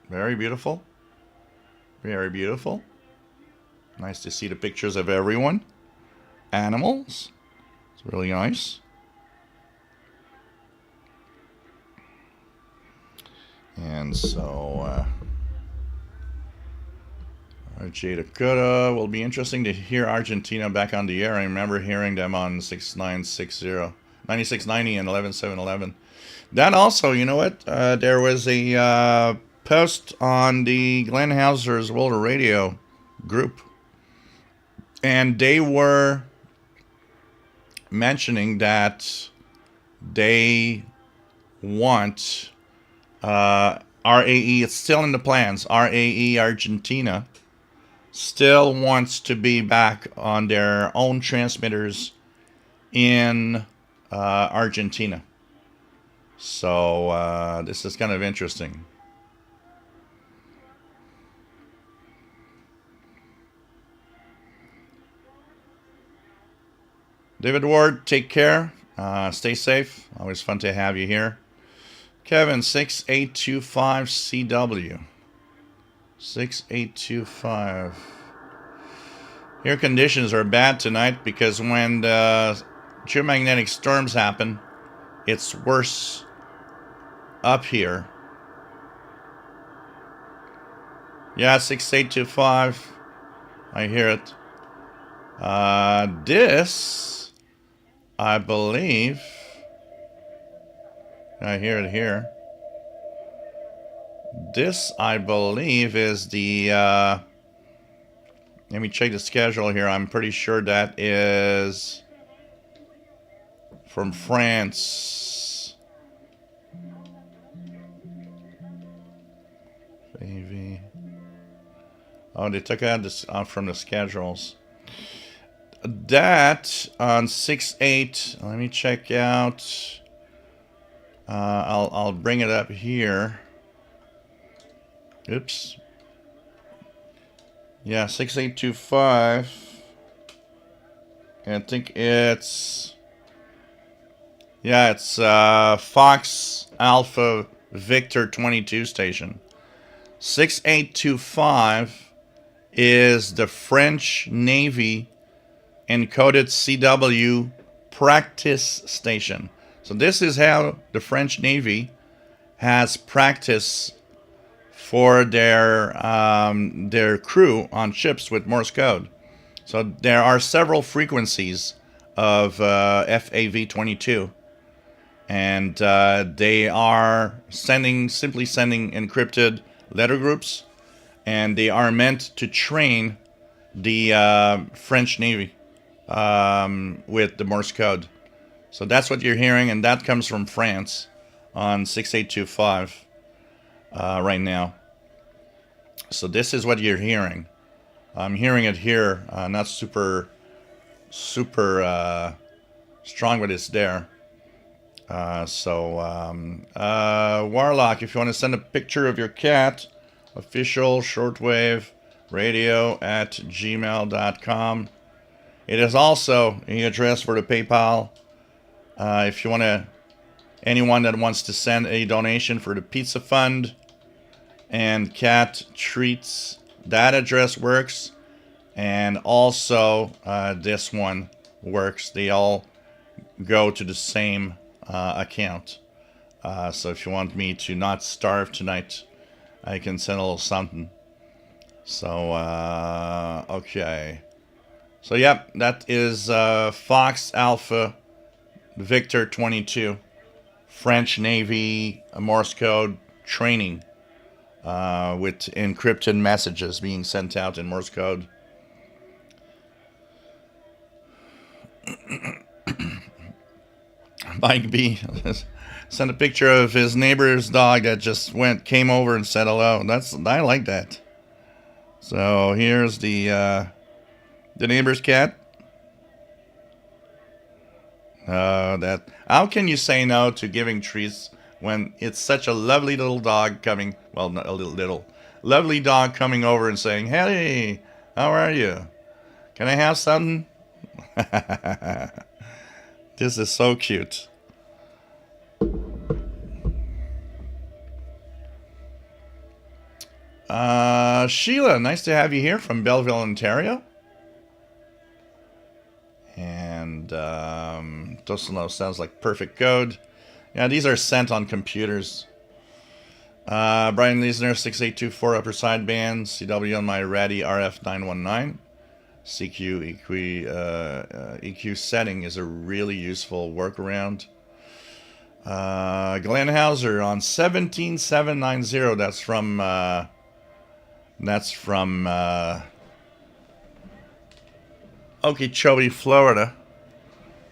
Speaker 1: Very beautiful. Very beautiful. Nice to see the pictures of everyone. Animals. It's really nice. And so, RJ Dakota will be interesting to hear Argentina back on the air. I remember hearing them on 6960, 9690 and 11711. That also, you know what? There was a post on the Glenn Hauser's World of Radio group, and they were mentioning that they want RAE. It's still in the plans. RAE Argentina still wants to be back on their own transmitters in Argentina. So this is kind of interesting. David Ward, take care. Stay safe. Always fun to have you here. Kevin, 6825CW. 6825. Here conditions are bad tonight because when the geomagnetic storms happen, it's worse up here. Yeah, 6825. I hear it. This, I believe, I hear it here. This, I believe, is the, let me check the schedule here. I'm pretty sure that is from France. AV. Oh, they took out this from the schedules. That on 6/8. Let me check out. I'll bring it up here. Oops. Yeah, 6825. And I think it's, yeah, it's Fox Alpha Victor 22 station. 6825 is the French Navy encoded CW practice station. So this is how the French Navy has practice for their crew on ships with Morse code. So there are several frequencies of FAV22, and they are simply sending encrypted letter groups, and they are meant to train the French Navy with the Morse code. So that's what you're hearing, and that comes from France on 6825 right now. So this is what you're hearing. I'm hearing it here, not super strong, but it's there. Warlock, if you want to send a picture of your cat, official shortwave radio at gmail.com. It is also an address for the PayPal. If you want to, anyone that wants to send a donation for the pizza fund and cat treats, that address works. And also this one works. They all go to the same account. So if you want me to not starve tonight, I can send a little something. So, okay. So, yep, that is Fox Alpha Victor 22, French Navy Morse code training with encrypted messages being sent out in Morse code. Mike B sent a picture of his neighbor's dog that just came over and said hello. I like that. So here's the neighbor's cat. How can you say no to giving treats when it's such a lovely little dog coming? Well, not a little lovely dog coming over and saying, "Hey, how are you? Can I have something?" This is so cute. Sheila, nice to have you here from Belleville, Ontario. And Tosino sounds like perfect code. Yeah, these are sent on computers. Brian Leisner, 6824 upper sideband, CW on my Ratty RF 919. CQ EQ setting is a really useful workaround. Glenn Hauser on 17790. That's from Okeechobee, Florida.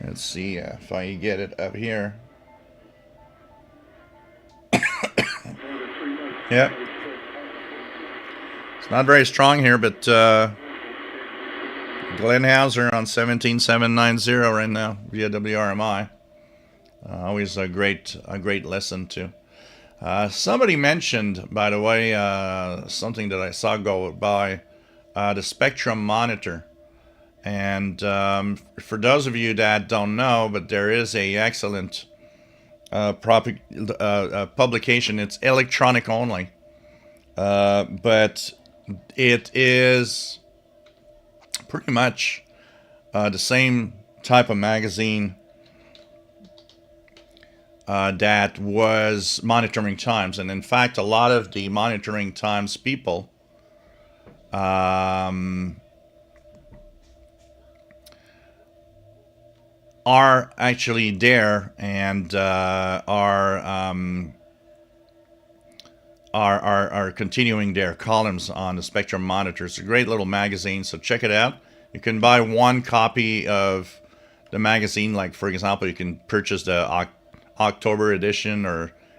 Speaker 1: Let's see if I get it up here. Yeah. It's not very strong here, but Glenn Hauser on 17790 right now via WRMI. Always a great listen to. Somebody mentioned, by the way, something that I saw go by, the Spectrum monitor. And for those of you that don't know, but there is a excellent publication. It's electronic only, but it is pretty much the same type of magazine that was monitoring times. And in fact, a lot of the monitoring times people are actually there and are continuing their columns on the Spectrum monitor. It's a great little magazine, so check it out. You can buy one copy of the magazine, like for example, you can purchase the October edition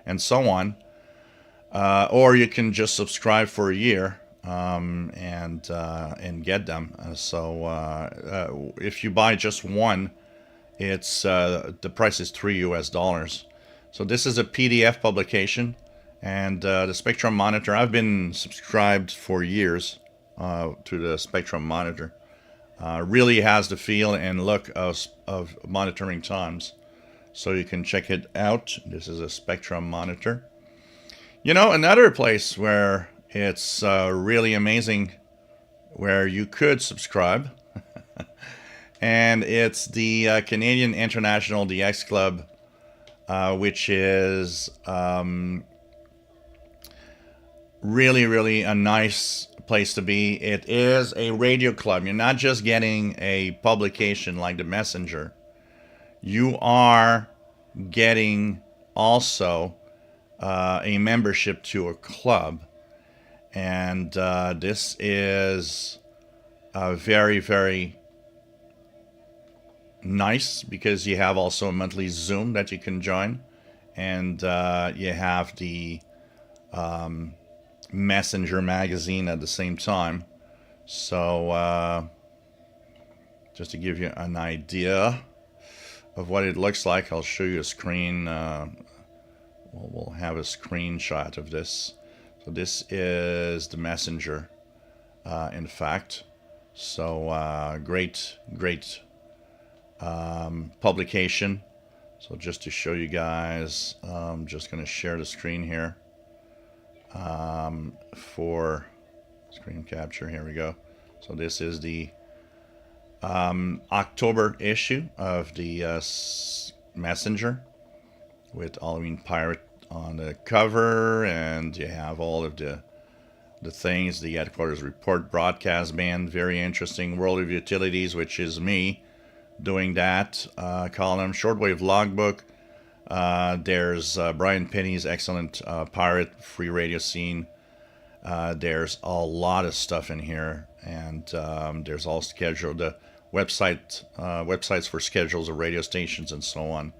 Speaker 1: and so on, or you can just subscribe for a year and get them. So if you buy just one, it's the price is $3 US. So this is a PDF publication, and the Spectrum monitor. I've been subscribed for years to the Spectrum monitor. Really has the feel and look of monitoring times. So you can check it out. This is a Spectrum monitor. You know, another place where it's really amazing, where you could subscribe, and it's the Canadian International DX Club, which is really, really a nice place to be. It is a radio club. You're not just getting a publication like the Messenger. You are getting also a membership to a club. And this is very, very nice because you have also a monthly Zoom that you can join. And you have the Messenger magazine at the same time. So just to give you an idea of what it looks like, I'll show you a screen. We'll have a screenshot of this. So this is the Messenger, in fact. So great publication. So just to show you guys, I'm just going to share the screen here for screen capture. Here we go. So this is the October issue of the Messenger with Halloween Pirate on the cover, and you have all of the things, the headquarters report, broadcast band, very interesting, World of Utilities, which is me doing that column, Shortwave logbook. There's Brian Penny's excellent pirate free radio scene. There's a lot of stuff in here, and there's all scheduled the websites for schedules of radio stations and so on.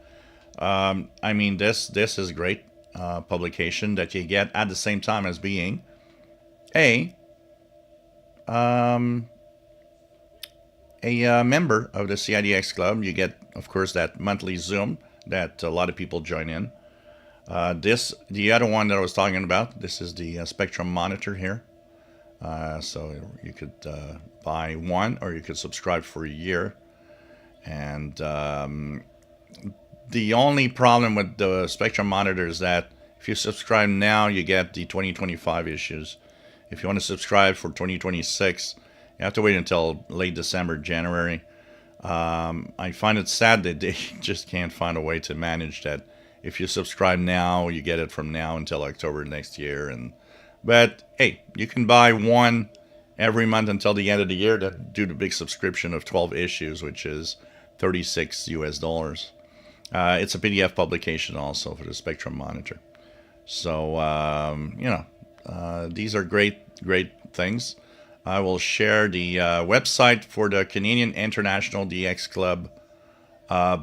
Speaker 1: I mean, this is great publication that you get at the same time as being a member of the CIDX Club. You get, of course, that monthly Zoom that a lot of people join in. The other one that I was talking about, this is the Spectrum Monitor here. So you could buy one, or you could subscribe for a year. And the only problem with the Spectrum Monitor is that if you subscribe now, you get the 2025 issues. If you want to subscribe for 2026, you have to wait until late December, January. I find it sad that they just can't find a way to manage that. If you subscribe now, you get it from now until October next year. But hey, you can buy one every month until the end of the year to do the big subscription of 12 issues, which is $36 US. It's a PDF publication also for the Spectrum Monitor. So, these are great things. I will share the website for the Canadian International DX Club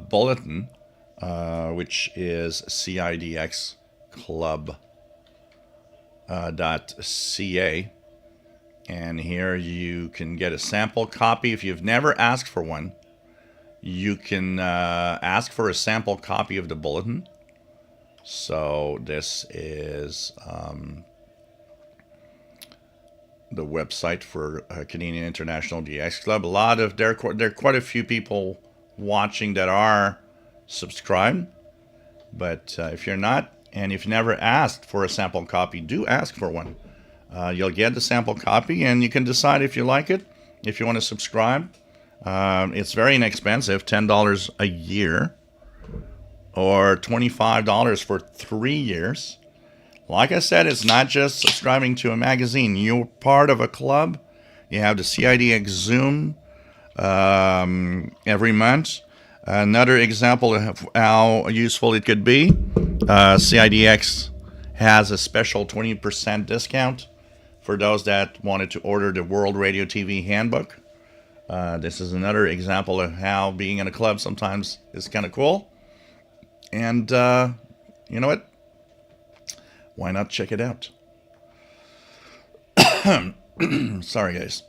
Speaker 1: bulletin, which is cidxclub.ca. And here you can get a sample copy. If you've never asked for one, you can ask for a sample copy of the bulletin. So this is the website for Canadian International DX Club. There are quite a few people watching that are subscribed, but if you're not, and if you never asked for a sample copy, do ask for one. You'll get the sample copy, and you can decide if you like it, if you want to subscribe. It's very inexpensive, $10 a year, or $25 for 3 years. Like I said, it's not just subscribing to a magazine. You're part of a club. You have the CIDX Zoom every month. Another example of how useful it could be, CIDX has a special 20% discount for those that wanted to order the World Radio TV Handbook. This is another example of how being in a club sometimes is kind of cool. And you know what? Why not check it out? Sorry, guys.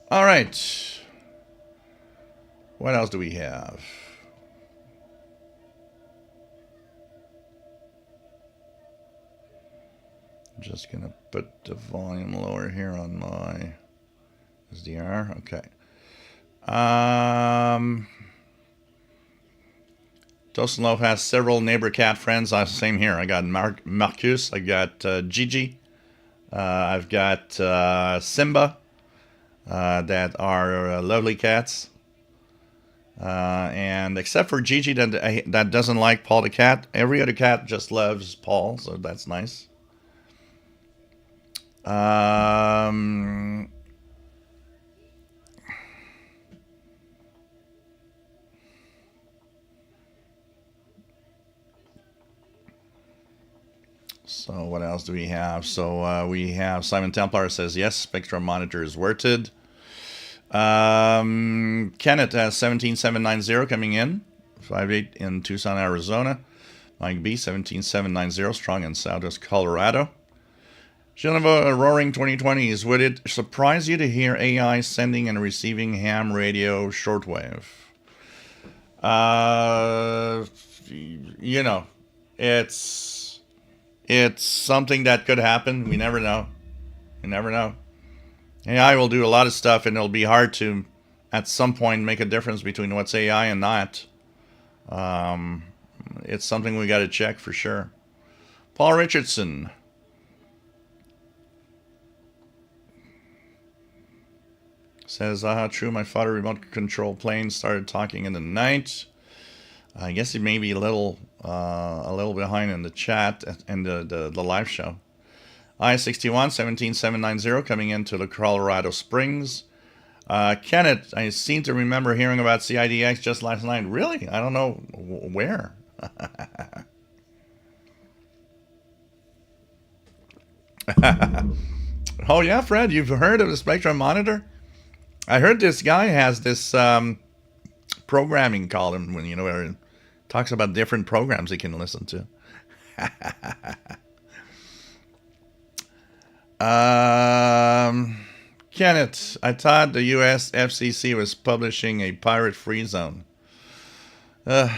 Speaker 1: All right. What else do we have? I'm just going to put the volume lower here on my SDR. Okay. Tosenlove has several neighbor cat friends. Same here. I got Marcus. I got Gigi. I've got Simba. that are lovely cats. And except for Gigi that doesn't like Paul the cat, every other cat just loves Paul, so that's nice. So what else do we have? So we have Simon Templar says yes, Spectrum monitor is worth it. Kenneth has 17790 coming in, 5'8" in Tucson, Arizona. Mike B 17790, strong in Southwest Colorado. Geneva Roaring 2020s, would it surprise you to hear AI sending and receiving ham radio shortwave? You know, it's something that could happen. We never know. You never know. AI will do a lot of stuff, and it'll be hard to, at some point, make a difference between what's AI and not. It's something we got to check for sure. Paul Richardson says, true, my father remote control plane started talking in the night. I guess he may be a little behind in the chat and the live show. I-61 17790 coming into the Colorado Springs. Kenneth, I seem to remember hearing about CIDX just last night. Really? I don't know where. Oh yeah, Fred, you've heard of the Spectrum monitor? I heard this guy has this programming column when where it talks about different programs he can listen to. Kenneth, I thought the U.S. FCC was publishing a pirate-free zone. Blackguard,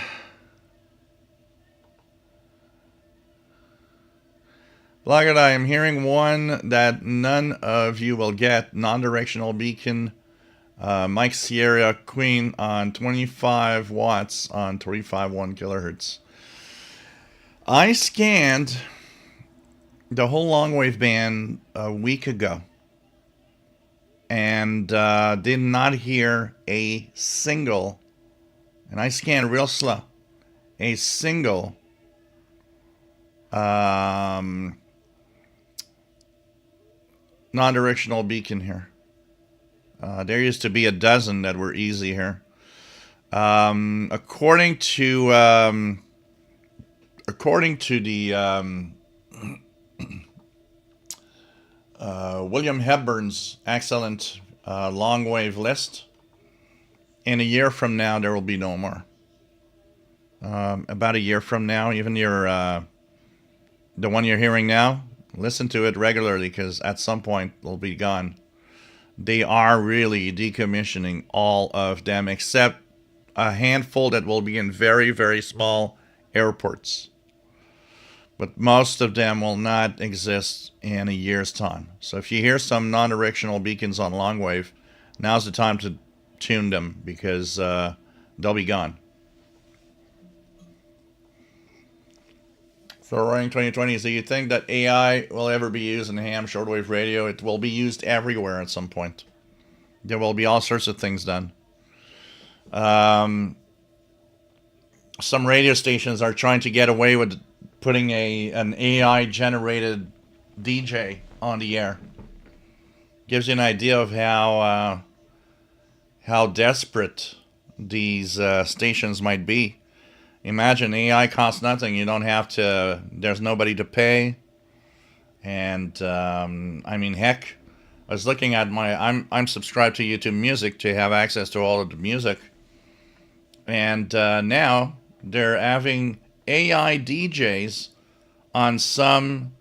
Speaker 1: I am hearing one that none of you will get. Non-directional beacon, Mike Sierra Queen on 25 watts on 35.1 kilohertz. I scanned the whole long wave band a week ago and did not hear a single, and I scanned real slow, a single non-directional beacon here. There used to be a dozen that were easy here. According to the William Hepburn's excellent long wave list, in a year from now there will be no more. About a year from now, even the one you're hearing now, listen to it regularly because at some point they'll be gone. They are really decommissioning all of them except a handful that will be in very, very small airports. But most of them will not exist in a year's time. So if you hear some non-directional beacons on long wave, now's the time to tune them because they'll be gone. So Roaring 2020, do you think that AI will ever be used in ham shortwave radio? It will be used everywhere at some point. There will be all sorts of things done. Some radio stations are trying to get away with putting an AI generated DJ on the air. Gives you an idea of how desperate these stations might be. Imagine AI costs nothing. You don't have to. There's nobody to pay. And I mean, heck, I was looking at I'm subscribed to YouTube Music to have access to all of the music. And now they're having AI DJs on some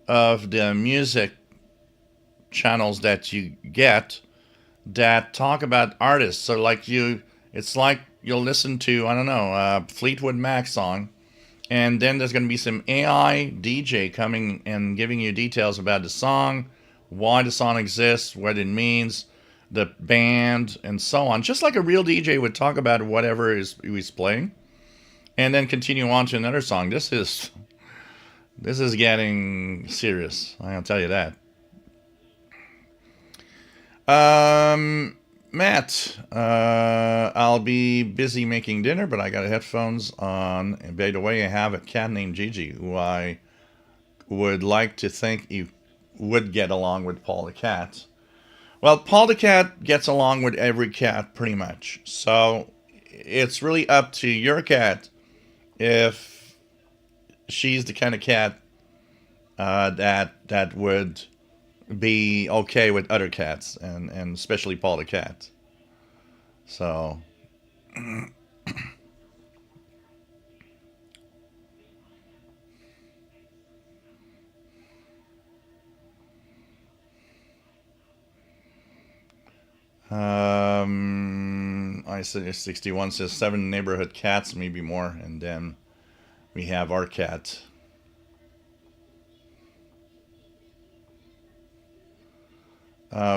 Speaker 1: of the music channels that you get that talk about artists. So it's like you'll listen to, I don't know, a Fleetwood Mac song, and then there's going to be some AI DJ coming and giving you details about the song, why the song exists, what it means, the band, and so on. Just like a real DJ would talk about whatever he's playing, and then continue on to another song. This is getting serious, I'll tell you that. Matt, I'll be busy making dinner, but I got headphones on. And by the way, I have a cat named Gigi, who I would like to think you would get along with Paul the cat. Well, Paul the cat gets along with every cat pretty much. So it's really up to your cat if she's the kind of cat that would be okay with other cats, and especially Paul the cat. So I said 61 says 7 neighborhood cats, maybe more, and then we have our cat.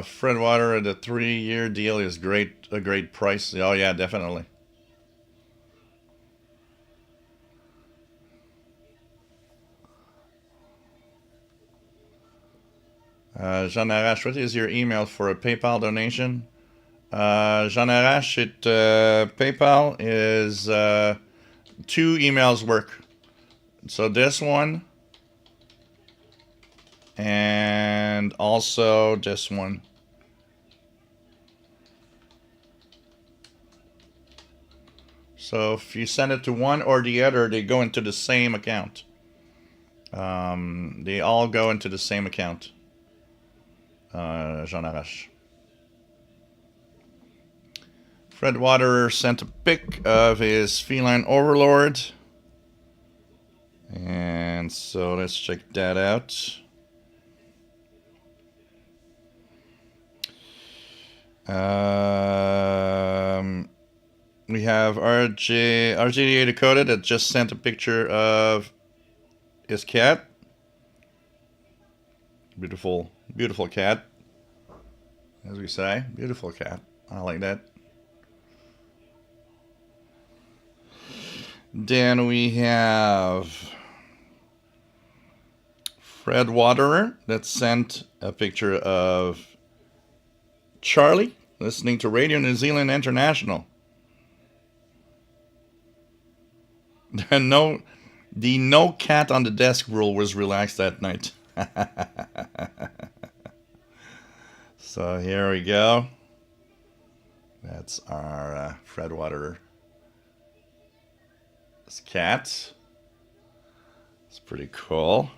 Speaker 1: Fred Water, the 3-year deal is great, a great price. Oh yeah, definitely. Jean Arash, what is your email for a PayPal donation? Jean Arash, PayPal is 2 emails work. So this one and also this one. So if you send it to one or the other, they go into the same account. They all go into the same account. Jean Arash. Fred Waterer sent a pic of his feline overlord. And so let's check that out. We have RJ Dakota that just sent a picture of his cat. Beautiful, beautiful cat, as we say. Beautiful cat. I like that. Then we have Fred Waterer that sent a picture of Charlie listening to Radio New Zealand International. The no cat on the desk rule was relaxed that night. So here we go. That's our Fred Waterer. This cat. It's pretty cool.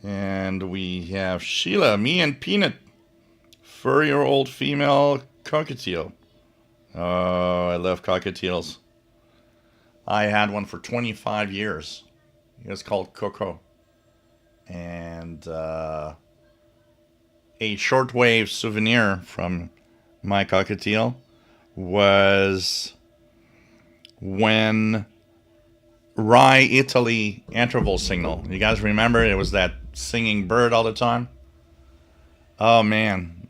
Speaker 1: And we have Sheila, me and Peanut, furry-year-old female cockatiel. Oh, I love cockatiels. I had one for 25 years. It was called Coco. And a Shortwave souvenir from my cockatiel was when Rye Italy interval signal. You guys remember it was that singing bird all the time? Oh man,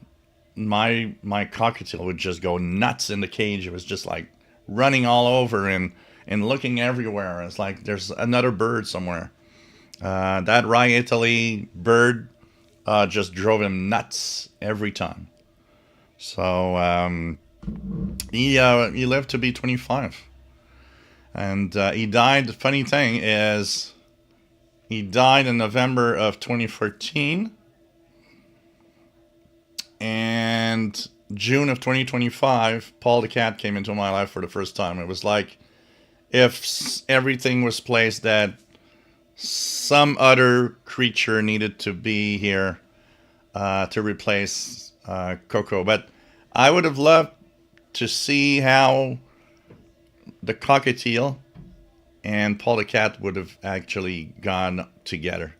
Speaker 1: my cockatiel would just go nuts in the cage. It was just like running all over and looking everywhere. It's like there's another bird somewhere. That Rye Italy bird just drove him nuts every time. So he lived to be 25. And he died. The funny thing is, he died in November of 2014. And June of 2025, Paul the cat came into my life for the first time. It was like if everything was placed that some other creature needed to be here to replace Coco. But I would have loved to see how the cockatiel and Paul the cat would have actually gone together.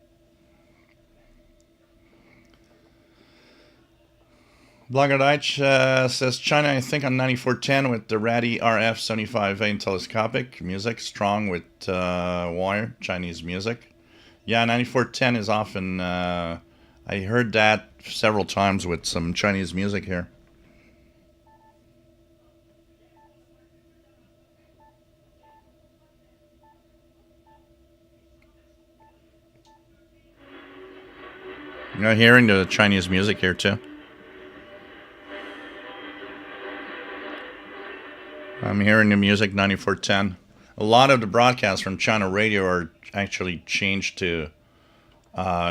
Speaker 1: Blogger Deitch says China, I think on 9410 with the Ratty RF 75 vein telescopic music, strong with wire, Chinese music. Yeah, 9410 is often, I heard that several times with some Chinese music here. You're hearing the Chinese music here too. I'm hearing the music 9410. A lot of the broadcasts from China radio are actually changed to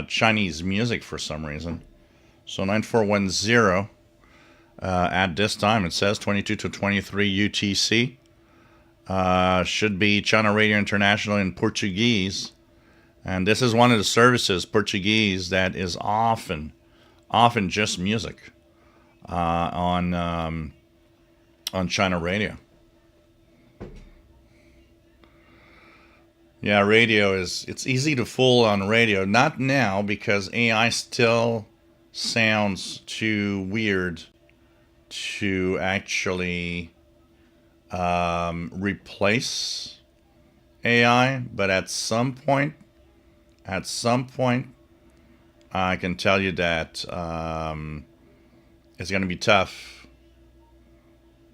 Speaker 1: Chinese music for some reason. So 9410 at this time, it says 22 to 23 UTC. Should be China Radio International in Portuguese. And this is one of the services, Portuguese, that is often just music on China Radio. Yeah, radio it's easy to fool on radio. Not now, because AI still sounds too weird to actually replace AI. But at some point, I can tell you that it's going to be tough,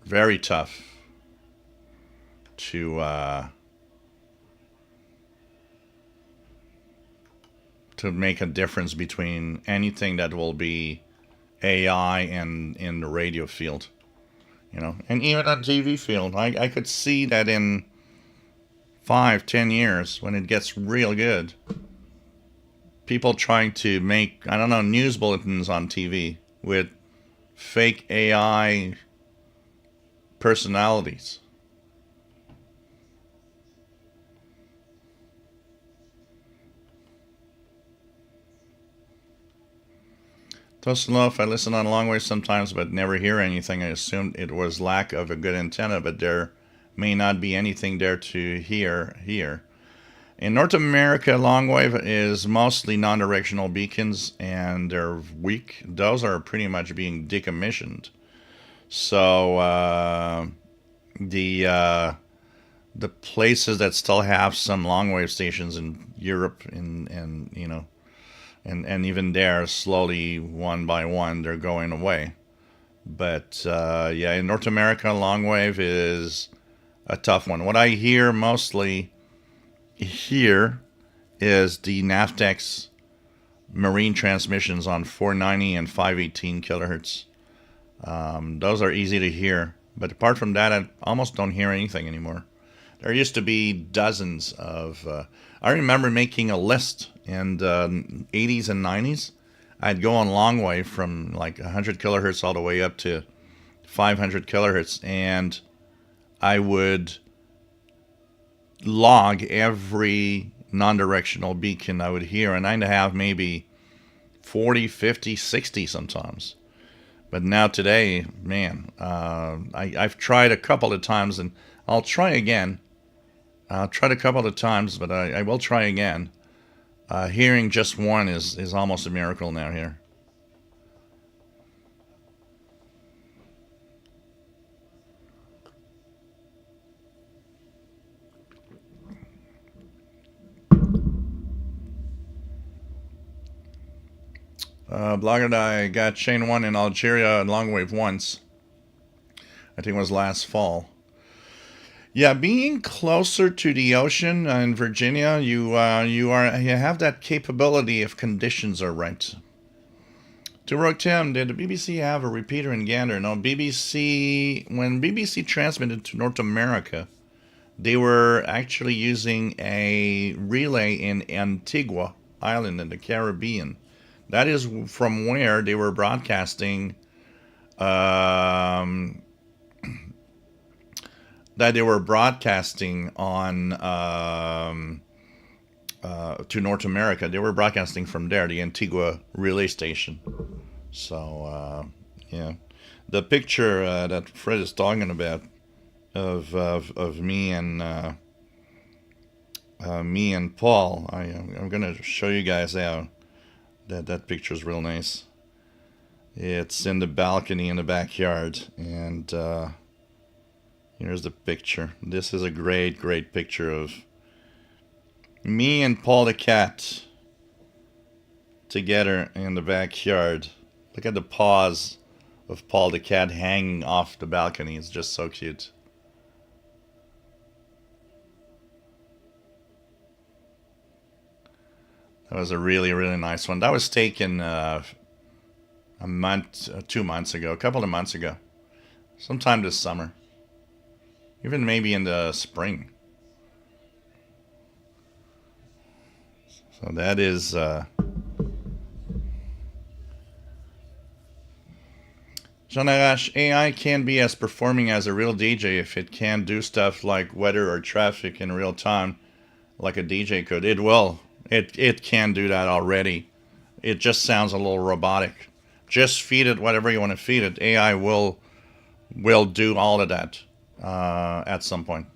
Speaker 1: very tough to make a difference between anything that will be AI and in the radio field, and even on TV field. I could see that in 5-10 years, when it gets real good, people trying to make, I don't know, news bulletins on TV with fake AI personalities. Doesn't know if I listen on long waves sometimes, but never hear anything. I assumed it was lack of a good antenna, but there may not be anything there to hear here. In North America, long wave is mostly non-directional beacons, and they're weak. Those are pretty much being decommissioned. So the places that still have some long wave stations in Europe and even there, slowly, one by one, they're going away. But yeah, in North America, long wave is a tough one. What I hear mostly here is the Navtex marine transmissions on 490 and 518 kilohertz. Those are easy to hear. But apart from that, I almost don't hear anything anymore. There used to be dozens of... I remember making a list in the 80s and 90s. I'd go on long wave from like 100 kilohertz all the way up to 500 kilohertz, and I would log every non-directional beacon I would hear, and I'd have maybe 40, 50, 60 sometimes. But now today, man, I've tried a couple of times, and I'll try again. I've tried a couple of times, but I will try again. Hearing just one is almost a miracle now here. Blogger, I got chain 1 in Algeria and long wave once. I think it was last fall. Yeah, being closer to the ocean in Virginia, you have that capability if conditions are right. To Rogue Tim, did the BBC have a repeater in Gander? No, when BBC transmitted to North America, they were actually using a relay in Antigua Island in the Caribbean. That is from where they were broadcasting. That they were broadcasting on to North America. They were broadcasting from there, the Antigua relay station. So yeah, the picture that Fred is talking about of me and Paul, I'm gonna show you guys how that picture is real nice. It's in the balcony in the backyard, and here's the picture. This is a great picture of me and Paul the cat together in the backyard. Look at the paws of Paul the cat hanging off the balcony. It's just so cute. That was a really, really nice one. That was taken a month, 2 months ago, a couple of months ago, sometime this summer, even maybe in the spring. So that is Jean Arash, AI can be as performing as a real DJ if it can do stuff like weather or traffic in real time, like a DJ could. It will. It can do that already. It just sounds a little robotic. Just feed it whatever you want to feed it. AI will do all of that at some point.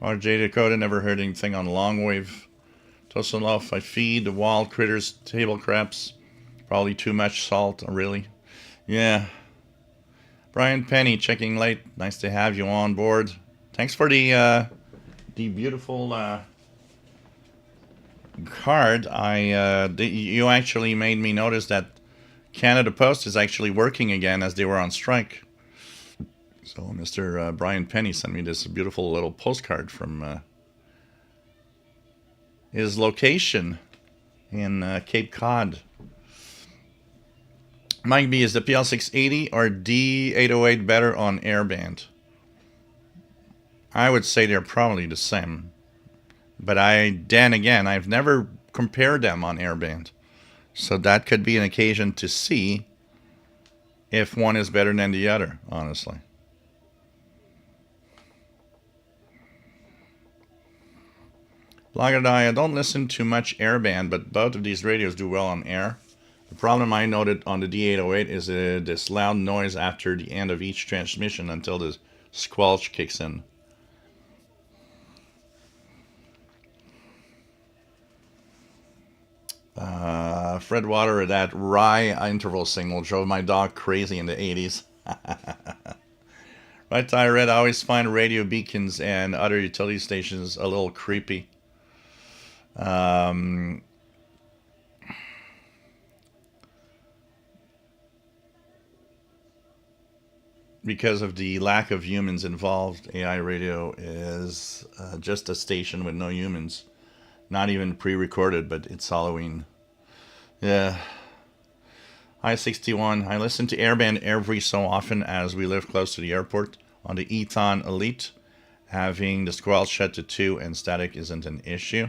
Speaker 1: RJ Dakota, never heard anything on long wave. Tosalov, I feed the wild critters table crabs. Probably too much salt, really. Yeah. Brian Penny, checking late. Nice to have you on board. Thanks for the beautiful card. You actually made me notice that Canada Post is actually working again as they were on strike. So Mr. Brian Penny sent me this beautiful little postcard from his location in Cape Cod. Mike B, is the PL680 or D808 better on airband? I would say they're probably the same. But then again, I've never compared them on airband. So that could be an occasion to see if one is better than the other, honestly. Lagadai, I don't listen to much airband, but both of these radios do well on air. The problem I noted on the D808 is this loud noise after the end of each transmission until the squelch kicks in. Fred Water, that rye interval signal drove my dog crazy in the 80s. Right, I read, I always find radio beacons and other utility stations a little creepy. Because of the lack of humans involved, AI radio is just a station with no humans. Not even pre-recorded, but it's Halloween. Yeah. I-61. I listen to airband every so often as we live close to the airport. On the Eton Elite, having the squelch set to 2 and static isn't an issue.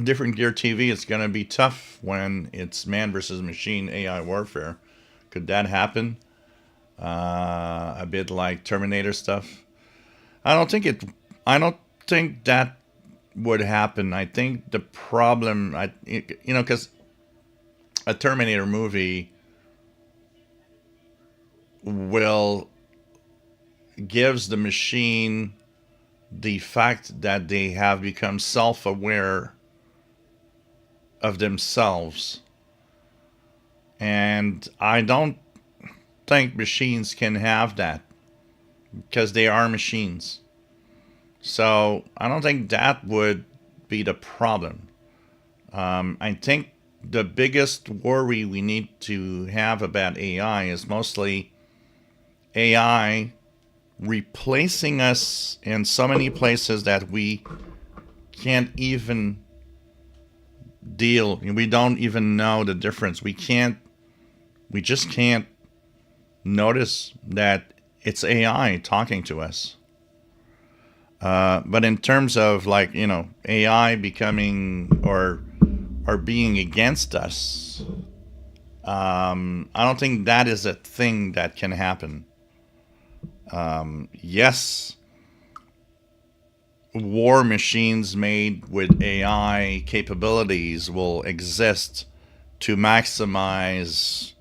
Speaker 1: Different gear TV, it's going to be tough when it's man versus machine AI warfare. Could that happen? A bit like Terminator stuff. I don't think that would happen. I think the problem, because a Terminator movie gives the machine the fact that they have become self-aware of themselves. And I don't think machines can have that because they are machines. So I don't think that would be the problem. I think the biggest worry we need to have about AI is mostly AI replacing us in so many places that we can't even deal. We don't even know the difference. We just can't notice that it's AI talking to us. But in terms of AI becoming or being against us, I don't think that is a thing that can happen. Yes, war machines made with AI capabilities will exist to maximize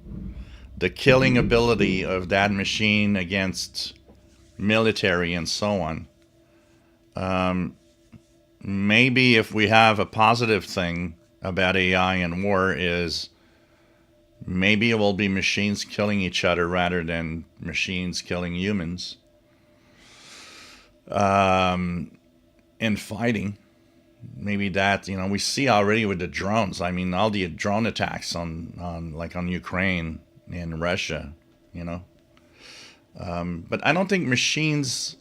Speaker 1: the killing ability of that machine against military and so on. Maybe if we have a positive thing about AI and war is maybe it will be machines killing each other rather than machines killing humans in fighting. Maybe that, we see already with the drones. I mean, all the drone attacks on Ukraine and Russia, But I don't think machines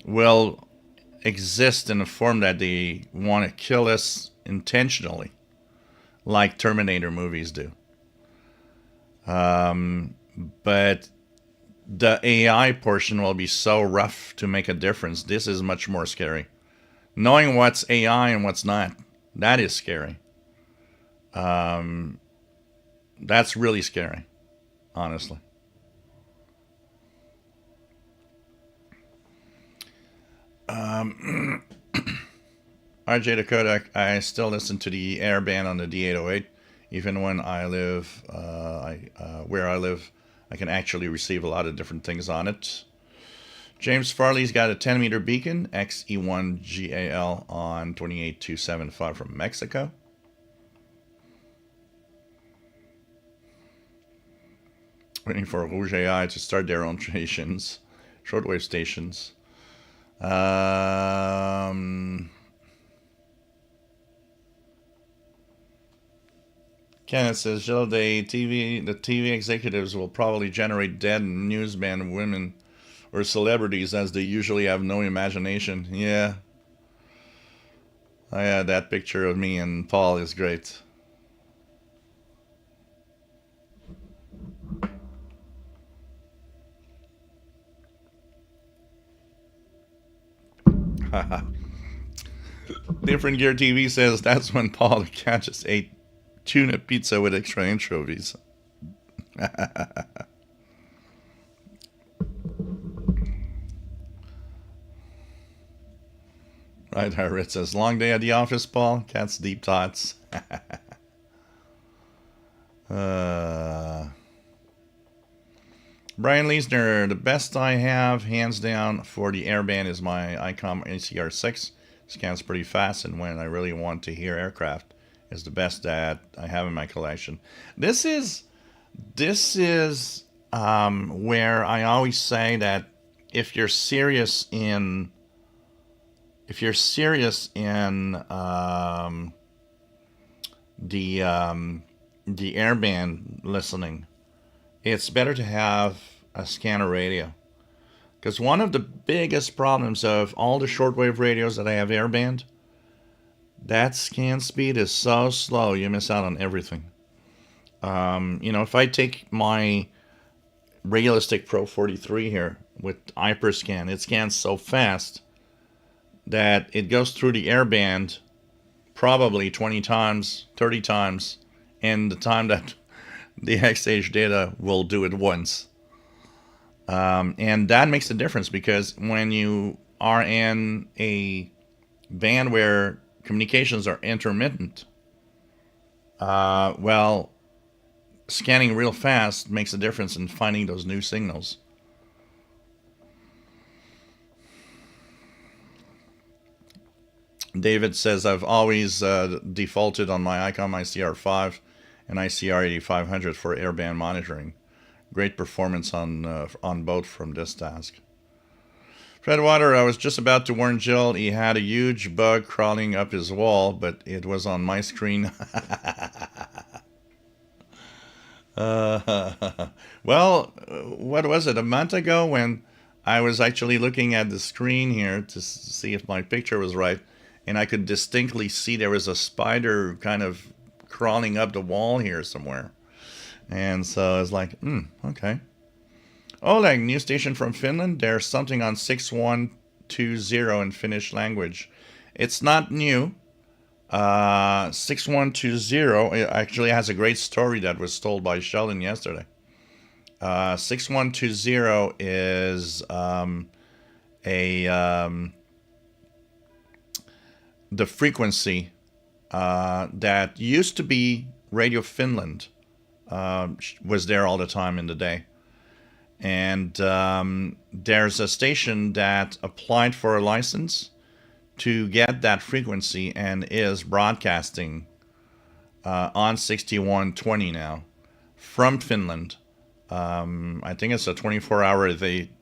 Speaker 1: will exist in a form that they want to kill us intentionally, like Terminator movies do. But the AI portion will be so rough to make a difference. This is much more scary. Knowing what's AI and what's not, that is scary. That's really scary, honestly. RJ Dakota, I still listen to the air band on the D808, even when I live, where I live, I can actually receive a lot of different things on it. James Farley's got a 10-meter beacon, XE1GAL on 28275 from Mexico. Waiting for Rouge AI to start their own stations, shortwave stations. Kenneth says, Jill, the TV executives will probably generate dead newsman women or celebrities as they usually have no imagination. Yeah. I had that picture of me and Paul is great. Different Gear TV says that's when Paul the cat just ate tuna pizza with extra anchovies. Right, Harriet says, long day at the office, Paul. Cat's deep thoughts. Brian Leesner, the best I have, hands down, for the airband is my ICOM ACR6. Scans pretty fast, and when I really want to hear aircraft, is the best that I have in my collection. This is where I always say that if you're serious in the airband listening, it's better to have a scanner radio. Because one of the biggest problems of all the shortwave radios that I have airband, that scan speed is so slow, you miss out on everything. If I take my Realistic Pro 43 here with Hyperscan, it scans so fast that it goes through the airband probably 20 times, 30 times, in the time that the XH data will do it once. And that makes a difference, because when you are in a band where communications are intermittent, scanning real fast makes a difference in finding those new signals. David says, I've always defaulted on my ICOM ICR5 and ICR 8500 for airband monitoring. Great performance on both from this task. Fred Water, I was just about to warn Jill he had a huge bug crawling up his wall, but it was on my screen. Well, what was it, a month ago, when I was actually looking at the screen here to see if my picture was right, and I could distinctly see there was a spider kind of crawling up the wall here somewhere. And so I was like, okay. Oleg, new station from Finland. There's something on 6120 in Finnish language. It's not new. 6120 actually has a great story that was told by Sheldon yesterday. 6120 is the frequency that used to be Radio Finland. Was there all the time in the day. And there's a station that applied for a license to get that frequency and is broadcasting on 6120 now from Finland. I think it's a 24-hour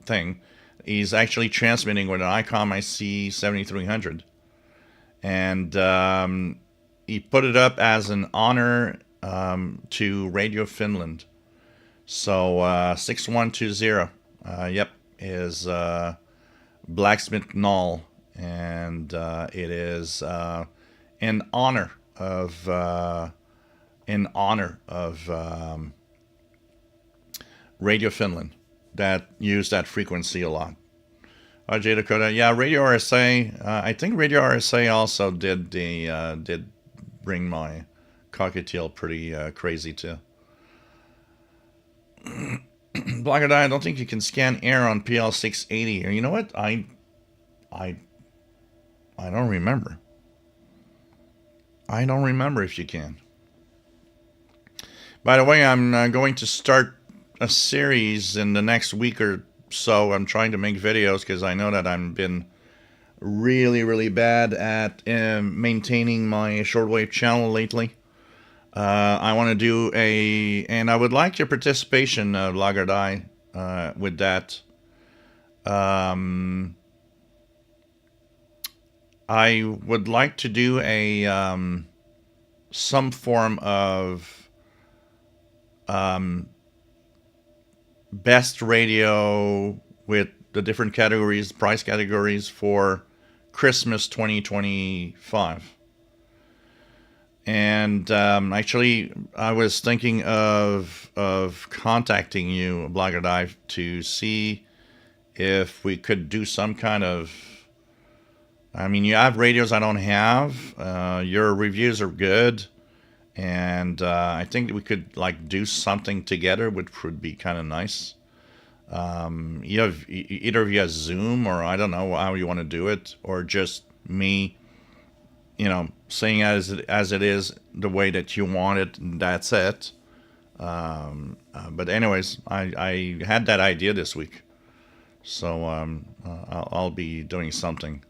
Speaker 1: thing. He's actually transmitting with an ICOM IC 7300. And he put it up as an honor to Radio Finland. So 6120, is Blacksmith Knoll and it is in honor of Radio Finland that use that frequency a lot. J Dakota, yeah, Radio RSA. I think Radio RSA also did bring my cockatiel pretty crazy too. Black and I don't think you can scan air on PL680. Or you know what? I don't remember. I don't remember if you can. By the way, I'm going to start a series in the next week or so. I'm trying to make videos because I know that I've been really, really bad at maintaining my shortwave channel lately. I want to do and I would like your participation, Lagardai, with that. I would like to do some form of best radio with the different categories, price categories for Christmas 2025. And actually, I was thinking of contacting you, Blogger Dive, to see if we could do some kind of. I mean, you have radios I don't have. Your reviews are good, and I think that we could like do something together, which would be kind of nice. You have either via Zoom, or I don't know how you want to do it, or just me, saying as it is the way that you want it, and that's it. But anyways, I had that idea this week, so I'll be doing something.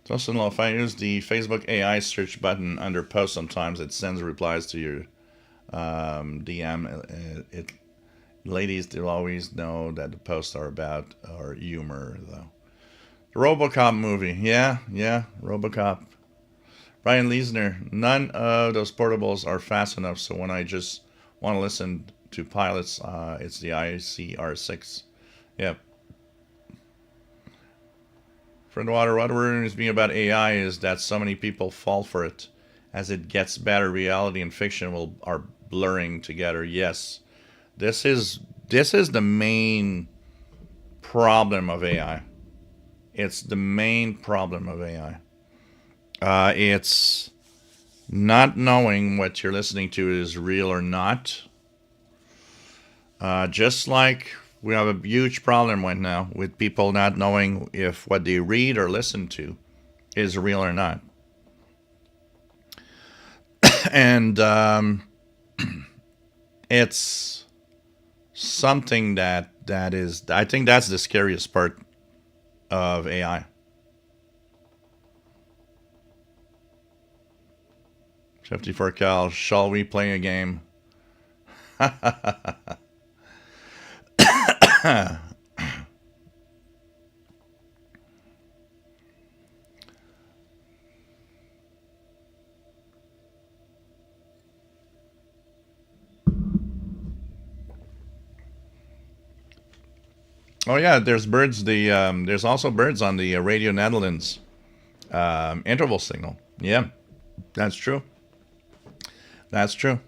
Speaker 1: Justin, if I use the Facebook AI search button under post, sometimes it sends replies to your DM. Ladies, they'll always know that the posts are about our humor, though. The RoboCop movie, yeah, RoboCop. Brian Leisner, none of those portables are fast enough, so when I just want to listen to pilots, it's the ICR6. Yep. Friend Water, what worries me about AI is that so many people fall for it. As it gets better, reality and fiction are blurring together. Yes, this is the main problem of AI. It's the main problem of AI. It's not knowing what you're listening to is real or not. Just like we have a huge problem right now with people not knowing if what they read or listen to is real or not. And it's something that is, I think that's the scariest part of AI. $54 Cal, shall we play a game? Oh yeah, there's birds. There's also birds on the Radio Netherlands interval signal. Yeah, that's true. That's true.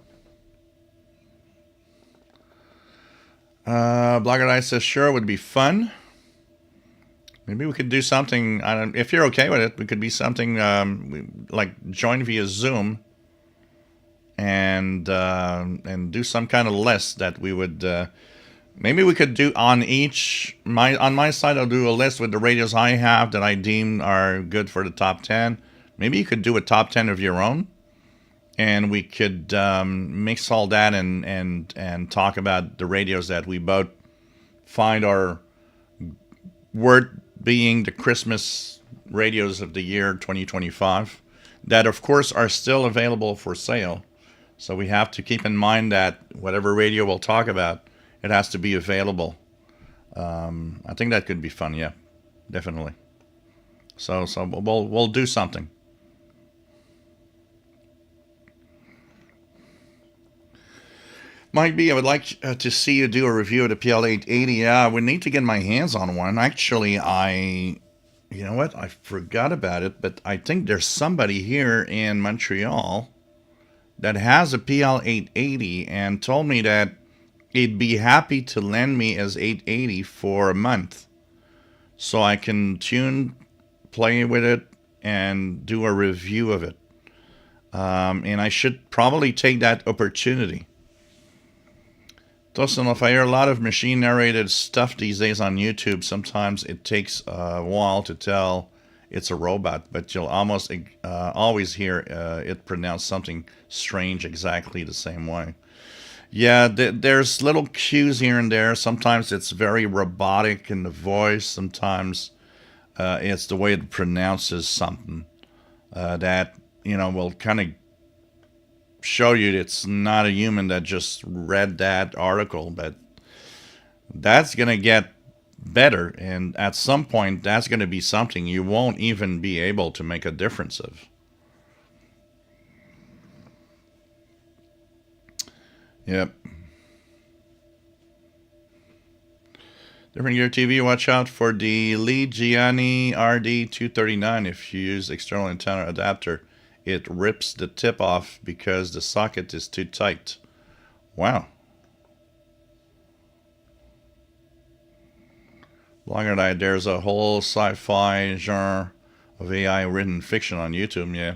Speaker 1: Blogger Ice says, sure, it would be fun. Maybe we could do something. If you're okay with it, we could be something like join via Zoom and do some kind of list that we would. Maybe we could do on my side. I'll do a list with the radios I have that I deem are good for the top 10. Maybe you could do a top 10 of your own, and we could mix all that and talk about the radios that we both find are worth being the Christmas radios of the year 2025. That, of course, are still available for sale. So we have to keep in mind that whatever radio we'll talk about, it has to be available. I think that could be fun. Yeah, definitely. So we'll do something. Might be. I would like to see you do a review of the PL880. Yeah, I would need to get my hands on one. Actually, you know what? I forgot about it, but I think there's somebody here in Montreal that has a PL880 and told me that he'd be happy to lend me his 880 for a month so I can play with it, and do a review of it. And I should probably take that opportunity. Listen, if I hear a lot of machine narrated stuff these days on YouTube, sometimes it takes a while to tell it's a robot, but you'll almost always hear it pronounce something strange exactly the same way. Yeah, there's little cues here and there. Sometimes it's very robotic in the voice. Sometimes it's the way it pronounces something that, will kind of show you it's not a human that just read that article. But that's going to get better. And at some point, that's going to be something you won't even be able to make a difference of. Yep. Different Gear TV, watch out for the Lee Gianni RD239. If you use external antenna adapter, it rips the tip off because the socket is too tight. Wow. Longer than there's a whole sci-fi genre of AI written fiction on YouTube, yeah.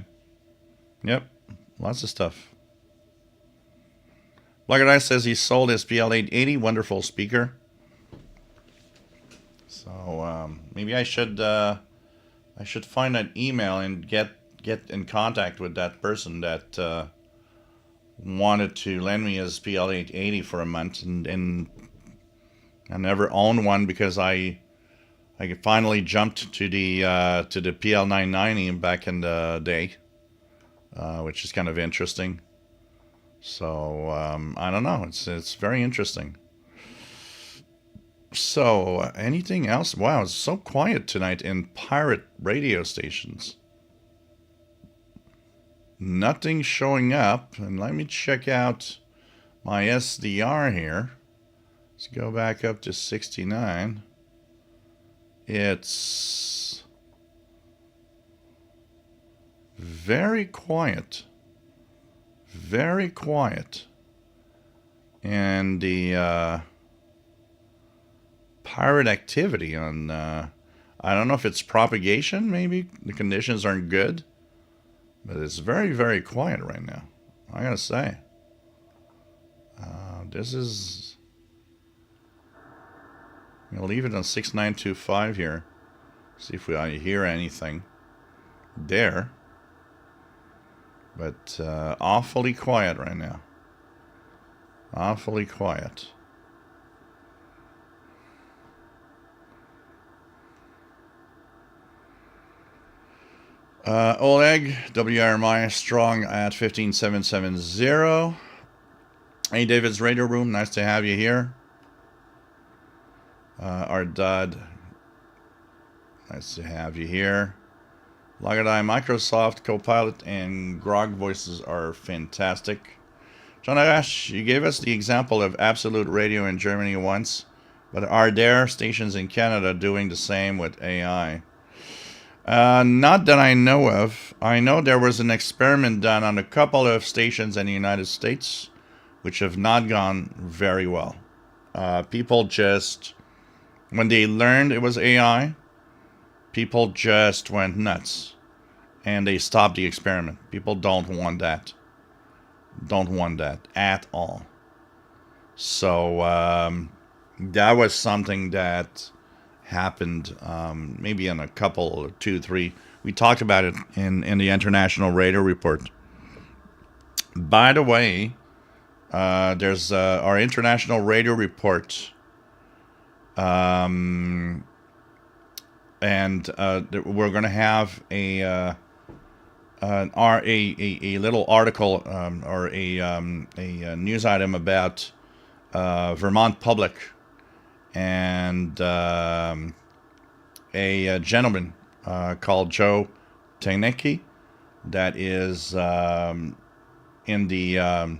Speaker 1: Yep, lots of stuff. Blogger says he sold his PL880, wonderful speaker. So maybe I should find an email and get in contact with that person that wanted to lend me his PL880 for a month, and I never owned one because I finally jumped to the PL990 back in the day, which is kind of interesting. So I don't know. It's very interesting. So, anything else? Wow, it's so quiet tonight in pirate radio stations. Nothing showing up. And let me check out my SDR here. Let's go back up to 69. It's very quiet. Very quiet. And the pirate activity on I don't know if it's propagation, maybe the conditions aren't good, but it's very, very quiet right now, I gotta say. This is, I'm gonna leave it on 6925 here, see if I hear anything there, but awfully quiet right now, awfully quiet. Oleg, WRMI, strong at 15770. Hey, David's Radio Room, nice to have you here. Ardad, nice to have you here. Lagadai, Microsoft Copilot and Grog voices are fantastic. John Ash, you gave us the example of Absolute Radio in Germany once, but are there stations in Canada doing the same with AI? Not that I know of. I know there was an experiment done on a couple of stations in the United States, which have not gone very well. People just, when they learned it was AI, people just went nuts, and they stopped the experiment. People don't want that. Don't want that at all. So that was something that happened maybe in a couple, 2, 3. We talked about it in the International Radio Report. By the way, there's our International Radio Report, and we're going to have a little article or a news item about Vermont Public and a gentleman called Joe Technicalities that is in the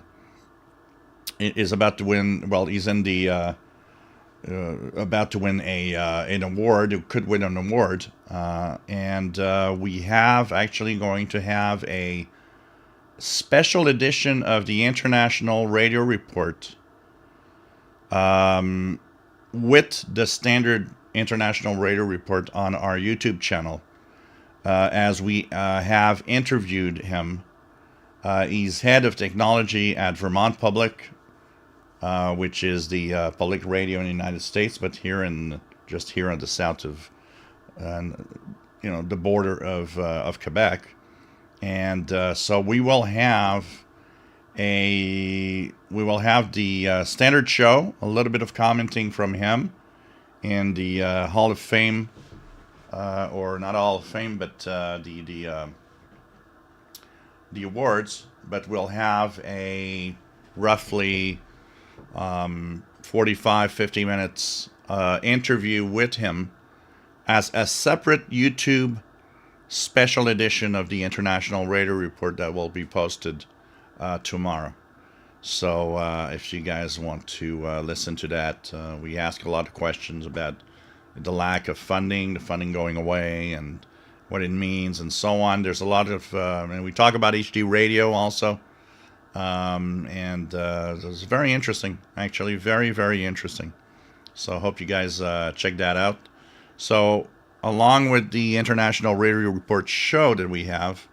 Speaker 1: is about to win. Well, he's in the about to win a an award. It could win an award, and we have actually going to have a special edition of the International Radio Report with the standard International Radio Report on our YouTube channel, as we have interviewed him. He's head of technology at Vermont Public, which is the public radio in the United States, but just here on the south of, the border of Quebec. And so we will have the standard show, a little bit of commenting from him, in the Hall of Fame, or not Hall of Fame, but the awards. But we'll have a roughly 45-50 minutes interview with him as a separate YouTube special edition of the International Radio Report that will be posted tomorrow. So if you guys want to listen to that, we ask a lot of questions about the lack of funding, the funding going away, and what it means, and so on. There's a lot of, and we talk about HD radio also, and it's very interesting, actually, very, very interesting. So I hope you guys check that out. So along with the International Radio Report show that we have,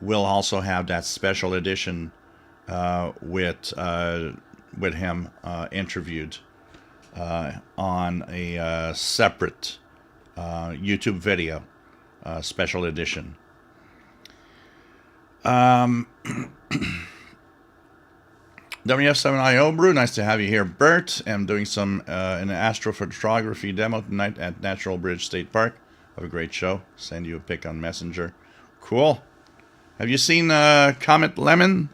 Speaker 1: we'll also have that special edition with him interviewed on a separate YouTube video, special edition. WF7IO Brew, nice to have you here, Bert. I'm doing some an astrophotography demo tonight at Natural Bridge State Park. Have a great show. Send you a pic on Messenger. Cool. Have you seen Comet Lemon?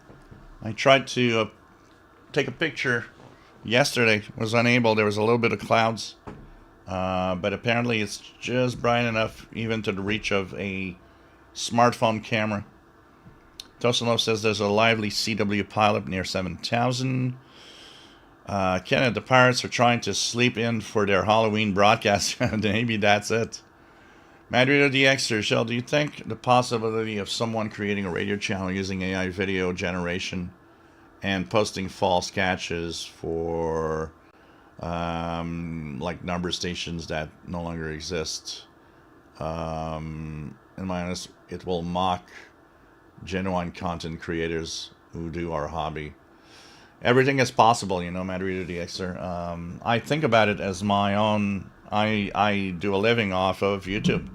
Speaker 1: I tried to take a picture yesterday. Was unable. There was a little bit of clouds, but apparently it's just bright enough even to the reach of a smartphone camera. Tosanov says there's a lively CW pileup near 7000. Canada, the Pirates are trying to sleep in for their Halloween broadcast. Maybe that's it. Madrid DXers, Shell, do you think the possibility of someone creating a radio channel using AI video generation and posting false catches for like number stations that no longer exist, in my honest, it will mock genuine content creators who do our hobby? Everything is possible, Madrid DXer. I think about it as my own. I do a living off of YouTube.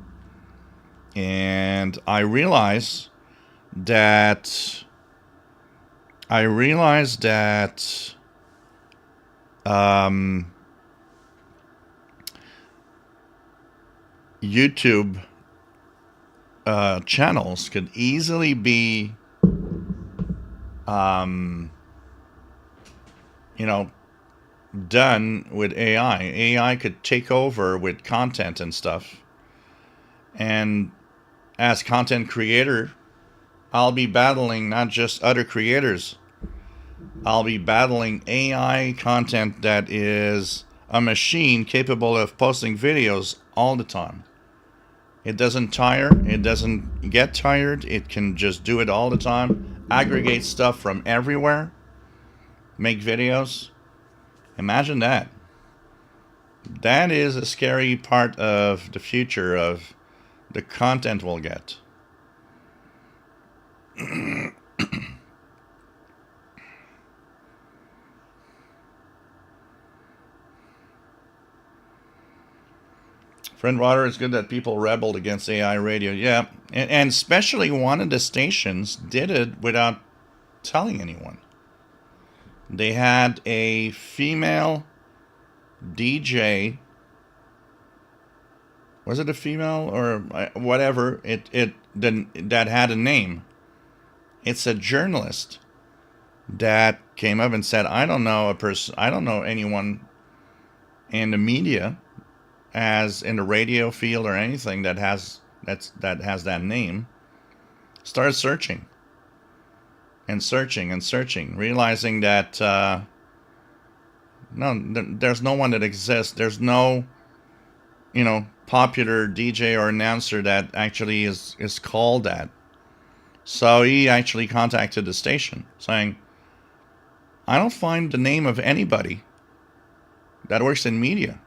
Speaker 1: And I realize that YouTube channels could easily be done with AI. AI could take over with content and stuff. And as content creator, I'll be battling not just other creators. I'll be battling AI content that is a machine capable of posting videos all the time. It doesn't tire. It doesn't get tired. It can just do it all the time. Aggregate stuff from everywhere. Make videos. Imagine that. That is a scary part of the future of the content we'll get. Friend Water, it's good that people rebelled against AI radio. Yeah, and especially one of the stations did it without telling anyone. They had a female DJ. Was it a female or whatever? That had a name. It's a journalist that came up and said, I don't know anyone in the media, as in the radio field or anything that has that name. Started searching and searching and searching, realizing that No, there's no one that exists. There's no, popular DJ or announcer that actually is called that. So he actually contacted the station saying, I don't find the name of anybody that works in media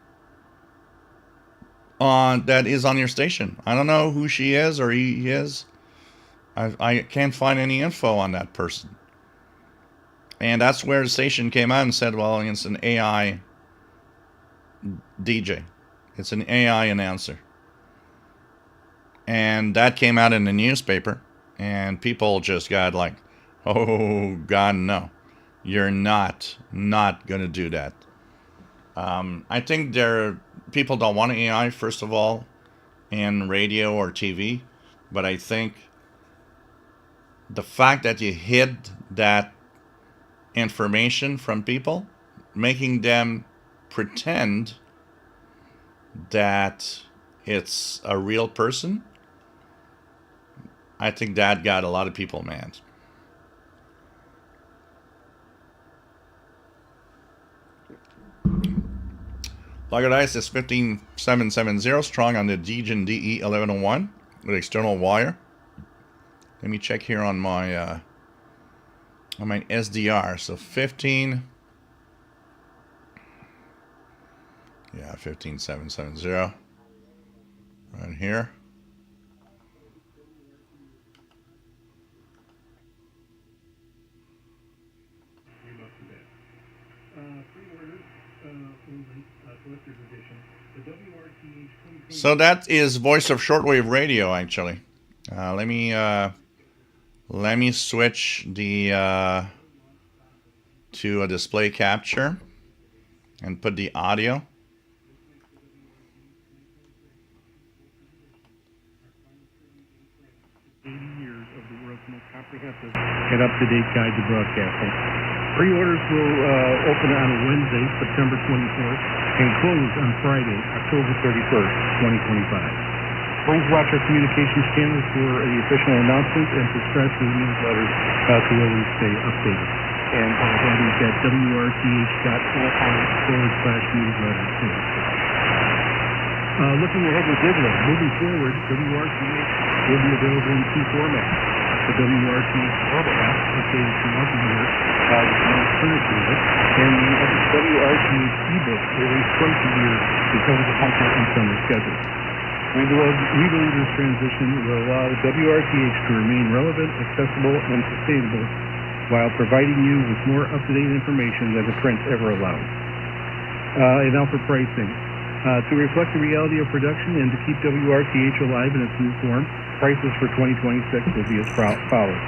Speaker 1: that is on your station. I don't know who she is or he is. I can't find any info on that person. And that's where the station came out and said, well, it's an AI DJ. It's an AI announcer. And that came out in the newspaper. And people just got like, oh, God, no. You're not going to do that. I think people don't want AI, first of all, in radio or TV. But I think the fact that you hid that information from people, making them pretend that it's a real person, I think that got a lot of people mad. Logger Dice is 15770, strong on the DXing DE 1101 with external wire. Let me check here on my SDR. So 15770 right here. So that is voice of shortwave radio, actually. Let me switch the to a display capture and put the audio.
Speaker 2: Years of the world's most comprehensive and up-to-date guide to broadcasting. Pre-orders will open on Wednesday, September 24th, and close on Friday, October 31st, 2025. Please watch our communications channels for the official announcements and subscribe to the newsletters to always stay updated. And that is at wrth.org/newsletters. Looking ahead with digital, moving forward, WRTH will be available in two formats. The WRTH mobile app, which is multi-year, furniture, and the WRTH ebook, released twice a year because of the winter and summer schedule. We believe this transition will allow WRTH to remain relevant, accessible, and sustainable while providing you with more up-to-date information than the print ever allowed. And now for pricing. To reflect the reality of production and to keep WRTH alive in its new form, prices for 2026 will be as follows.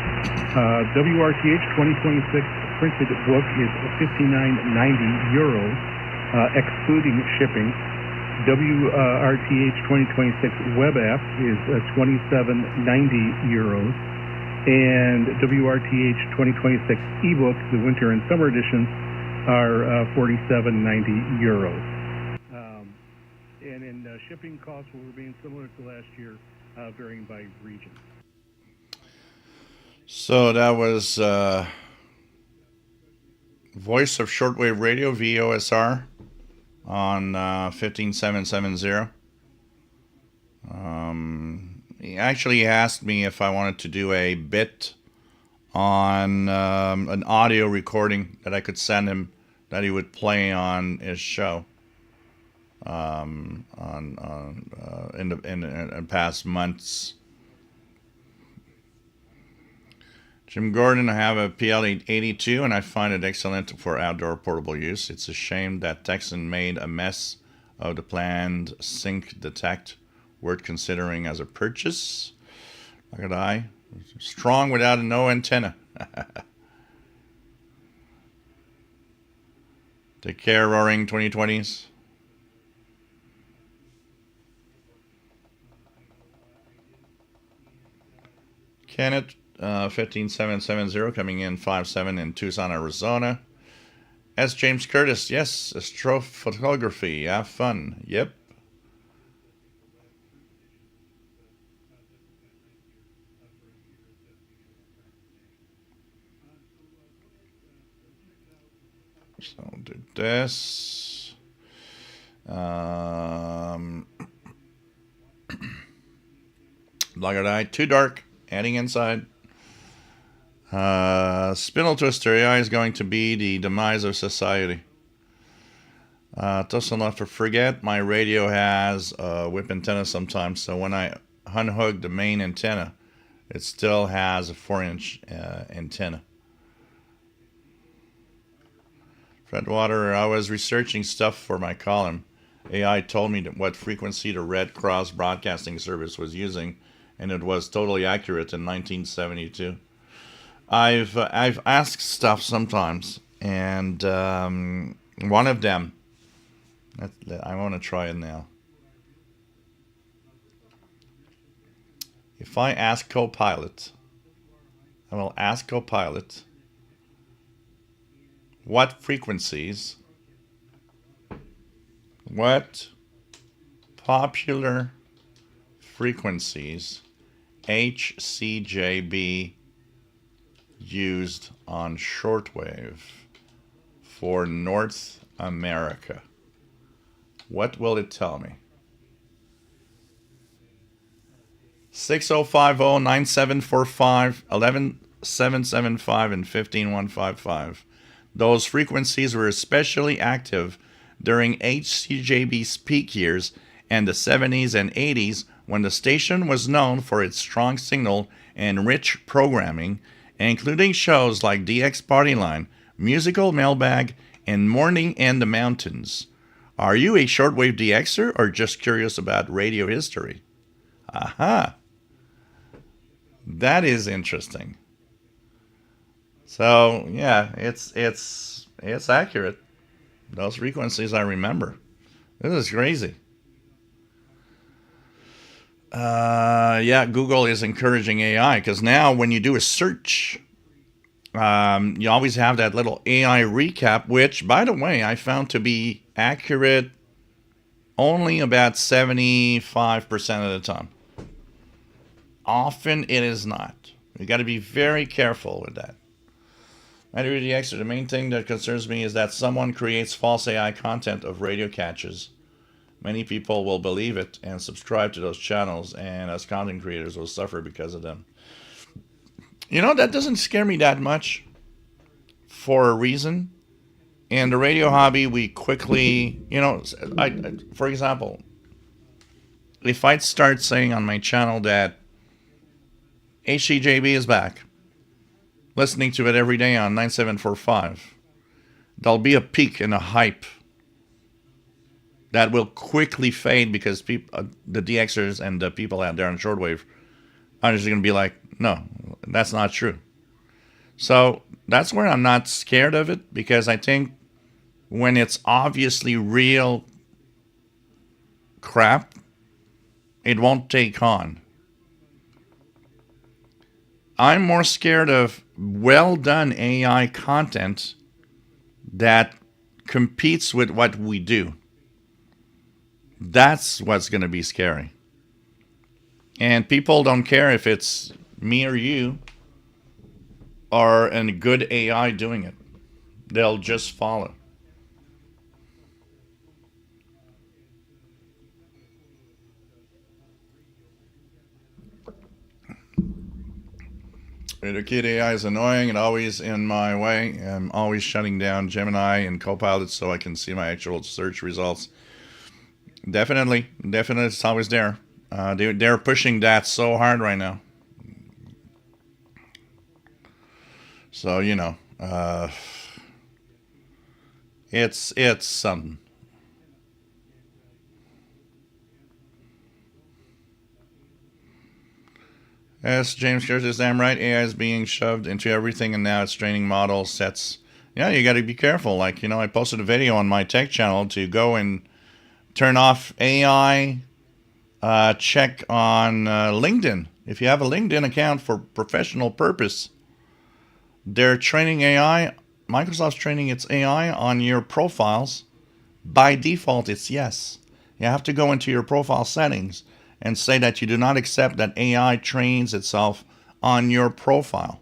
Speaker 2: WRTH 2026 printed book is €59.90, excluding shipping. WRTH 2026 web app is €27.90, and WRTH 2026 ebook, the winter and summer editions, are €47.90. And shipping costs will remain similar to last year, varying by region.
Speaker 1: So that was voice of shortwave radio, VOSR, on 15770. He actually asked me if I wanted to do a bit on an audio recording that I could send him that he would play on his show. In past months. Jim Gordon, I have a PL-82 and I find it excellent for outdoor portable use. It's a shame that Texan made a mess of the planned sync detect, worth considering as a purchase. Look at I. Strong without a no antenna. Take care, Roaring 2020s. Kenneth, 15770, coming in 5-7 in Tucson, Arizona. S. James Curtis, yes, astrophotography, have fun. Yep. So do this. Black eye, too dark. Adding inside. Spindle Twister AI is going to be the demise of society. Doesn't not forget, my radio has a whip antenna sometimes, so when I unhook the main antenna, it still has a 4-inch antenna. Fredwater, I was researching stuff for my column. AI told me what frequency the Red Cross Broadcasting Service was using, and it was totally accurate in 1972. I've asked stuff sometimes, and one of them, I want to try it now. If I ask Copilot, I will ask Copilot what frequencies, what popular frequencies HCJB used on shortwave for North America. What will it tell me? 6050-9745, 11775, and 15155. Those frequencies were especially active during HCJB's peak years and the 70s and 80s, when the station was known for its strong signal and rich programming, including shows like DX Partyline, Musical Mailbag, and Morning in the Mountains. Are you a shortwave DXer or just curious about radio history? Aha! That is interesting. So yeah, it's accurate. Those frequencies I remember. This is crazy. Yeah, Google is encouraging AI, because now when you do a search, you always have that little AI recap, which, by the way, I found to be accurate only about 75% of the time. Often it is not. You got to be very careful with that. The main thing that concerns me is that someone creates false AI content of radio catches. Many people will believe it and subscribe to those channels, and us content creators will suffer because of them. You know, that doesn't scare me that much for a reason. In the radio hobby, we quickly, for example, if I'd start saying on my channel that HCJB is back, listening to it every day on 9745, there'll be a peak and a hype that will quickly fade, because people, the DXers and the people out there on shortwave are just going to be like, no, that's not true. So that's where I'm not scared of it, because I think when it's obviously real crap, it won't take on. I'm more scared of well done AI content that competes with what we do. That's what's going to be scary. And people don't care if it's me or you or a good AI doing it. They'll just follow. Educate AI is annoying and always in my way. I'm always shutting down Gemini and Copilot so I can see my actual search results. Definitely, it's always there. They're pushing that so hard right now. So, it's something. Yes, James Curtis, damn right. AI is being shoved into everything, and now it's training model sets. Yeah, you got to be careful. Like, I posted a video on my tech channel to go and turn off AI check on LinkedIn. If you have a LinkedIn account for professional purpose, they're training AI. Microsoft's training its AI on your profiles. By default, it's yes. You have to go into your profile settings and say that you do not accept that AI trains itself on your profile.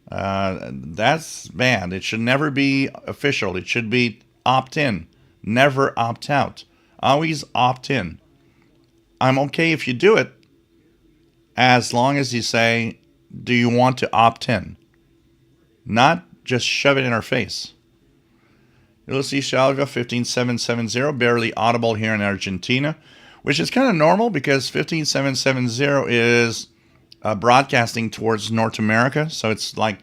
Speaker 1: That's bad. It should never be official. It should be opt in, never opt out. Always opt in. I'm okay if you do it, as long as you say, do you want to opt in? Not just shove it in our face. Ulysses Shalva 15770, barely audible here in Argentina, which is kind of normal because 15770 is broadcasting towards North America, so it's like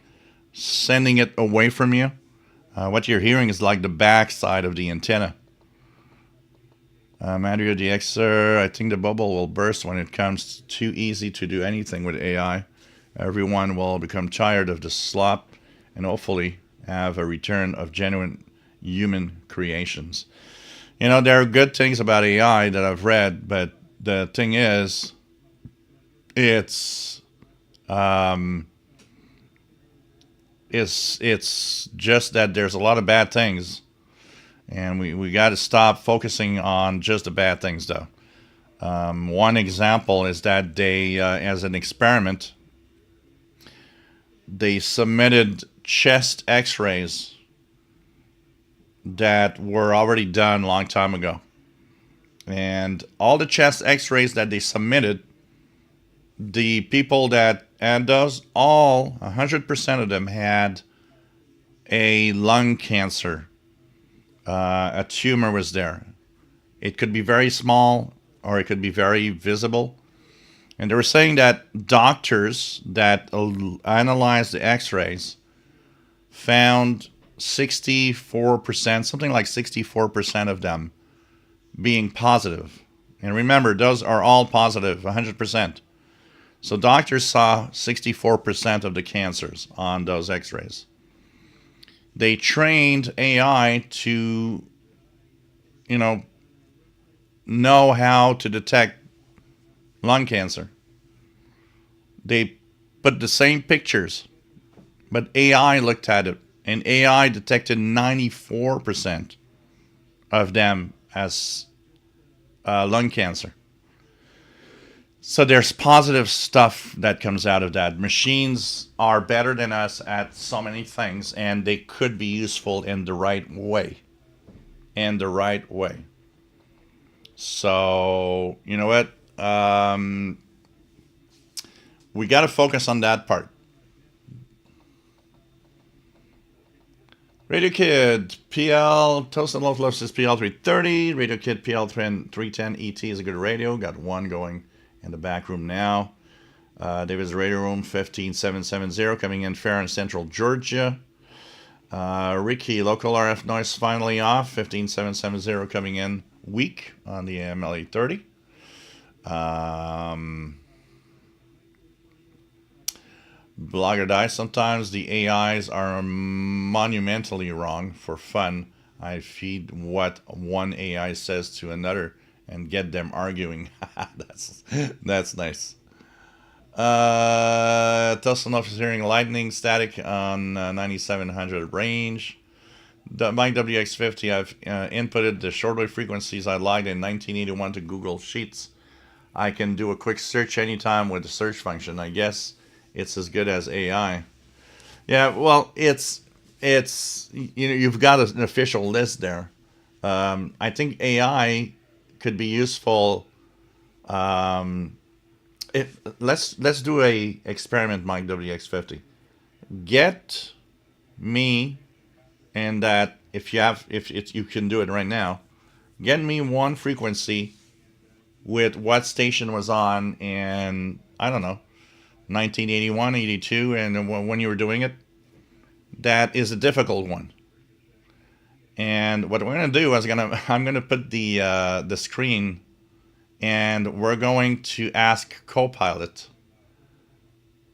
Speaker 1: sending it away from you. What you're hearing is like the back side of the antenna. Mario DXer, I think the bubble will burst when it comes too easy to do anything with AI. Everyone will become tired of the slop and hopefully have a return of genuine human creations. You know, there are good things about AI that I've read, but the thing is, it's just that there's a lot of bad things, and we got to stop focusing on just the bad things, though. One example is that they, as an experiment, they submitted chest X-rays that were already done a long time ago, and all the chest X-rays that they submitted, the people that had those, all 100% of them had a lung cancer. A tumor was there. It could be very small or it could be very visible. And they were saying that doctors that analyzed the X-rays found 64%, something like 64% of them being positive. And remember, those are all positive, 100%. So doctors saw 64% of the cancers on those X-rays. They trained AI to, know how to detect lung cancer. They put the same pictures, but AI looked at it, and AI detected 94% of them as lung cancer. So there's positive stuff that comes out of that. Machines are better than us at so many things, and they could be useful in the right way. So, you know what? We got to focus on that part. Radio Kid, PL, Toast and Loaf Loves is PL 330. Radio Kid PL 310 ET is a good radio. Got one going in the back room now. David's Radio Room 15770 coming in fair in Central Georgia. Ricky, local RF noise finally off. 15770 coming in weak on the MLA 30. Blogger Die. Sometimes the AIs are monumentally wrong. For fun, I feed what one AI says to another and get them arguing. That's nice. Tustin is hearing lightning static on 9700 range. My WX50, I've inputted the shortwave frequencies I logged in 1981 to Google Sheets. I can do a quick search anytime with the search function. I guess it's as good as AI. Yeah, well, it's you've got an official list there. I think AI could be useful. If let's do a experiment, Mike WX50. Get me, and that if you can do it right now, get me one frequency with what station was on in, I don't know, 1981, 82, and when you were doing it. That is a difficult one. And what we're gonna do is I'm gonna put the screen, and we're going to ask Copilot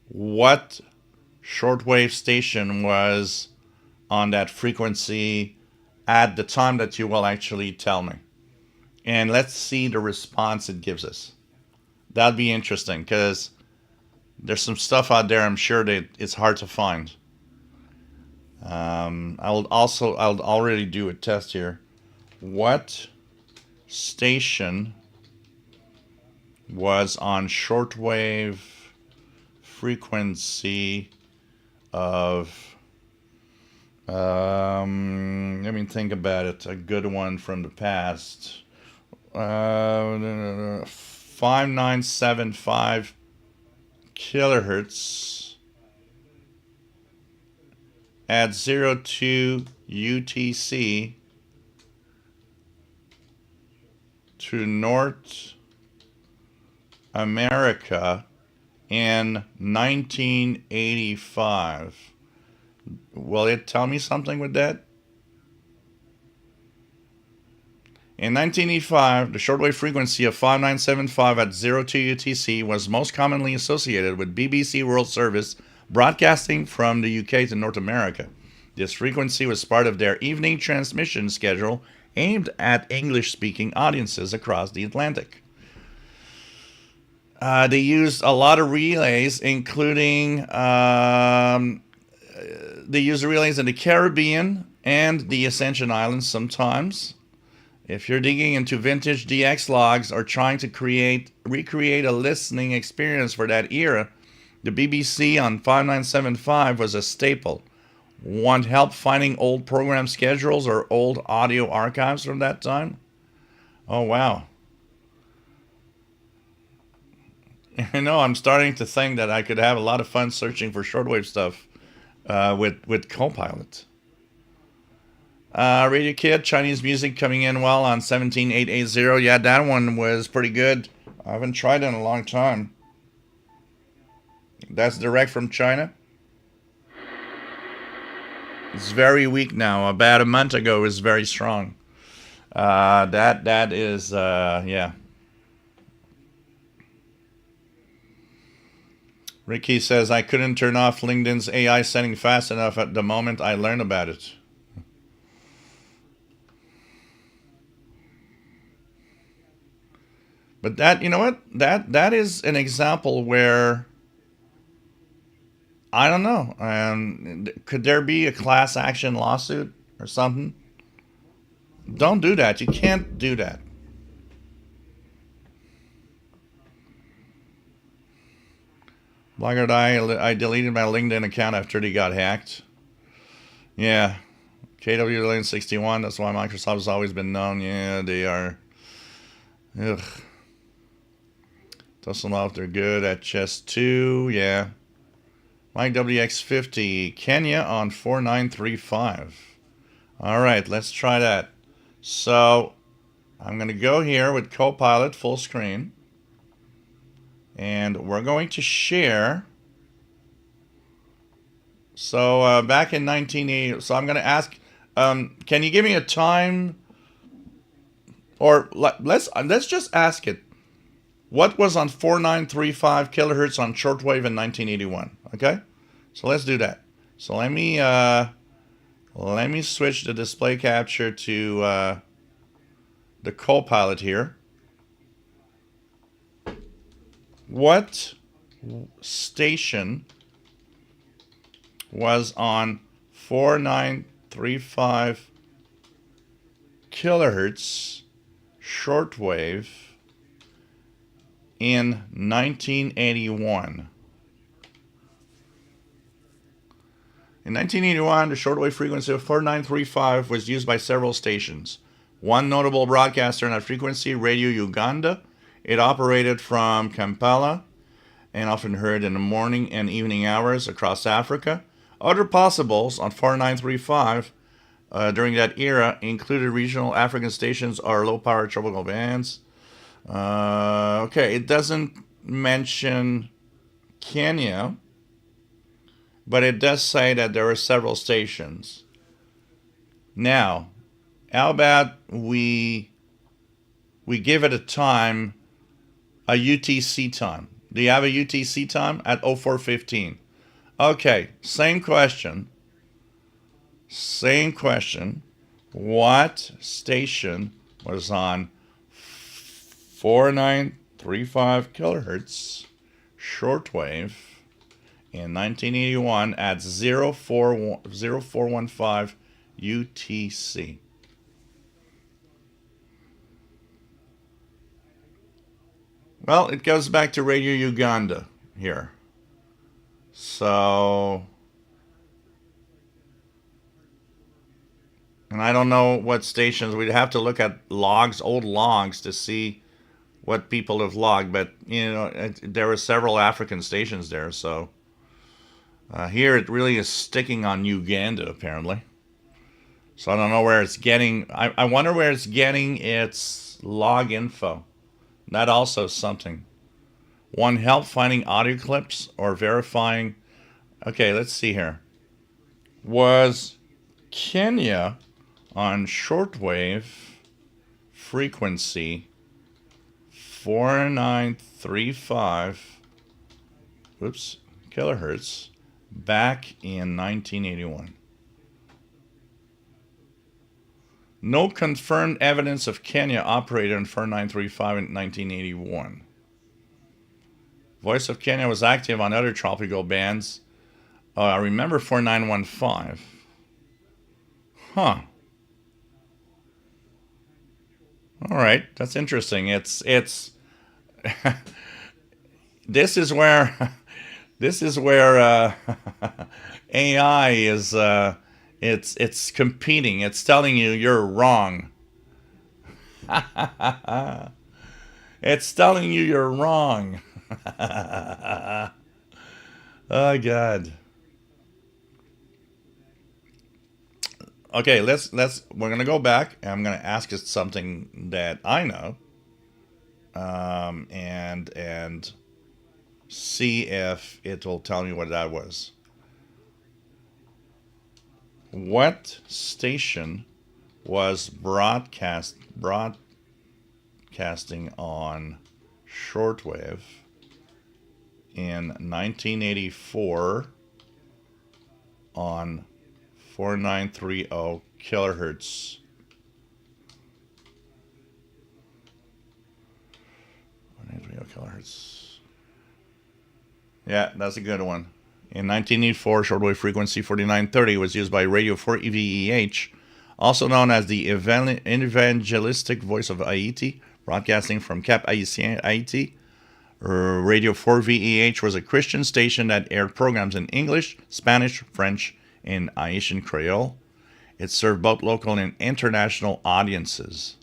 Speaker 1: what shortwave station was on that frequency at the time that you will actually tell me. And let's see the response it gives us. That'd be interesting because there's some stuff out there I'm sure that it's hard to find. I'll already do a test here. What station was on shortwave frequency of, let me think about it, a good one from the past. 5975 kilohertz at 02 UTC to North America in 1985. Will it tell me something with that? In 1985, the shortwave frequency of 5975 at 02 UTC was most commonly associated with BBC World Service broadcasting from the UK to North America. This frequency was part of their evening transmission schedule aimed at English-speaking audiences across the Atlantic. They used a lot of relays, including they used relays in the Caribbean and the Ascension Islands sometimes. If you're digging into vintage DX logs or trying to recreate a listening experience for that era, the BBC on 5975 was a staple. Want help finding old program schedules or old audio archives from that time? Oh, wow. You know, I'm starting to think that I could have a lot of fun searching for shortwave stuff with Copilot. Radio Kid, Chinese music coming in well on 17880. Yeah, that one was pretty good. I haven't tried it in a long time. That's direct from China. It's very weak now. About a month ago, it was very strong. That is, yeah. Ricky says, I couldn't turn off LinkedIn's AI setting fast enough at the moment I learned about it. But that, you know what? That is an example where, I don't know. Could there be a class action lawsuit or something? Don't do that. You can't do that. Blackguard, I deleted my LinkedIn account after they got hacked. Yeah. KW Lane 61, that's why Microsoft has always been known. Yeah, they are. Ugh. Doesn't know if they're good at chess 2. Yeah. Mike WX50, Kenya on 4935. All right, let's try that. So I'm going to go here with Copilot full screen. And we're going to share. So back in 1980, so I'm going to ask, can you give me a time? Or let's just ask it. What was on 4935 kilohertz on shortwave in 1981? Okay, so let's do that. So let me switch the display capture to the Copilot here. What station was on 4935 kilohertz shortwave in 1981? In 1981, the shortwave frequency of 4935 was used by several stations. One notable broadcaster on that frequency, Radio Uganda. It operated from Kampala and often heard in the morning and evening hours across Africa. Other possibles on 4935 during that era included regional African stations or low-power tropical bands. Okay, it doesn't mention Kenya, but it does say that there are several stations. Now, how about we give it a time, a UTC time. Do you have a UTC time? At 0415. Okay, same question. Same question. What station was on 4935 kilohertz shortwave in 1981 at 0415 UTC? Well, it goes back to Radio Uganda here. So And I don't know what stations. We'd have to look at logs, old logs, to see what people have logged. But, you know, there were several African stations there. So here it really is sticking on Uganda, apparently. So I don't know where it's getting. I wonder where it's getting its log info. That also is something. One, help finding audio clips or verifying. Okay, let's see here. Was Kenya on shortwave frequency 4935 kilohertz back in 1981? No confirmed evidence of Kenya operated on 4935 in 1981. Voice of Kenya was active on other tropical bands. I remember 4915. Huh. All right, that's interesting. It's this is where AI is it's competing. It's telling you you're wrong. It's telling you you're wrong. Oh God. Okay, we're gonna go back and I'm gonna ask it something that I know, and see if it will tell me what that was. What station was broadcasting on shortwave in 1984 on 4930 kilohertz? 4930 kilohertz. Yeah, that's a good one. In 1984, shortwave frequency 4930 was used by Radio 4 VEH, also known as the Evangelistic Voice of Haiti, broadcasting from Cap Haïtien, Haiti. Radio 4 VEH was a Christian station that aired programs in English, Spanish, French, and Haitian Creole. It served both local and international audiences.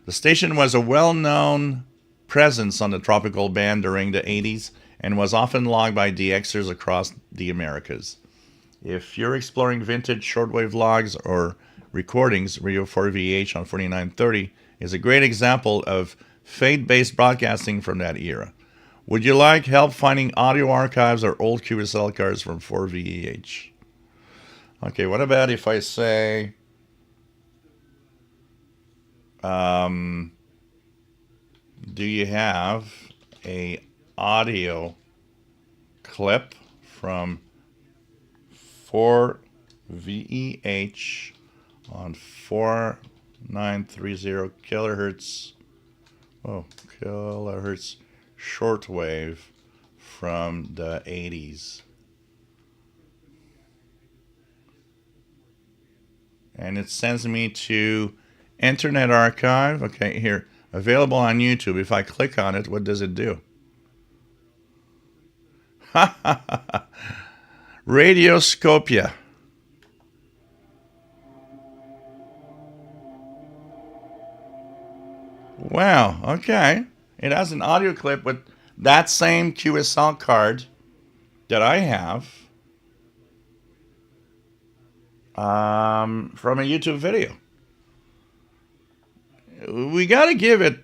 Speaker 1: The station was a well-known presence on the tropical band during the 80s and was often logged by DXers across the Americas. If you're exploring vintage shortwave logs or recordings, Radio 4 VH on 4930 is a great example of faith-based broadcasting from that era. Would you like help finding audio archives or old QSL cards from 4VEH? Okay, what about if I say, do you have a audio clip from 4VEH on 4930 kilohertz? Oh, kilohertz shortwave from the 80s. And it sends me to Internet Archive. Okay, here, available on YouTube. If I click on it, what does it do? Radioscopia. Wow, okay. It has an audio clip with that same QSL card that I have from a YouTube video. We got to give it,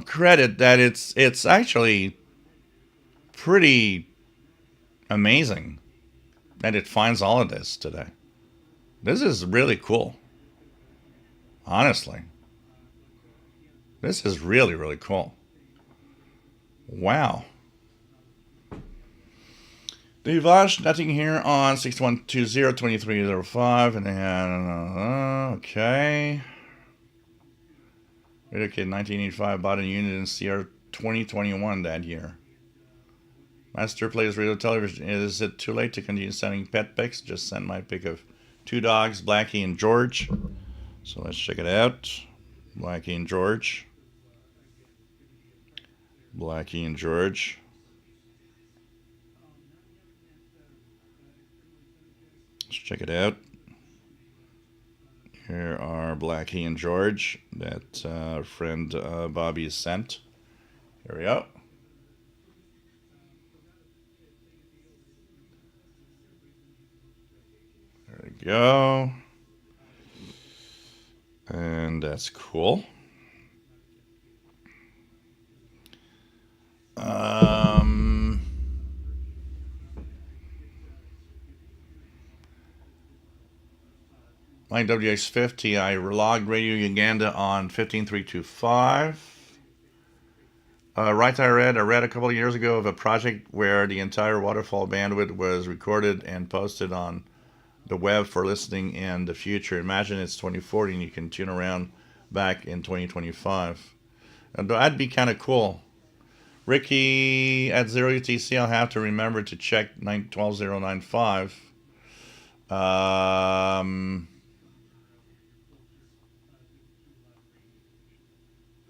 Speaker 1: credit that it's actually pretty amazing that it finds all of this today. This is really cool. Honestly. This is really, really cool. Wow. Devash, nothing here on 6120-2305. And then, okay. Radio Kid 1985 bought a unit in CR 2021 that year. Master plays radio television. Is it too late to continue sending pet pics? Just sent my pic of two dogs, Blackie and George. So let's check it out. Blackie and George. Blackie and George. Let's check it out. Here are Blackie and George that friend Bobby has sent. Here we go. There we go. And that's cool. My WX50, I logged Radio Uganda on 15325. Right, I read a couple of years ago of a project where the entire waterfall bandwidth was recorded and posted on the web for listening in the future. Imagine it's 2040 and you can tune around back in 2025. That'd be kind of cool. Ricky at 0UTC, I'll have to remember to check 12095.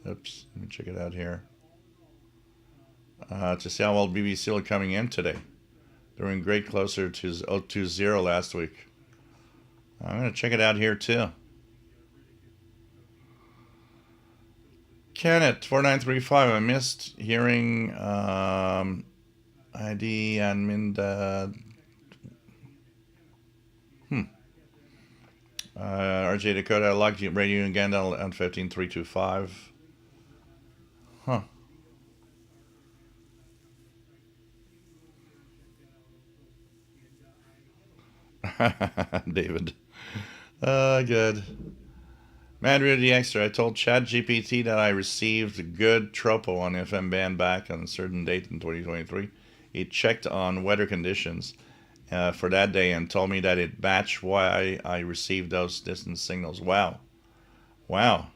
Speaker 1: Oops, let me check it out here. To see how well BBC are coming in today. Doing great, closer to 020 last week. I'm going to check it out here too. Kenneth 4935. I missed hearing ID and Minda. RJ Dakota. I logged Radio Uganda on 15325. Huh. David. Good. Madrid DXer, I told ChatGPT that I received a good tropo on FM band back on a certain date in 2023. It checked on weather conditions for that day and told me that it matched why I received those distance signals. Wow. Wow.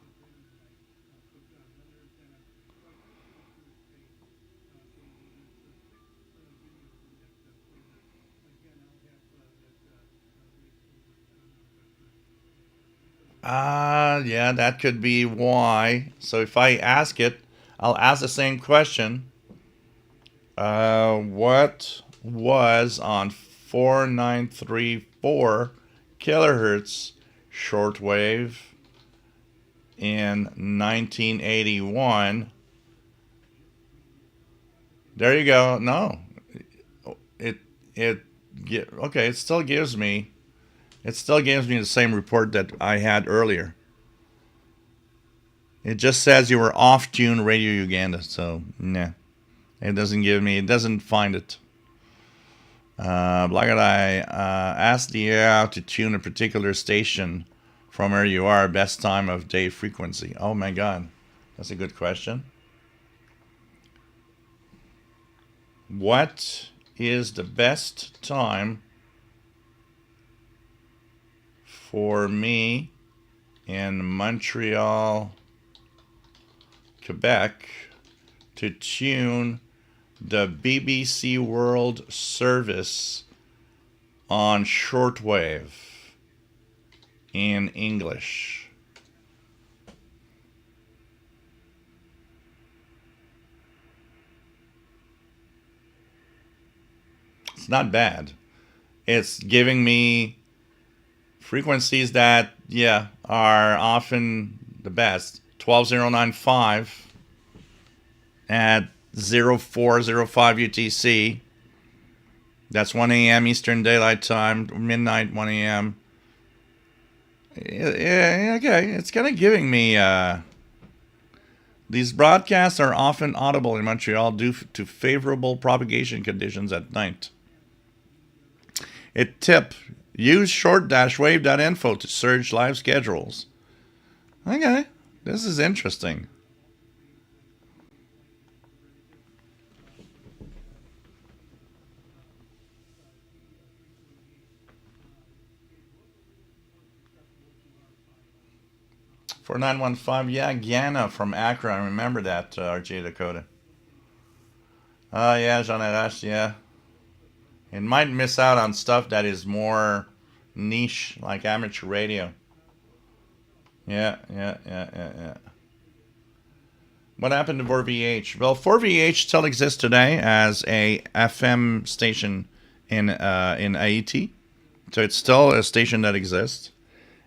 Speaker 1: Yeah, that could be why. So if I ask it, I'll ask the same question. What was on 4934 kilohertz shortwave in 1981? There you go. No, okay. It still gives me the same report that I had earlier. It just says you were off tune Radio Uganda, so nah. It doesn't find it. Like I asked the AI to tune a particular station from where you are, best time of day frequency. Oh my god. That's a good question. What is the best time for me in Montreal, Quebec, to tune the BBC World Service on shortwave in English? It's not bad. It's giving me frequencies that, are often the best. 12095 at 0405 UTC. That's 1 a.m. Eastern Daylight Time, midnight, 1 a.m. Yeah, okay. It's kind of giving me... These broadcasts are often audible in Montreal due to favorable propagation conditions at night. Tip, use short-wave.info to search live schedules. Okay, this is interesting. For 915, yeah, Ghana from Accra. I remember that, RJ Dakota. Yeah, Jean Arash, yeah. It might miss out on stuff that is more niche, like amateur radio. Yeah. What happened to 4VH? Well, 4VH still exists today as a FM station in Haiti. So it's still a station that exists.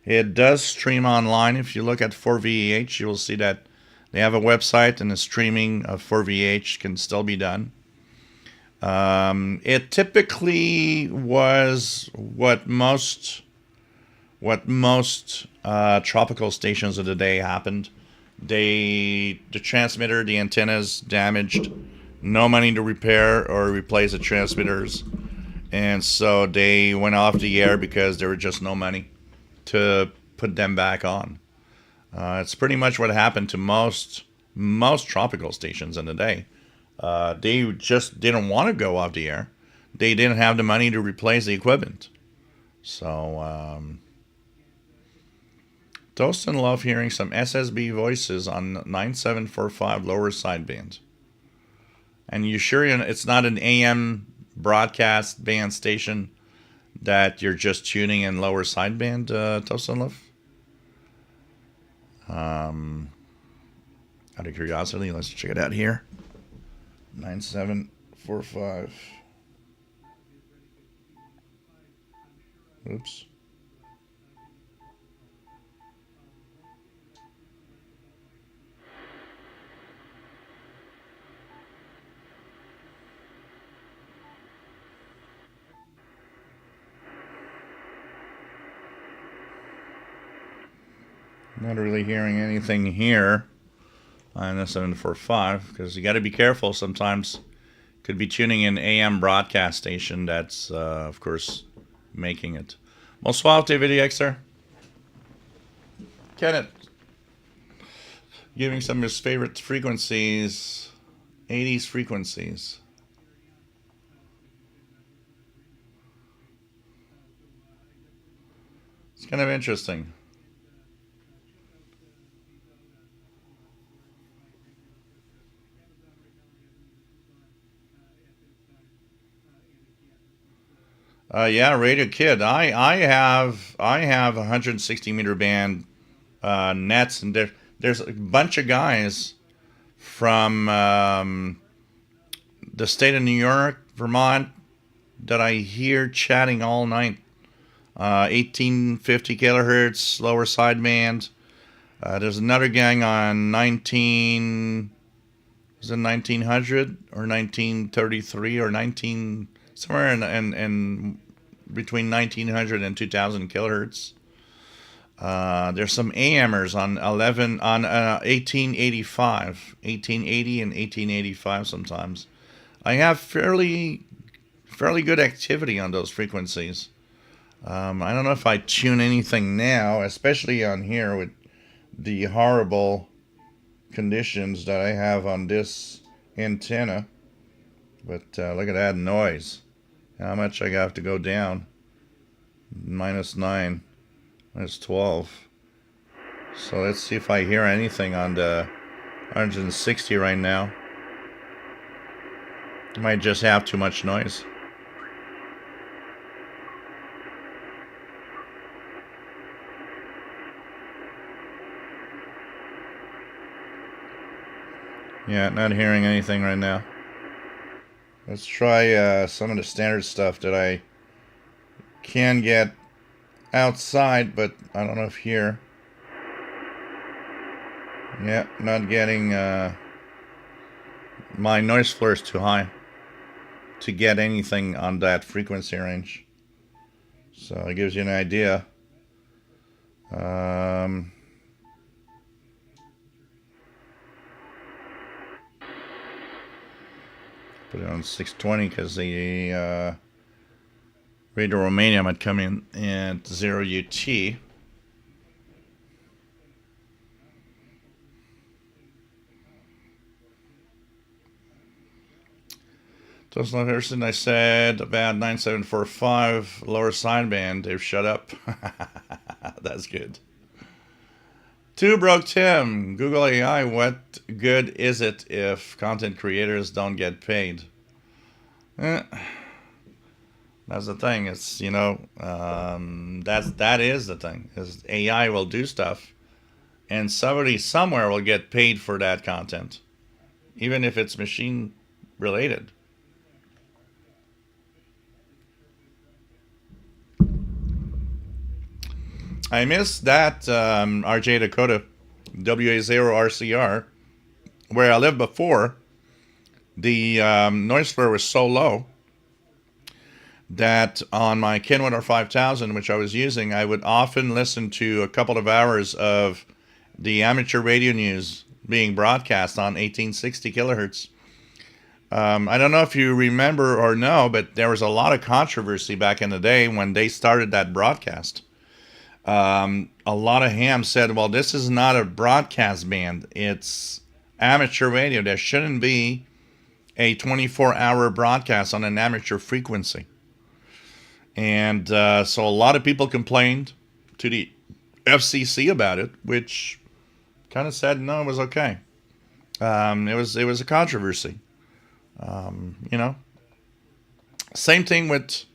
Speaker 1: It does stream online. If you look at 4VH, you will see that they have a website, and the streaming of 4VH can still be done. It typically was what most tropical stations of the day happened. The transmitter, the antennas damaged, no money to repair or replace the transmitters, and so they went off the air because there was just no money to put them back on. It's pretty much what happened to most tropical stations in the day. They just didn't want to go off the air. They didn't have the money to replace the equipment. So, Toastin love hearing some SSB voices on 9745 lower sideband. And you sure it's not an AM broadcast band station that you're just tuning in lower sideband, Toastin love? Out of curiosity, let's check it out here. 9745. Oops. Not really hearing anything here on the 745 because you got to be careful. Sometimes could be tuning in AM broadcast station that's of course making it. Bonsoir TV DXer. Kenneth giving some of his favorite frequencies, 80s frequencies. It's kind of interesting. Yeah, Radio Kid. I have 160 meter band nets, and there's a bunch of guys from the state of New York, Vermont, that I hear chatting all night. 1850 kilohertz lower sideband. There's another gang on 1900 or 1933 or 19 somewhere in between 1900 and 2000 kilohertz. There's some AMers on 1885, 1880 and 1885 sometimes. I have fairly good activity on those frequencies. I don't know if I tune anything now, especially on here with the horrible conditions that I have on this antenna. But look at that noise. How much I have to go down? -9, -12. So let's see if I hear anything on the 160 right now. Might just have too much noise. Yeah, not hearing anything right now. Let's try some of the standard stuff that I can get outside, but I don't know if here. Yeah, not getting my noise floor is too high to get anything on that frequency range. So it gives you an idea. Put it on 620 because the Radio Romania might come in at 0 UT. Just like everything I said about 9745 lower sideband, they've shut up. That's good. Two Broke Tim, Google AI, what good is it if content creators don't get paid? That's the thing. It's, you know, that is the thing. Is AI will do stuff, and somebody somewhere will get paid for that content, even if it's machine related. I miss that RJ Dakota WA0RCR where I lived before. The noise floor was so low that on my Kenwood R5000, which I was using, I would often listen to a couple of hours of the amateur radio news being broadcast on 1860 kilohertz. I don't know if you remember or know, but there was a lot of controversy back in the day when they started that broadcast. A lot of hams said, well, this is not a broadcast band. It's amateur radio. There shouldn't be a 24-hour broadcast on an amateur frequency. And so a lot of people complained to the FCC about it, which kind of said, no, it was okay. It was a controversy. You know, same thing with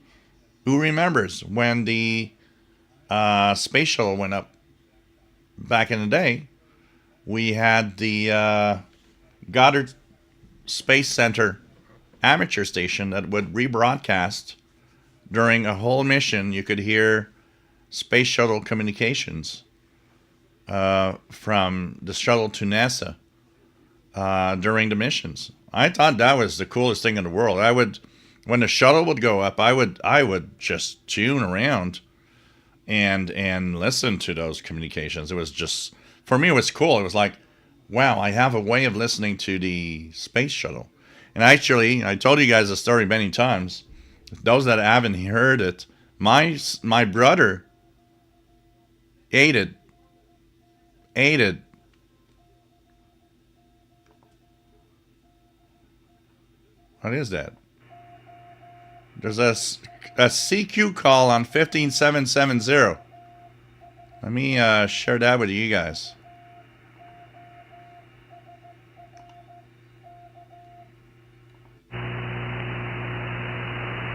Speaker 1: who remembers when the space shuttle went up back in the day. We had the Goddard Space Center amateur station that would rebroadcast during a whole mission. You could hear space shuttle communications from the shuttle to NASA during the missions. I thought that was the coolest thing in the world. When the shuttle would go up, I would just tune around and listen to those communications. It was just, for me, it was cool. It was like, wow, I have a way of listening to the space shuttle. And actually, I told you guys the story many times. Those that haven't heard it, my brother ate it. What is that? There's a CQ call on 15770. Let me share that with you guys.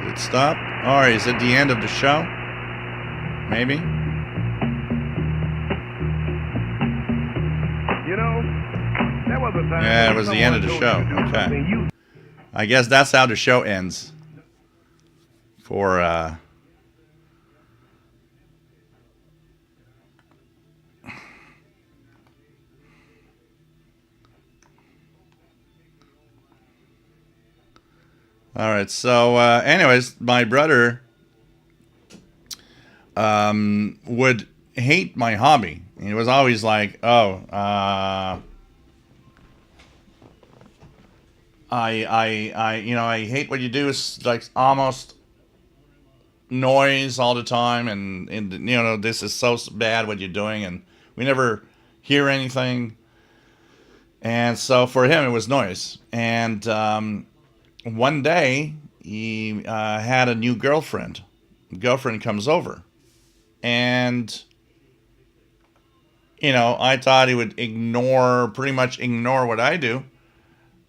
Speaker 1: Did it stop? Or is it the end of the show? Maybe?
Speaker 3: You know, that was a time.
Speaker 1: Yeah, it was the end of the show. Okay. I guess that's how the show ends. For all right, so anyways, my brother would hate my hobby. He was always like, oh, I hate what you do. It's like almost noise all the time, and this is so bad what you're doing, and we never hear anything. And so for him, it was noise. And one day, he had a new girlfriend. The girlfriend comes over, and I thought he would pretty much ignore what I do.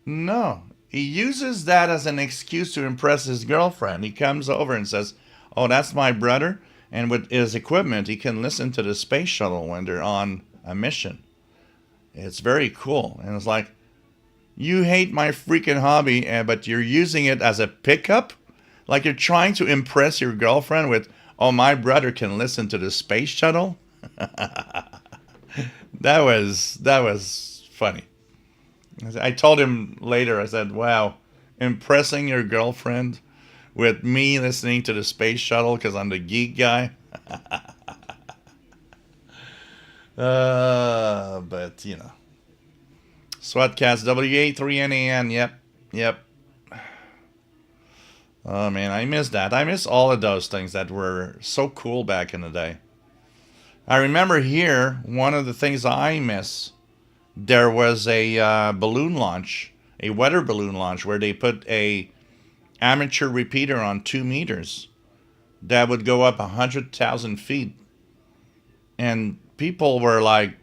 Speaker 1: No, he uses that as an excuse to impress his girlfriend. He comes over and says, oh, that's my brother, and with his equipment, he can listen to the space shuttle when they're on a mission. It's very cool. And it's like, you hate my freaking hobby, but you're using it as a pickup? Like you're trying to impress your girlfriend with, oh, my brother can listen to the space shuttle? That was funny. I told him later, I said, wow, impressing your girlfriend with me listening to the space shuttle because I'm the geek guy. But, Swatcast W83NAN, yep. Oh, man, I miss that. I miss all of those things that were so cool back in the day. I remember here, one of the things I miss, there was a balloon launch, a weather balloon launch, where they put a amateur repeater on 2 meters that would go up 100,000 feet. And people were like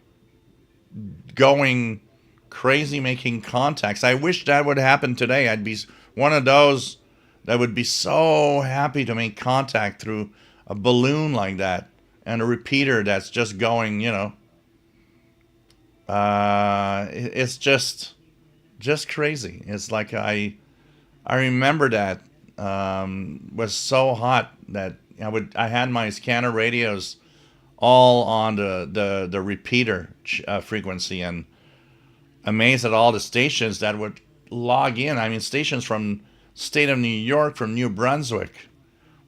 Speaker 1: going crazy making contacts. I wish that would happen today. I'd be one of those that would be so happy to make contact through a balloon like that and a repeater that's just going, it's just crazy. It's like I remember that was so hot that I had my scanner radios all on the repeater frequency, and amazed at all the stations that would log in. I mean, stations from state of New York, from New Brunswick,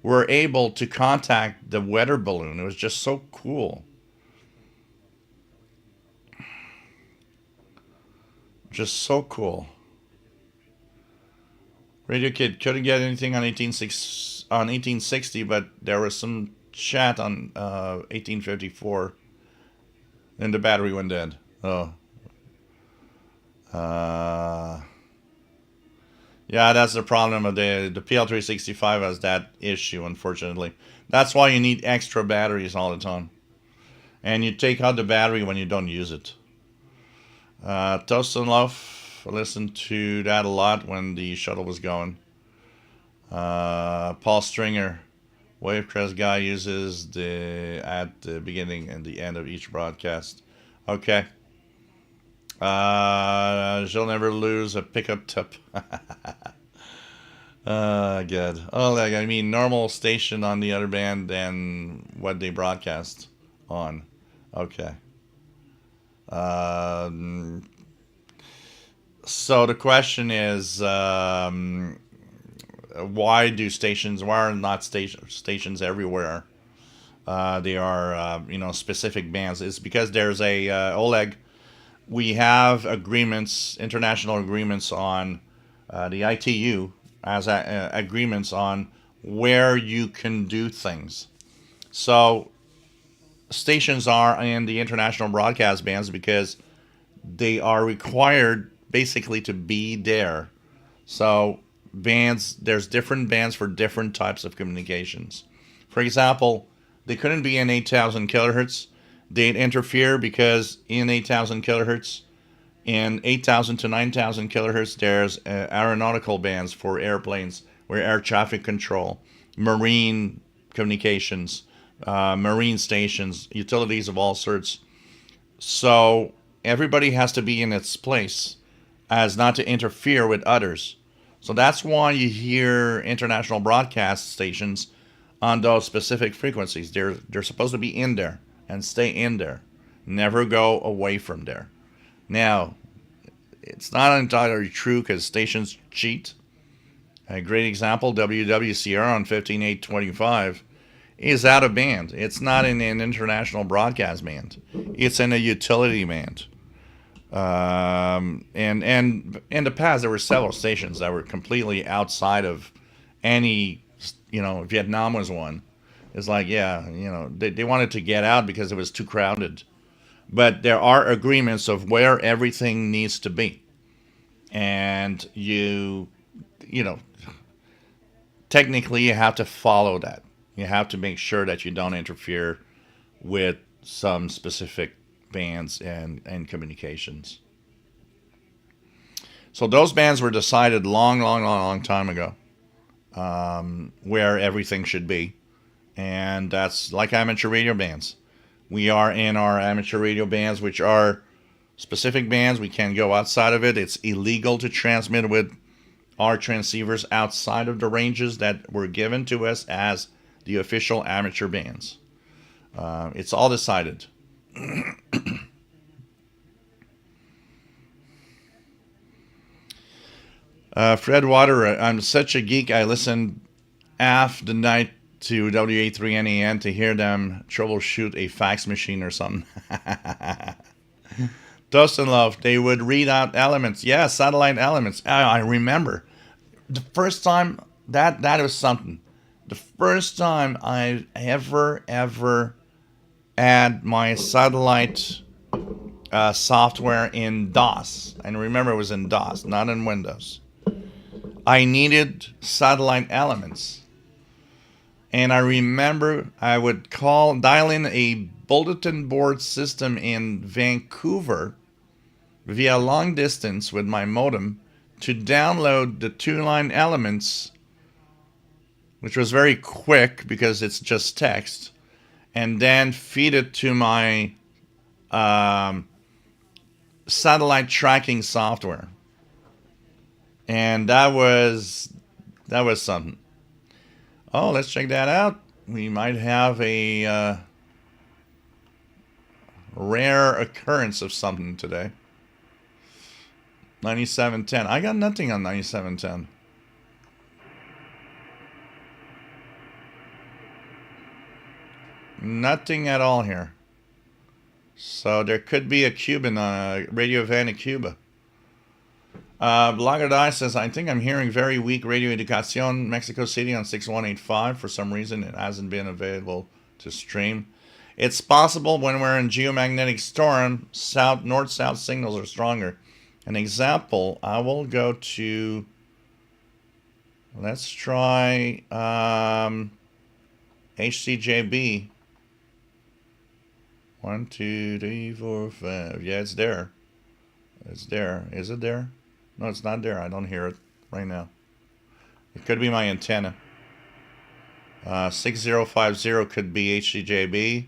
Speaker 1: were able to contact the weather balloon. It was just so cool. Just so cool. Radio Kid couldn't get anything on 1860, but there was some chat on 1854. Then the battery went dead. Oh. Yeah, that's the problem of the PL365 has that issue, unfortunately. That's why you need extra batteries all the time. And you take out the battery when you don't use it. Toast and Loaf, I listened to that a lot when the shuttle was going. Paul Stringer, Wavecrest guy uses at the beginning and the end of each broadcast. Okay. She'll never lose a pickup tip. Good. Oh, like, I mean, normal station on the other band than what they broadcast on. Okay. So the question is, why are not stations everywhere? They are, specific bands. It's because there's a, Oleg, we have agreements, international agreements on the ITU as agreements on where you can do things. So stations are in the international broadcast bands because they are required basically to be there. So bands, there's different bands for different types of communications. For example, they couldn't be in 8,000 kilohertz. They'd interfere because in 8,000 kilohertz, in 8,000 to 9,000 kilohertz, there's aeronautical bands for airplanes, where air traffic control, marine communications, marine stations, utilities of all sorts. So everybody has to be in its place as not to interfere with others. So that's why you hear international broadcast stations on those specific frequencies. They're supposed to be in there and stay in there. Never go away from there. Now, it's not entirely true because stations cheat. A great example, WWCR on 15825 is out of band. It's not in an international broadcast band. It's in a utility band. And in the past, there were several stations that were completely outside of any, Vietnam was one. It's like, they wanted to get out because it was too crowded. But there are agreements of where everything needs to be. And technically you have to follow that. You have to make sure that you don't interfere with some specific bands and communications. So those bands were decided long time ago, where everything should be. And that's like amateur radio bands. We are in our amateur radio bands, which are specific bands. We can't go outside of it. It's illegal to transmit with our transceivers outside of the ranges that were given to us as the official amateur bands. It's all decided. Fred Water, I'm such a geek. I listened half the night to WA3NAN to hear them troubleshoot a fax machine or something. Dust and Love, they would read out elements. Yeah, satellite elements. I remember. The first time, that was something. The first time I ever had my satellite software in DOS. And remember, it was in DOS, not in Windows. I needed satellite elements. And I remember I would dial in a bulletin board system in Vancouver via long distance with my modem to download the 2-line elements, which was very quick because it's just text, and then feed it to my satellite tracking software. And that was something. Oh, let's check that out. We might have a rare occurrence of something today. 97.10. I got nothing on 97.10. Nothing at all here. So there could be a Cuban on a radio van in Cuba. Blogger says, I think I'm hearing very weak Radio Educación Mexico City on 6185. For some reason, it hasn't been available to stream. It's possible when we're in geomagnetic storm, north-south signals are stronger. An example, I will go to, let's try HCJB. 1, 2, 3, 4, 5. Yeah, it's there. It's there. Is it there? No, it's not there. I don't hear it right now. It could be my antenna. 6050 could be HCJB.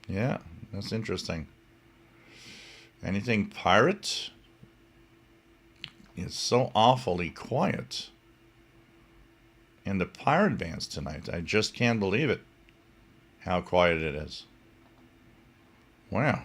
Speaker 1: Yeah, that's interesting. Anything pirate? It's so awfully quiet in the pirate bands tonight. I just can't believe it. How quiet it is. Wow.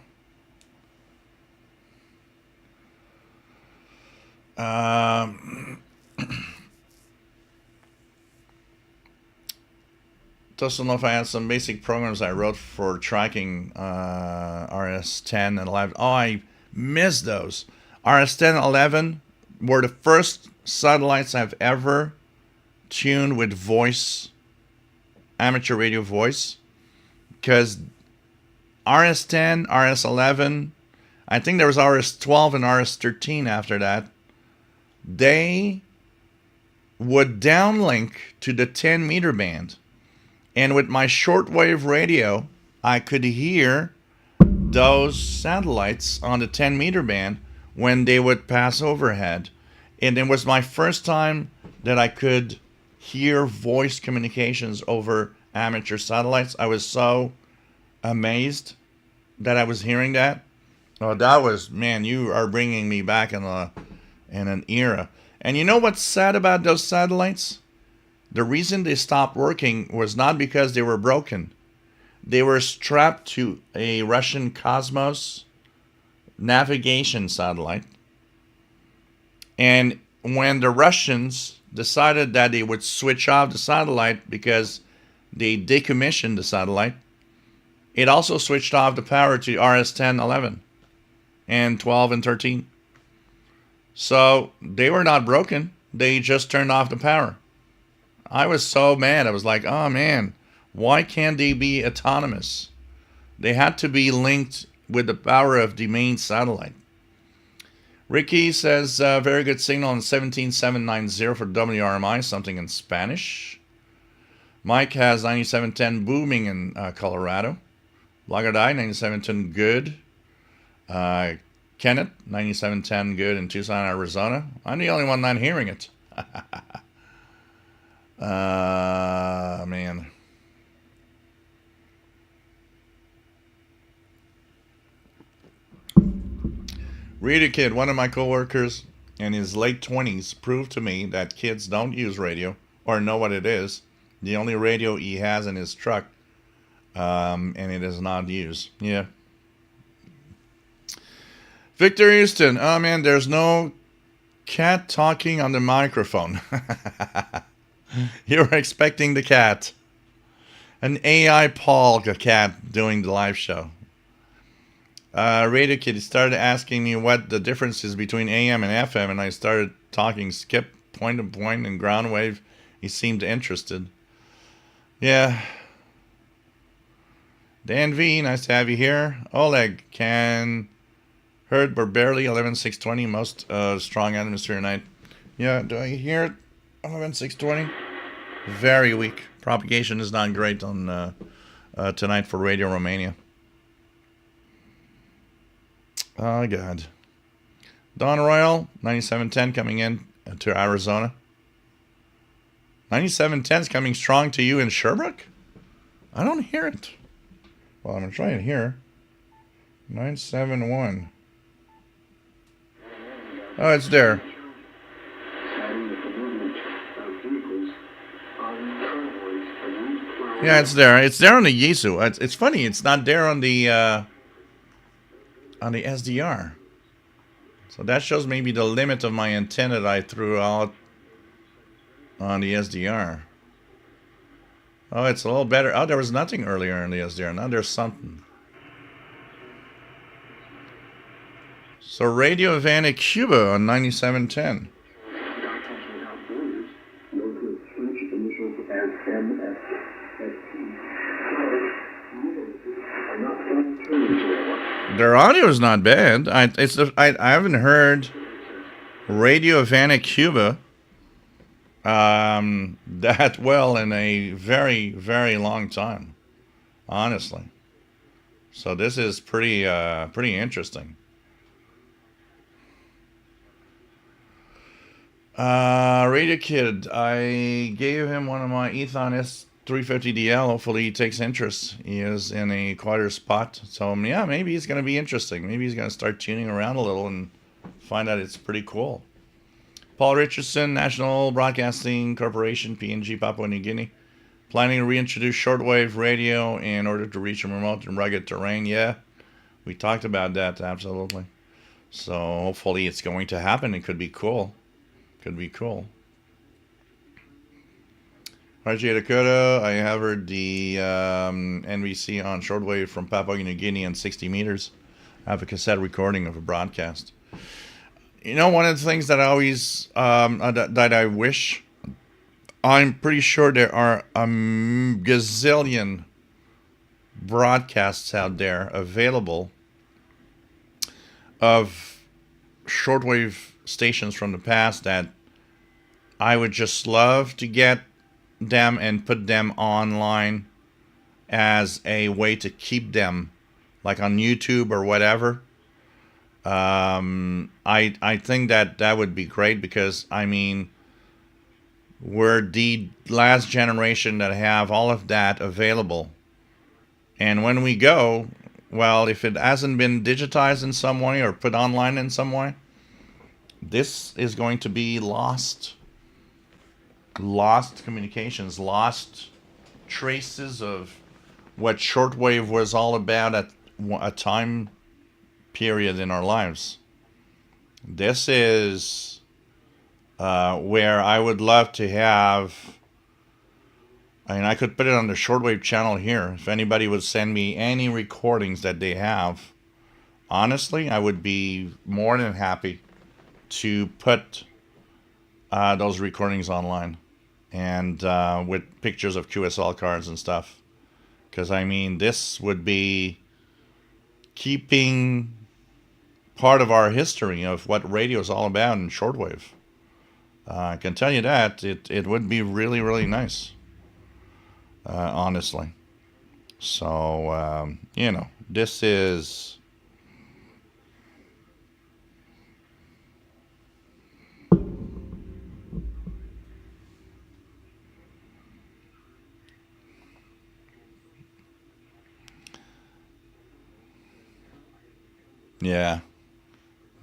Speaker 1: Just don't know if I had some basic programs I wrote for tracking RS-10 and 11. Oh, I missed those. RS-10 and 11 were the first satellites I've ever tuned with voice, amateur radio voice, because RS-10, RS-11, I think there was RS-12 and RS-13 after that, they would downlink to the 10 meter band. And with my shortwave radio, I could hear those satellites on the 10 meter band when they would pass overhead. And it was my first time that I could hear voice communications over amateur satellites. I was so amazed that I was hearing that. Oh, that was, man, you are bringing me back in an era. And you know what's sad about those satellites? The reason they stopped working was not because they were broken. They were strapped to a Russian Cosmos navigation satellite. And when the Russians decided that they would switch off the satellite because they decommissioned the satellite, it also switched off the power to RS-10, 11, and 12 and 13. So they were not broken. They just turned off the power. I was so mad. I was like, oh man, why can't they be autonomous? They had to be linked with the power of the main satellite. Ricky says, very good signal on 17790 for WRMI, something in Spanish. Mike has 9710 booming in Colorado. Blogger 9710 good. Kenneth, 9710 good in Tucson, Arizona. I'm the only one not hearing it. Man. Reader Kid, one of my coworkers in his late 20s, proved to me that kids don't use radio or know what it is. The only radio he has in his truck, and it is not used. Yeah. Victor Houston, oh man, there's no cat talking on the microphone. You were expecting the cat. An AI Paul cat doing the live show. Radio Kid started asking me what the difference is between AM and FM, and I started talking skip, point to point, and ground wave. He seemed interested. Yeah. Dan V, nice to have you here. Oleg, heard but barely 11620, most strong atmosphere night. Yeah, do I hear it? 11620? Very weak. Propagation is not great on tonight for Radio Romania. Oh, God. Don Royal, 9710 coming in to Arizona. 9710 is coming strong to you in Sherbrooke? I don't hear it. Well, I'm going to try it here. 971. Oh, it's there. Yeah, it's there. It's there on the Yaesu. It's funny. It's not there on the SDR. So that shows maybe the limit of my antenna that I threw out on the SDR. Oh, it's a little better. Oh, there was nothing earlier in the SDR. Now there's something. So Radio Havana, Cuba on 9710. Their audio is not bad. I haven't heard Radio Havana, Cuba that well in a very, very long time, honestly. So this is pretty interesting. Radio Kid, I gave him one of my Ethon S350DL. Hopefully he takes interest. He is in a quieter spot. So yeah, maybe he's going to be interesting. Maybe he's going to start tuning around a little and find out it's pretty cool. Paul Richardson, National Broadcasting Corporation, PNG, Papua New Guinea. Planning to reintroduce shortwave radio in order to reach a remote and rugged terrain. Yeah, we talked about that, absolutely. So hopefully it's going to happen. It could be cool. Could be cool. RJ Dakota, I have heard the NBC on shortwave from Papua New Guinea in 60 meters. I have a cassette recording of a broadcast. You know, one of the things that I always, that I wish, I'm pretty sure there are a gazillion broadcasts out there available of shortwave stations from the past that I would just love to get them and put them online as a way to keep them, like on YouTube or whatever. I think that would be great, because I mean, we're the last generation that have all of that available, and when we go, well, if it hasn't been digitized in some way or put online in some way, this is going to be lost communications, lost traces of what shortwave was all about at a time period in our lives. This is where I would love to have, I mean, I could put it on the shortwave channel here. If anybody would send me any recordings that they have, honestly, I would be more than happy to put those recordings online, and with pictures of QSL cards and stuff. Because I mean, this would be keeping part of our history of what radio is all about in shortwave. I can tell you that it would be really, really nice, honestly. So you know, this is yeah,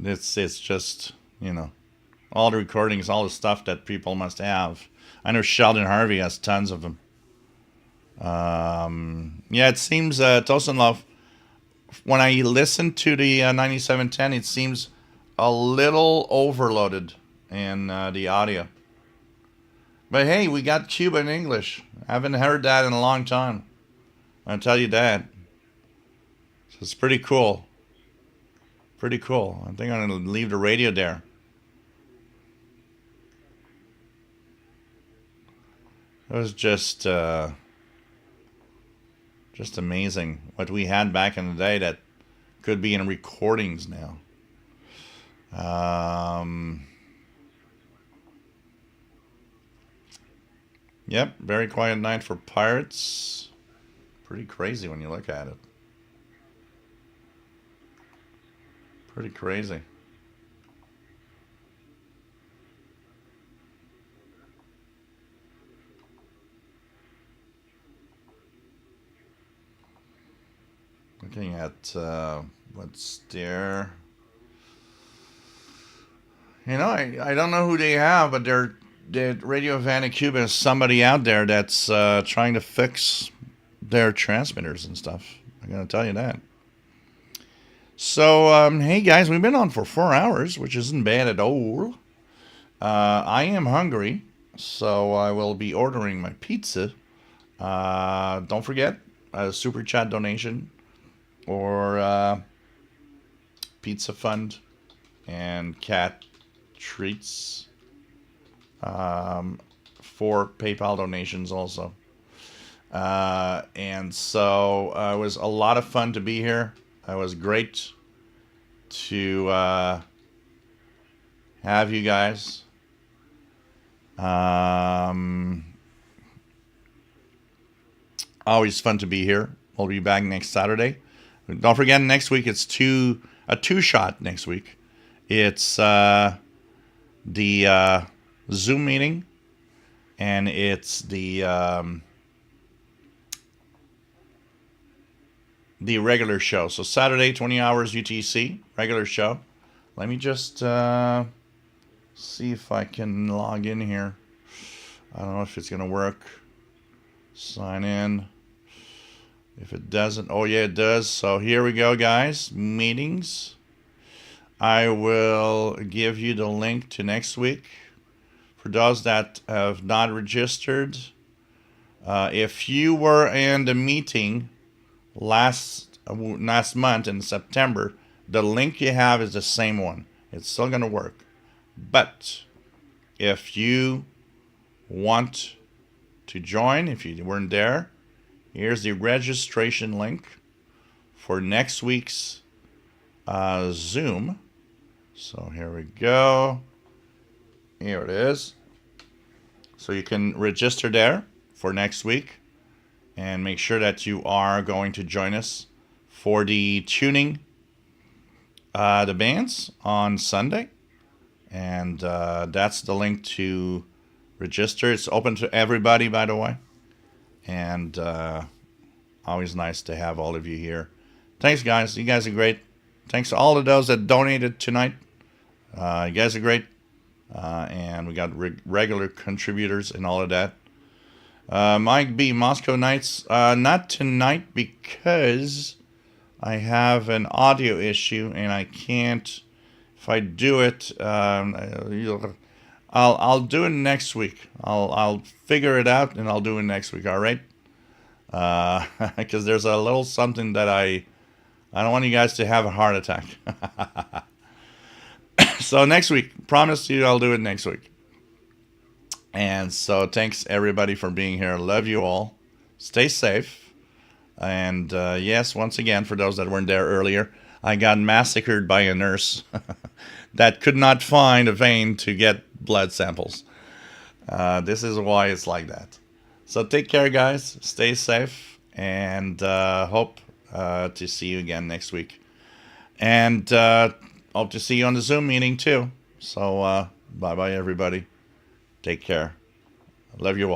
Speaker 1: it's just, you know, all the recordings, all the stuff that people must have. I know Sheldon Harvey has tons of them. Yeah, it seems Tosin Love, when I listen to the 9710, it seems a little overloaded in the audio. But hey, we got Cuban English. I haven't heard that in a long time, I'll tell you that. So it's pretty cool. Pretty cool. I think I'm going to leave the radio there. It was just amazing what we had back in the day that could be in recordings now. Yep, very quiet night for pirates. Pretty crazy when you look at it. Pretty crazy. Looking at what's there. You know, I don't know who they have, but they're that Radio Havana, Cuba is somebody out there that's trying to fix their transmitters and stuff. I'm going to tell you that. So, hey guys, we've been on for 4 hours, which isn't bad at all. I am hungry, so I will be ordering my pizza. Don't forget a super chat donation or pizza fund and cat treats for PayPal donations also. And so it was a lot of fun to be here. It was great to have you guys. Always fun to be here. We'll be back next Saturday. Don't forget, next week it's a two-shot next week. It's the Zoom meeting, and it's the regular show. So Saturday, 20 hours UTC, regular show. Let me just see if I can log in here. I don't know if it's going to work. Sign in. If it doesn't, oh yeah, it does. So here we go, guys. Meetings. I will give you the link to next week. For those that have not registered, if you were in the meeting last month in September, the link you have is the same one. It's still going to work. But if you want to join, if you weren't there, here's the registration link for next week's Zoom. So here we go. Here it is. So you can register there for next week and make sure that you are going to join us for the tuning the bands on Sunday. And that's the link to register. It's open to everybody, by the way. And always nice to have all of you here. Thanks, guys. You guys are great. Thanks to all of those that donated tonight. You guys are great. And we got regular contributors and all of that. Mike B, Moscow Nights. Not tonight because I have an audio issue and I can't. If I do it, I'll do it next week. I'll figure it out and I'll do it next week. All right? Because there's a little something that I don't want you guys to have a heart attack. So next week, promise you I'll do it next week. And so thanks everybody for being here. Love you all. Stay safe. And yes, once again, for those that weren't there earlier, I got massacred by a nurse that could not find a vein to get blood samples. This is why it's like that. So take care, guys. Stay safe. And hope to see you again next week. And hope to see you on the Zoom meeting too. So bye-bye, everybody. Take care. Love you all.